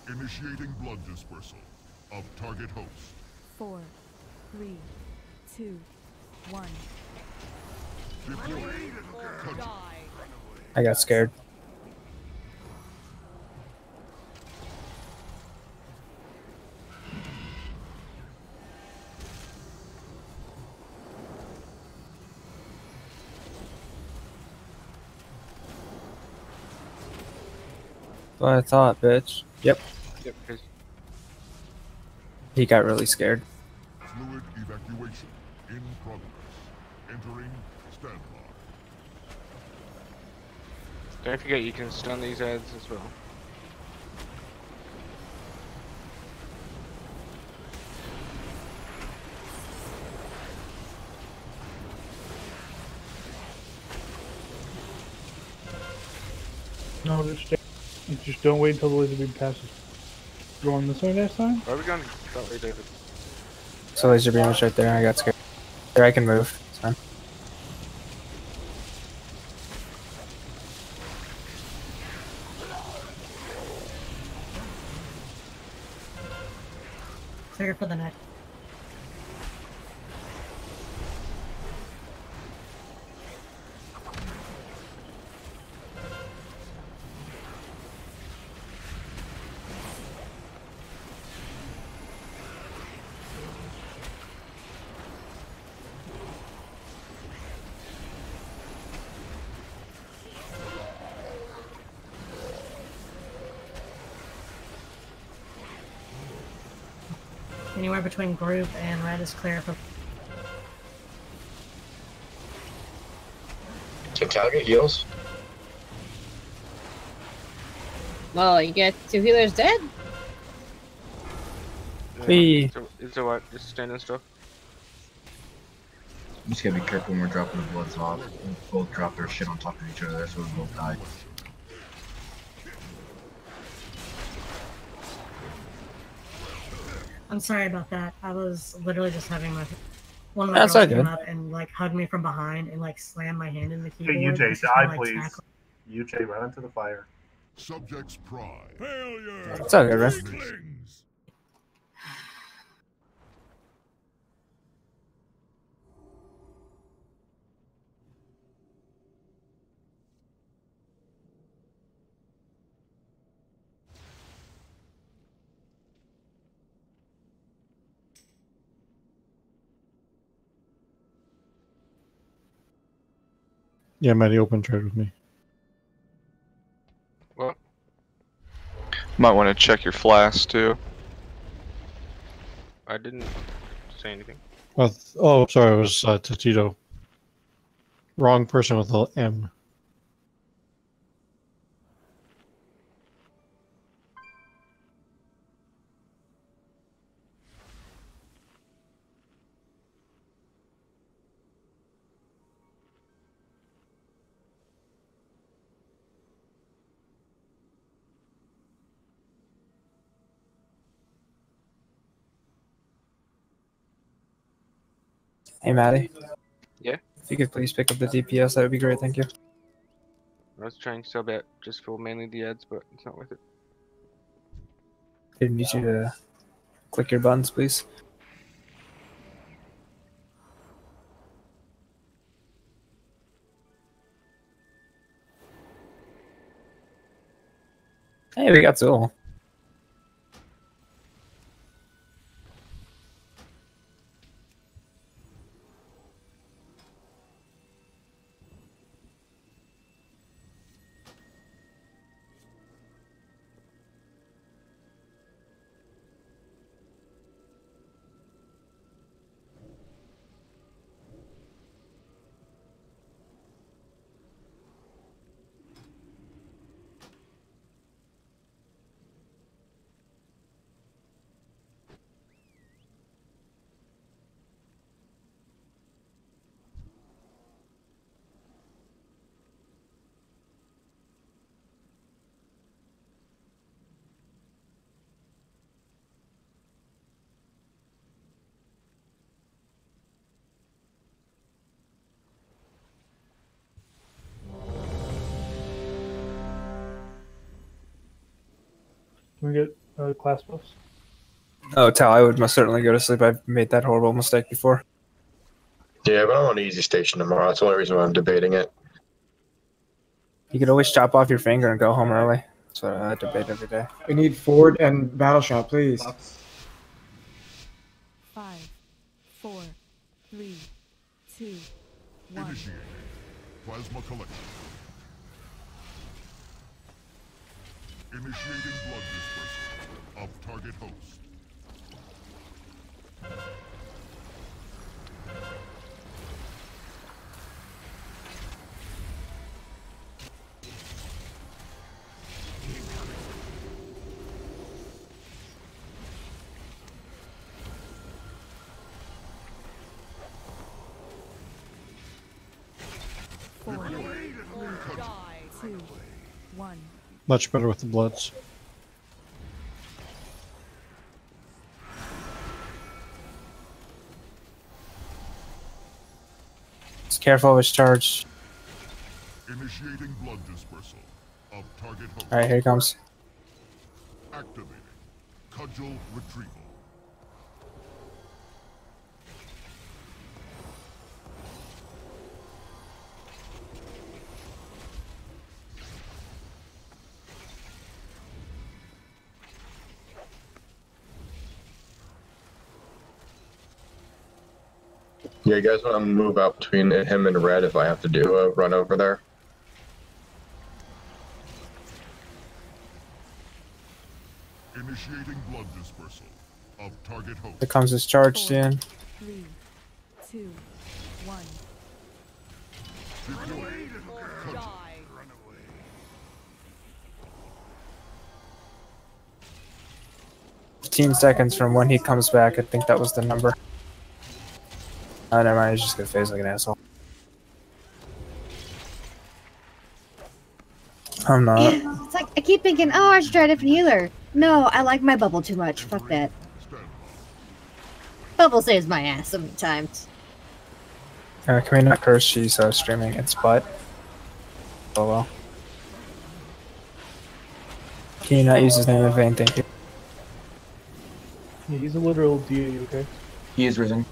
Initiating blood dispersal of target host. 4, 3, 2, 1. I got scared. What I thought, bitch. Yep. Yep, please. He got really scared. Fluid evacuation in progress. Entering standby. Don't forget you can stun these ads as well. No, just don't wait until the laser beam passes. Going this way next time? Where are we going that way, David? So laser beam was right there. I got scared. There, I can move. It's fine. Clear for the neck. Anywhere between group and red is clear for. Can Cal get heals? Well, you get 2 healers dead? Hey. It's alright, just stand and stuff. You just gotta be careful when we're dropping the bloods off. We both drop their shit on top of each other, that's where we both die. I'm sorry about that. I was literally just having one of my That's girls all come good. up and like hug me from behind and like slam my hand in the Hey, keyboard. UJ, This is die, my, like, please. tackle. UJ, run into the fire. Subject's pride. Failure. It's all good, man. Weaklings. Yeah, Maddie, open trade with me. What? Might want to check your flask too. I didn't say anything. Oh, sorry, it was Tito. Wrong person with the M. Hey, Maddie. Yeah? If you could please pick up the DPS, that would be great. Thank you. I was trying to sub out just for mainly the ads, but it's not worth it. I need you to click your buttons, please. Hey, we got Zool. Can we get class buffs? Oh, Tal, I would most certainly go to sleep. I've made that horrible mistake before. Yeah, but I'm on easy station tomorrow. That's the only reason why I'm debating it. You could always chop off your finger and go home early. That's what I debate every day. We need Ford and Battle Shot, please. 5, 4, 3, 2, 1. Initiate. Plasma collection. Initiating blood dispersal of target host. Four, 3, 2, 1. Much better with the bloods. Just careful of his charge. Initiating blood dispersal of target host. Alright, here he comes. Activating cudgel retrieval. Yeah, you guys want to move out between him and Red if I have to do a run over there? Initiating blood dispersal of target host. Here comes his charge, soon. 3, 2, 1. Run away, little girl. Die. Run away. 15 seconds from when he comes back. I think that was the number. Oh, never mind. He's just gonna phase like an asshole. I'm not. It's like I keep thinking, oh, I should try a different healer. No, I like my bubble too much. Fuck that. Bubble saves my ass so many times. Can we not curse? She's streaming its butt. Oh well. Can you not use his name in vain? Thank you. Yeah, he's a literal deity, okay? He is risen.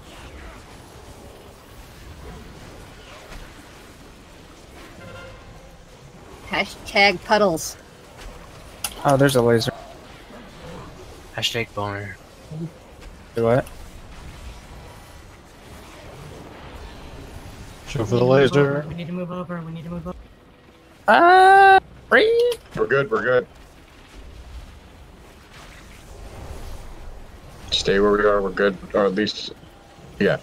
Hashtag puddles. Oh, there's a laser. Hashtag boner. Do what? Go for the laser. We need to move over. We need to move over. We're good. We're good. Stay where we are. We're good, or at least, yeah.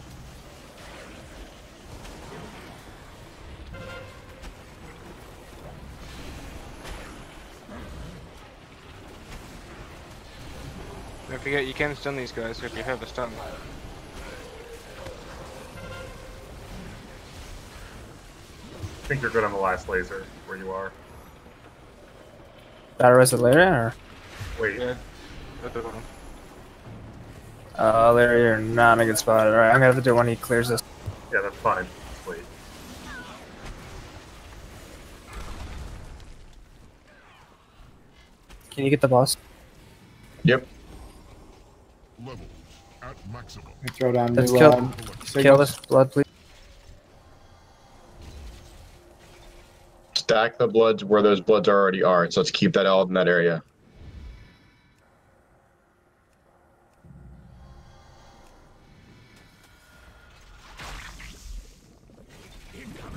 Don't forget, you can stun these guys if you have a stun. I think you're good on the last laser where you are. Battle Res later or? Wait. Yeah. At the bottom. Larry, you're not in a good spot. Alright, I'm gonna have to do it when he clears this. Yeah, that's fine. Just wait. Can you get the boss? Yep. Levels at maximum. We throw down Let's new, kill signals. this blood, please. Stack the bloods where those bloods already are. So let's keep that all in that area.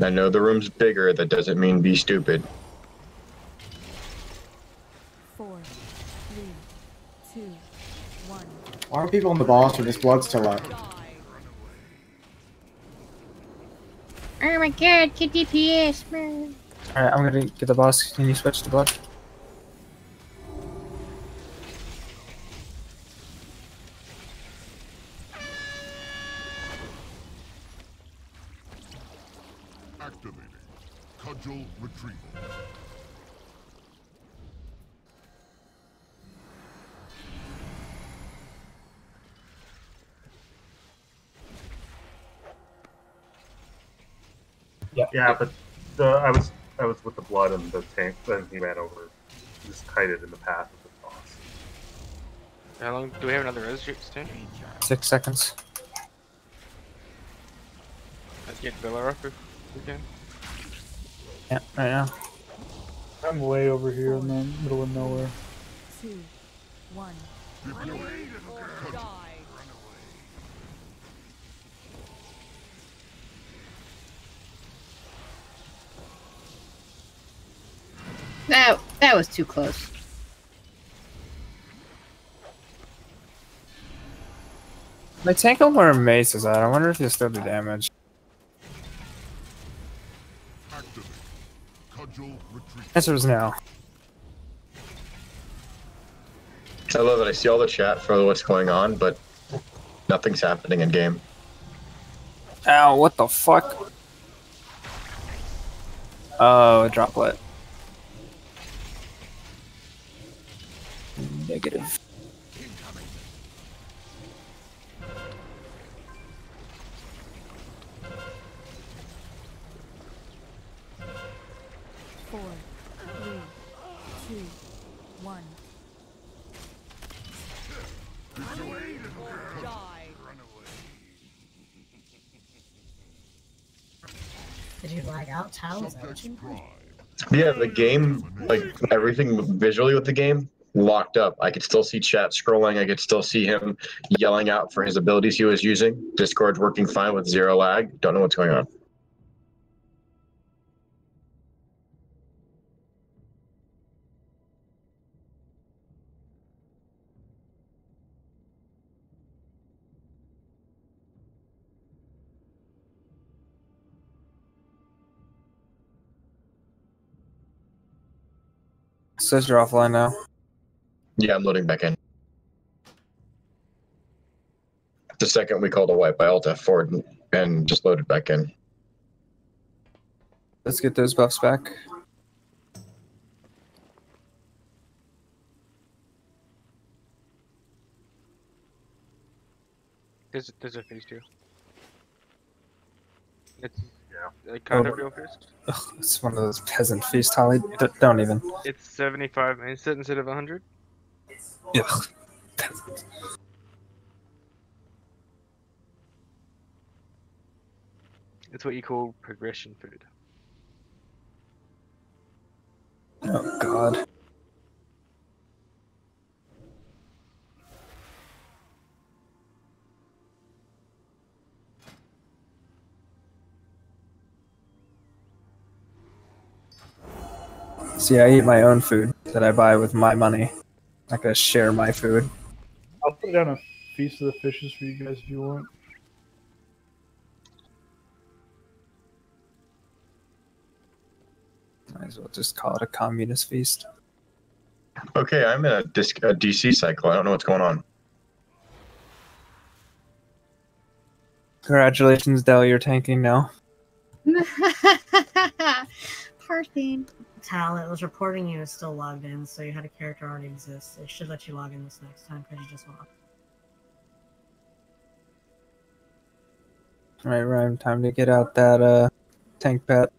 I know the room's bigger. That doesn't mean be stupid. 4, 3, 2, 1. Why are people in the boss when this blood's still up? Oh my god, get DPS, man. Alright, I'm gonna get the boss. Can you switch to blood? Activating. Cudgel retrieval. Yeah, but I was with the blood and the tank. Then he ran over, just kited in the path of the boss. How long do we have another res soon? 6 seconds. Let's get Villa up if we can. Yeah, right now. I'm way over here in the middle of nowhere. 2, 1. Run away, Or die. That was too close. My tank will where Mace is at. I wonder if he'll still do damage. Activate. Cudgel retrieval. Answer is no. I love it. I see all the chat for what's going on, but nothing's happening in game. Ow, what the fuck? Oh, a droplet. Negative. Four, 3, 2, 1. Or die. Did you lag out, Tal? Is that what you mean? Yeah, the game, like everything visually with the game, locked up. I could still see chat scrolling. I could still see him yelling out for his abilities he was using. Discord's working fine with 0 lag. Don't know what's going on. Says you're offline now. Yeah, I'm loading back in. The second we called a wipe, I alt F4 and just loaded back in. Let's get those buffs back. There's a phase 2. It's yeah. Kind of real fist. Ugh, it's one of those peasant feast, Holly. Don't even. It's 75 instant instead of 100. Ugh. Peasant. It's what you call progression food. Oh god. See, I eat my own food that I buy with my money. Not gonna share my food. I'll put down a feast of the fishes for you guys if you want. Might as well just call it a communist feast. Okay, I'm in a DC cycle. I don't know what's going on. Congratulations, Del, you're tanking now. Poor thing. Tal, it was reporting you was still logged in, so you had a character already exist. It should let you log in this next time because you just logged. Alright, Ryan, time to get out that tank pet.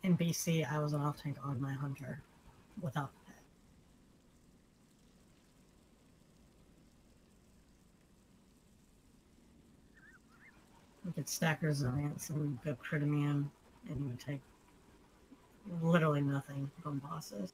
In BC, I was an off tank on my hunter without the pet. You could stack resilience and go crit me in, and you would take literally nothing from bosses.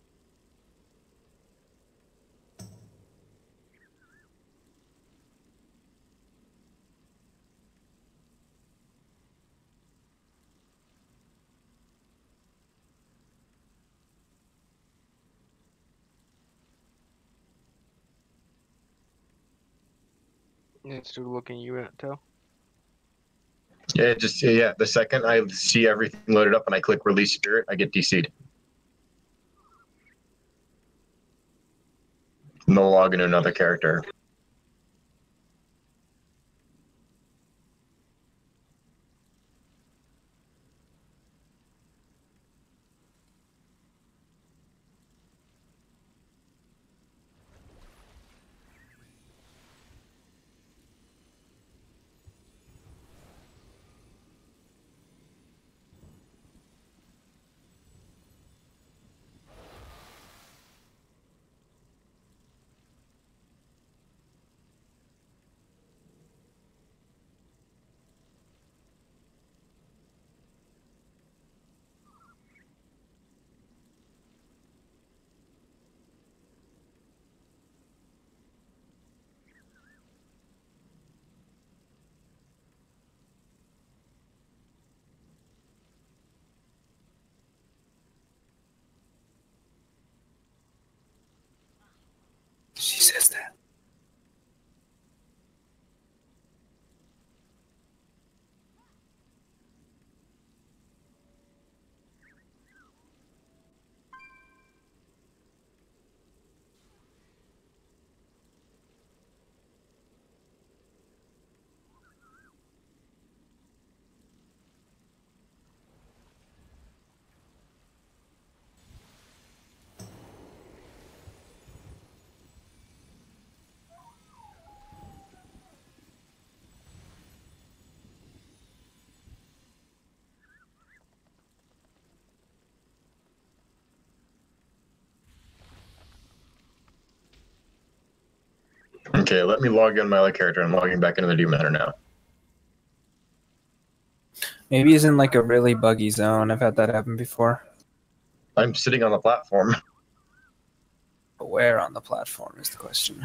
It's still looking you at Tel. Yeah, the second I see everything loaded up and I click release spirit, I get DC'd. No log into another character. She says that. Okay, let me log in my other character. I'm logging back into the Doom Hunter now. Maybe he's in like a really buggy zone. I've had that happen before. I'm sitting on the platform. Where on the platform is the question.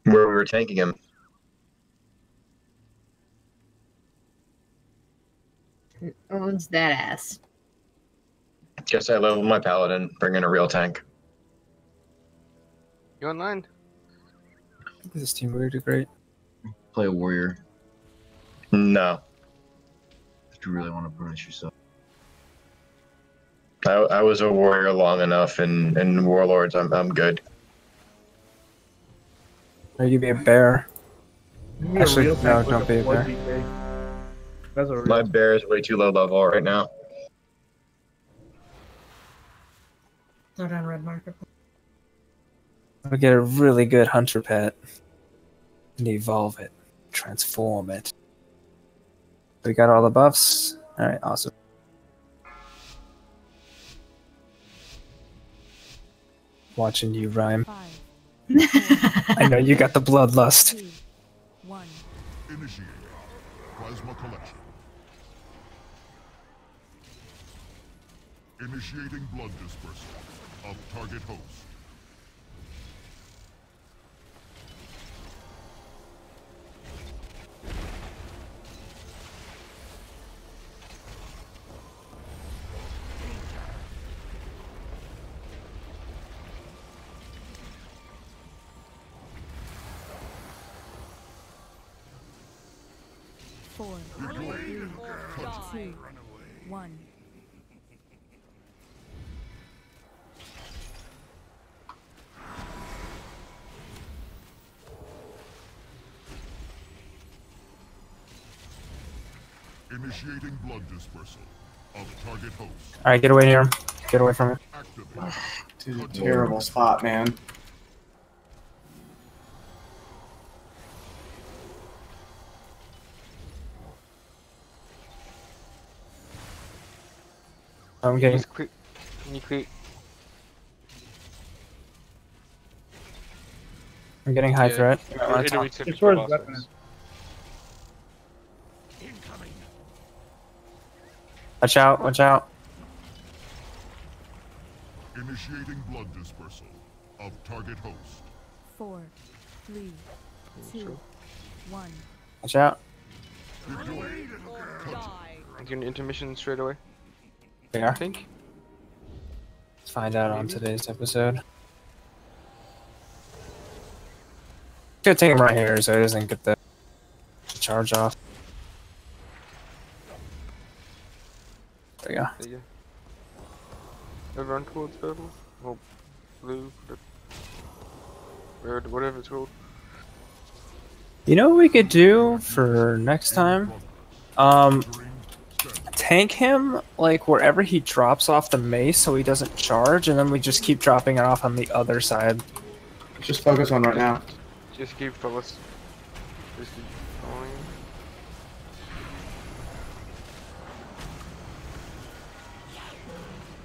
Where we were tanking him. Owns that ass. Guess I leveled my paladin, bring in a real tank. You online? This team would do great. Play a warrior. No. If you really want to punish yourself. I was a warrior long enough in Warlords. I'm good. Or you be a bear. Be a Actually, real no, tank don't with be a blood bear. DK. That's a real My bear is way too low level right now. Throw down red marker. I'll get a really good hunter pet and evolve it, transform it. We got all the buffs. All right, awesome. Watching you rhyme. I know you got the bloodlust. 2, 1. Initiating plasma collection. Initiating blood dispersal of target host. 4, 3, 2, 1. Initiating blood dispersal of target host. All right, get away near him. Get away from him. Dude, terrible spot, man. I'm getting. Can you clear? I'm getting high threat. Just where his weapon is. Watch out! Watch out! Initiating blood dispersal of target host. 4, 3, 2, 1. Watch out! I'm getting intermission straight away. They are. I think. Let's find out on today's episode. Gonna take him right here so he doesn't get the charge off. There you go. There you go. Everyone towards purple or blue, red, whatever it's called. You know what we could do for next time? Tank him like wherever he drops off the mace so he doesn't charge, and then we just keep dropping it off on the other side. Just focus on right now. Just keep fellas. Just keep going.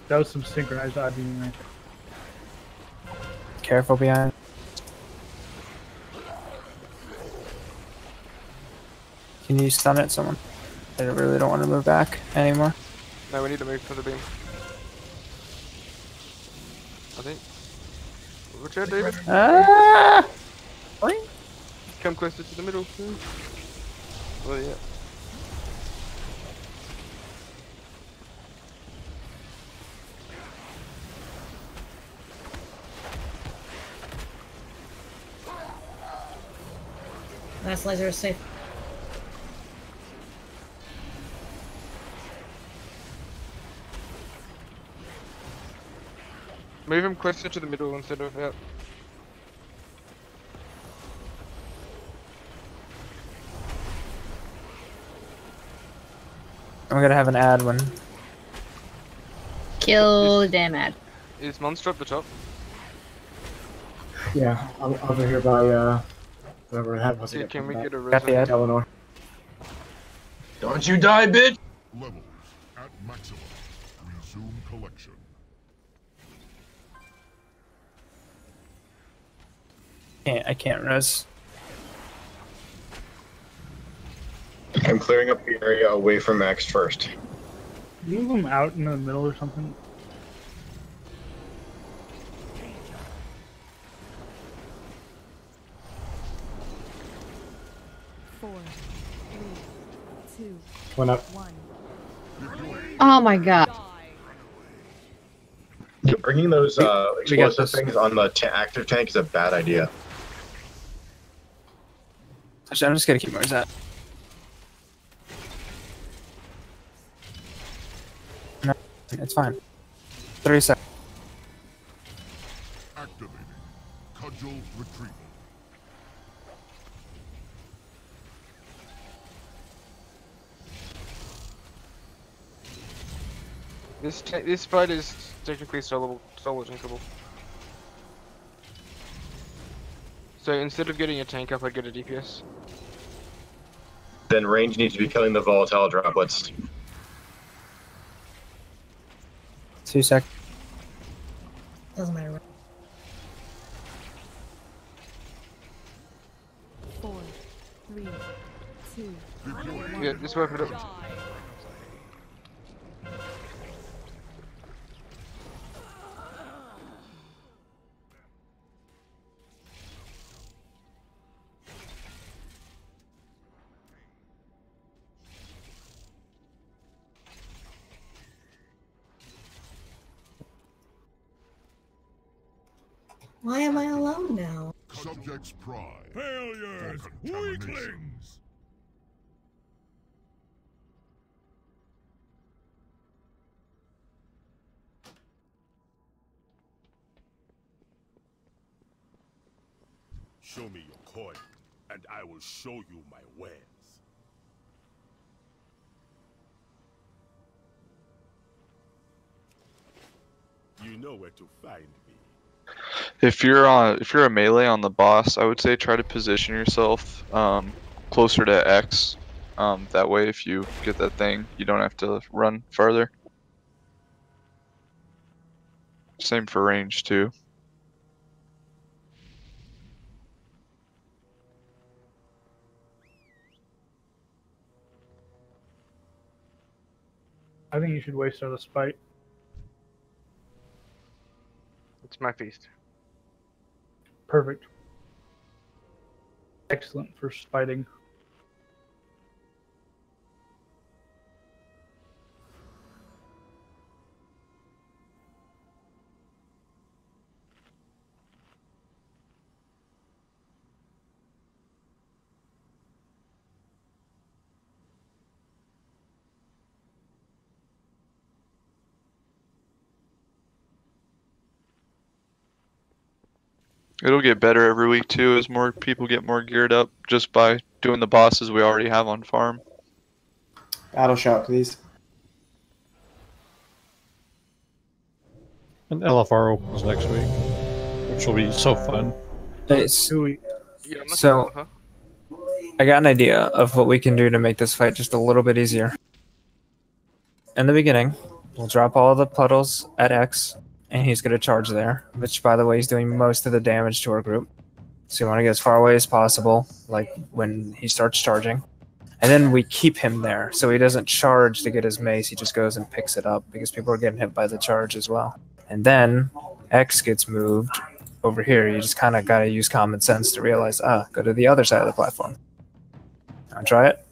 That was some synchronized IBing right there. Careful behind. Can you stun it, someone? I really don't want to move back anymore. No, we need to move for the beam. I think. Watch out, David. Ah! Come closer to the middle. Oh yeah. Last laser is safe. Move him closer to the middle instead of out. I'm gonna have an ad when. Kill damn ad. Is monster up the top? Yeah, over here by whoever that was. Yeah, can we get a Got the ad. Eleanor. Don't you die, bitch! Levels at maximum. Resume collection. I can't res. I'm clearing up the area away from Max first. Move him out in the middle or something. Went up. Oh my god. Bringing those explosive things on the active tank is a bad idea. Actually, I'm just gonna keep where it's at. No, it's fine. 30 seconds. Activating cudgel retrieval. This fight is technically solo tankable. So instead of getting a tank up, I'd get a DPS. Then range needs to be killing the volatile droplets. 2 seconds. Doesn't matter. 4, 3, 2, 1. Yeah, just work it up. Why am I alone now? Subject's pride. Failures! Weaklings! show me your coin, and I will show you my wares. You know where to find me. If you're a melee on the boss, I would say try to position yourself closer to X. That way, if you get that thing, you don't have to run farther. Same for range too. I think you should waste out a spite. It's my feast. Perfect. Excellent for spiting. It'll get better every week too as more people get more geared up just by doing the bosses we already have on farm. Battle shot, please. And LFR opens next week, which will be so fun. So, I got an idea of what we can do to make this fight just a little bit easier. In the beginning, we'll drop all the puddles at X, and he's going to charge there, which, by the way, he's doing most of the damage to our group. So you want to get as far away as possible, like when he starts charging. And then we keep him there, so he doesn't charge to get his mace, he just goes and picks it up, because people are getting hit by the charge as well. And then X gets moved over here. You just kind of got to use common sense to realize, go to the other side of the platform. I'll try it.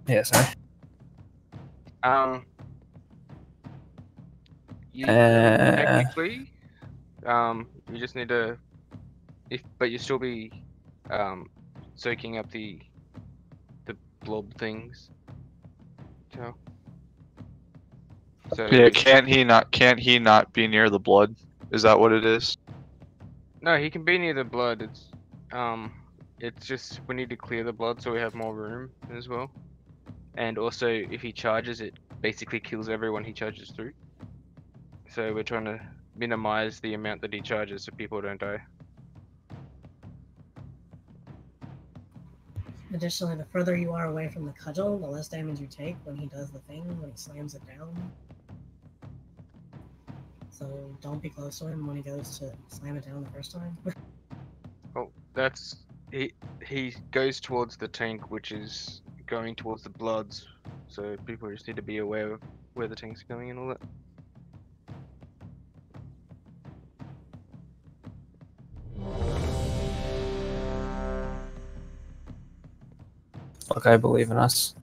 Yeah, sorry. Technically, you just need to, but you still be, soaking up the blob things. So Yeah, can't he not be near the blood? Is that what it is? No, he can be near the blood. It's just we need to clear the blood so we have more room as well. And also, if he charges, it basically kills everyone he charges through. So we're trying to minimize the amount that he charges so people don't die. Additionally, the further you are away from the cudgel, the less damage you take when he does the thing, when he slams it down. So don't be close to him when he goes to slam it down the first time. Oh, that's... He goes towards the tank, which is going towards the bloods. So people just need to be aware of where the tank's going and all that. Look, I believe in us.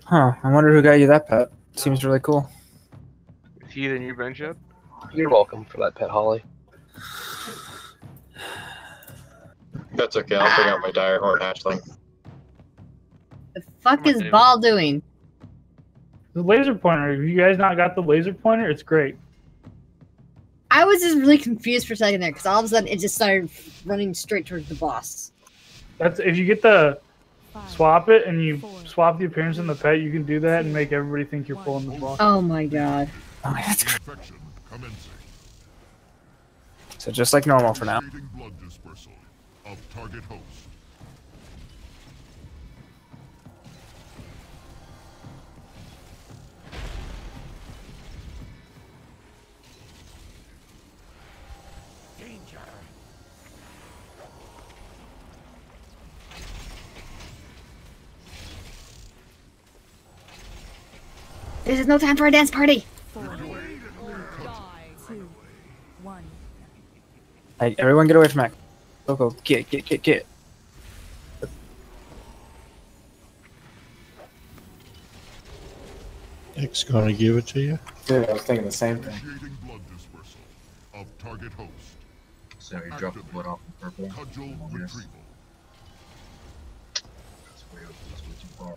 Huh, I wonder who got you that pet. Seems really cool. Is he the new brain shop? You're welcome for that pet, Holly. That's okay, I'll bring out my dire horn hatchling. The fuck is Ball doing? The laser pointer. Have you guys not got the laser pointer? It's great. I was just really confused for a second there because all of a sudden it just started running straight towards the boss. That's if you get the swap it and you swap the appearance in the pet, you can do that and make everybody think you're pulling the boss. Oh my god. Oh, that's great. So just like normal for now. Blood dispersal of target host. This is no time for a dance party. 4, 3, 2, 1. Hey, everyone get away from Mac. Go. Get. X gonna give it to you. Dude, I was thinking the same thing. Blood dispersal of target host. So you drop the blood off the purple. Cudgel retrieval. way up. That's way too far.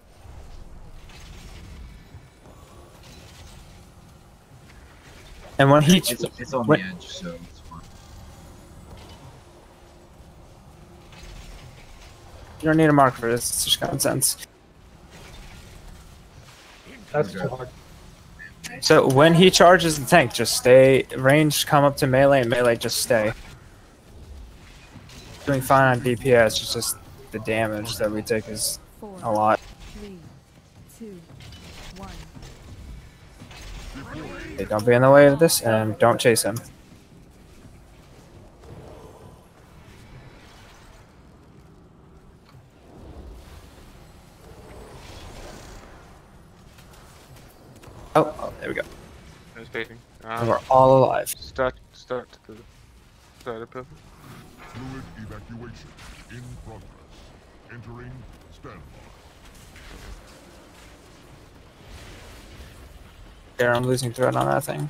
And when he It's on when, the edge, so it's fine. you don't need a mark for this. It's just common sense. That's too hard. So when he charges the tank, just stay ranged, come up to melee, and melee just stay. Doing fine on DPS, it's just the damage that we take is a lot. 3, 2, 1. Okay, don't be in the way of this, and don't chase him. Oh, there we go. No spacing. And we're all alive. Start to the side of purple. Fluid evacuation in progress. Entering standby. There, I'm losing thread on that thing.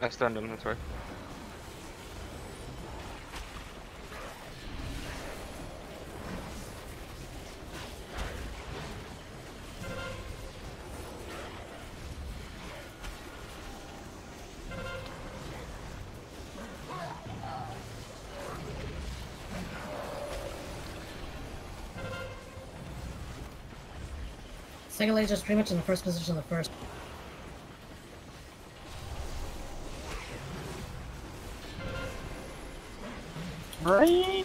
I stunned him, that's right. Second laser is pretty much in the first position of the first. Right.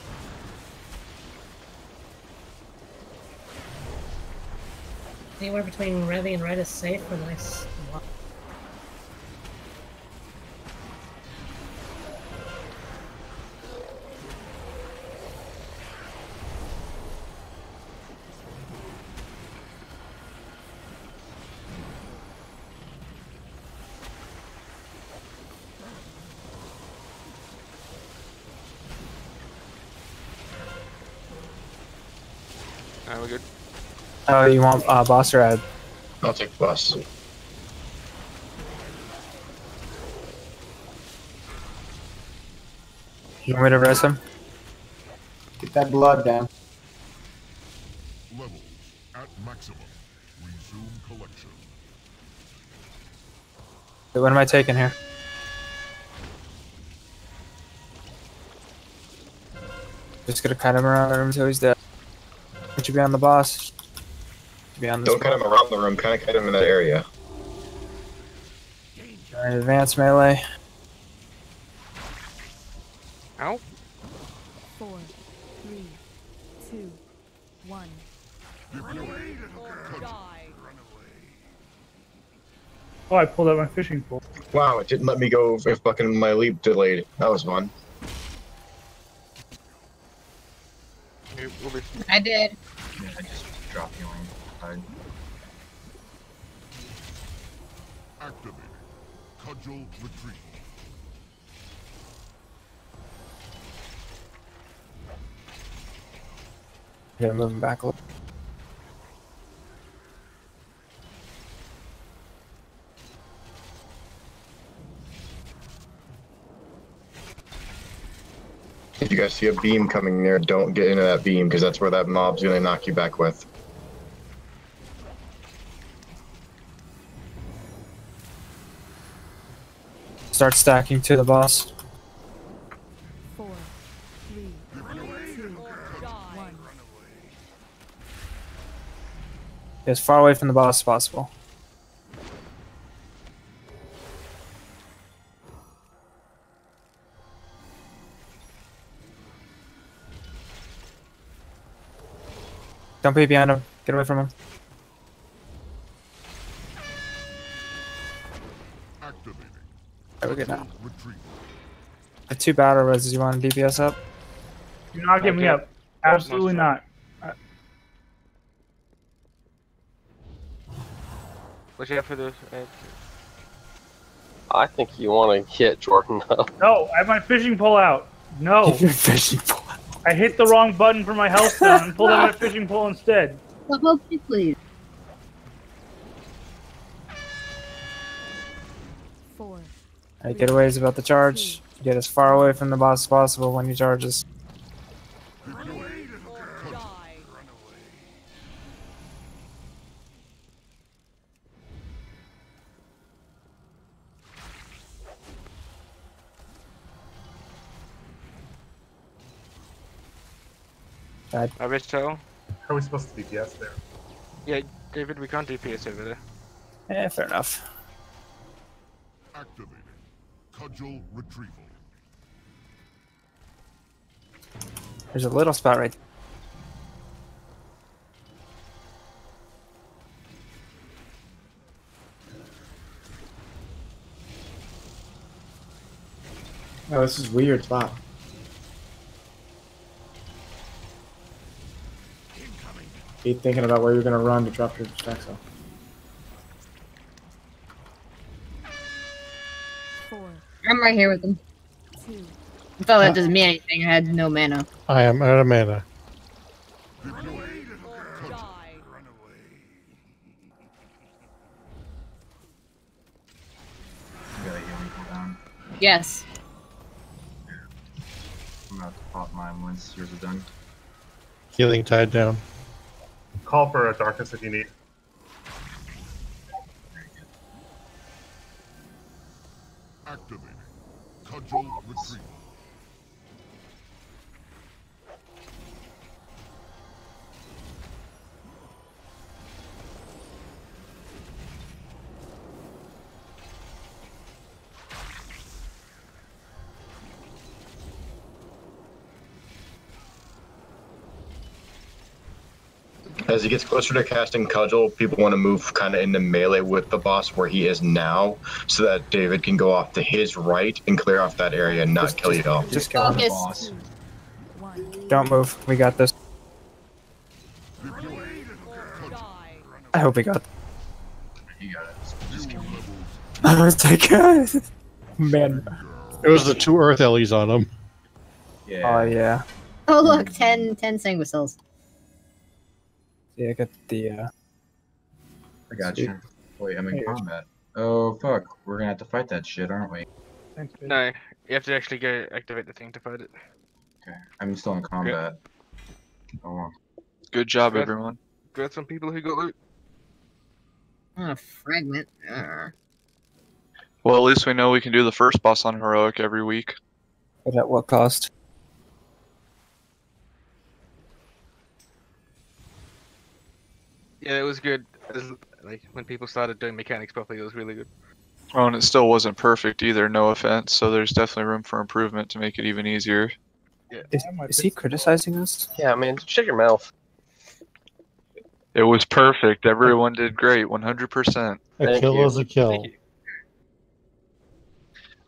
Anywhere between Revy and right is safe for the next one. Alright, we're good. Oh, you want boss or ad? I'll take boss. You want me to res him? Get that blood down. Levels at maximum. Resume collection. So what am I taking here? Just gonna cut him around the room until he's dead. Would you be on the boss? Be on this Don't cut him around the room, kind of cut him in that area. Alright, advanced melee. Ow. 4, 3, 2, 1. Oh, I pulled out my fishing pole. Wow, it didn't let me go if fucking my leap delayed. That was fun. I did. Yeah, I just dropped healing. Activating. Cudgel retreat. Yeah, moving back a little. If you guys see a beam coming near, don't get into that beam because that's where that mob's gonna knock you back with. Start stacking to the boss. 4, 3, 2, 1. Get as far away from the boss as possible. Don't be behind him. Get away from him. Activating. There we go now. Retreat. The 2 battle reses, you want to DPS up? Do not get me up. Absolutely not. Watch out for the. I think you want to hit Jordan up. No, I have my fishing pole out. No. Your fishing pole. I hit the wrong button for my health down and pulled out my fishing pole instead. Help me, please. 4. Alright, getaway is about to charge. Get as far away from the boss as possible when he charges. I bet so. How are we supposed to DPS there? Yeah, David, we can't DPS over there. Yeah, fair enough. Activating cudgel retrieval. There's a little spot right. Oh, this is weird spot. Be thinking about where you're gonna run to drop your stack cell. 4, I'm right here with them. 2, I thought that doesn't mean anything. I had no mana. I am out of mana. Yes. I'm about to pop mine once yours are done. Healing tied down. Call for a darkness if you need. Activating cudgel retrieval. As he gets closer to casting Cudgel, people want to move kind of into melee with the boss where he is now, so that David can go off to his right and clear off that area and not kill you all. Just kill the boss. Don't move. We got this. I hope we got. You got it. Just kill him. I was like, man. It was the 2 Earth Ellies on him. Yeah. Oh yeah. Oh look, 10 sanguisules. Yeah, I got the. I got you. Wait, I'm in combat. Oh fuck, we're gonna have to fight that shit, aren't we? No, you have to actually go activate the thing to fight it. Okay, I'm still in combat. Oh, well. Good job, Got- everyone. Got some people who got loot. Oh, fragment. Well, at least we know we can do the first boss on heroic every week. But at what cost? Yeah, it was good. Like when people started doing mechanics properly, it was really good. Oh, and it still wasn't perfect either, no offense, so there's definitely room for improvement to make it even easier. Yeah. Is he criticizing us? Yeah, man, shut your mouth. It was perfect. Everyone did great, 100%. A kill is a kill.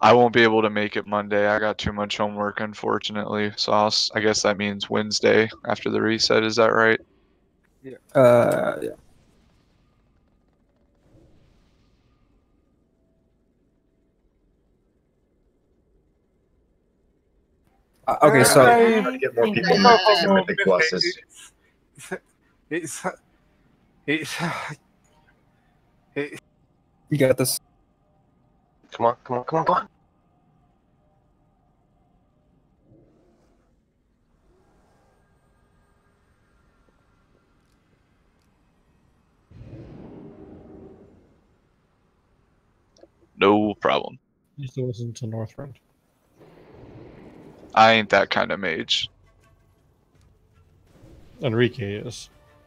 I won't be able to make it Monday. I got too much homework, unfortunately. So I guess that means Wednesday after the reset. Is that right? Yeah. Yeah. Okay, so Try to get more people to mythic pluses. you got this. Come on, come on, come on, come on. No problem. You still listen to Northrend. I ain't that kind of mage. Enrique is.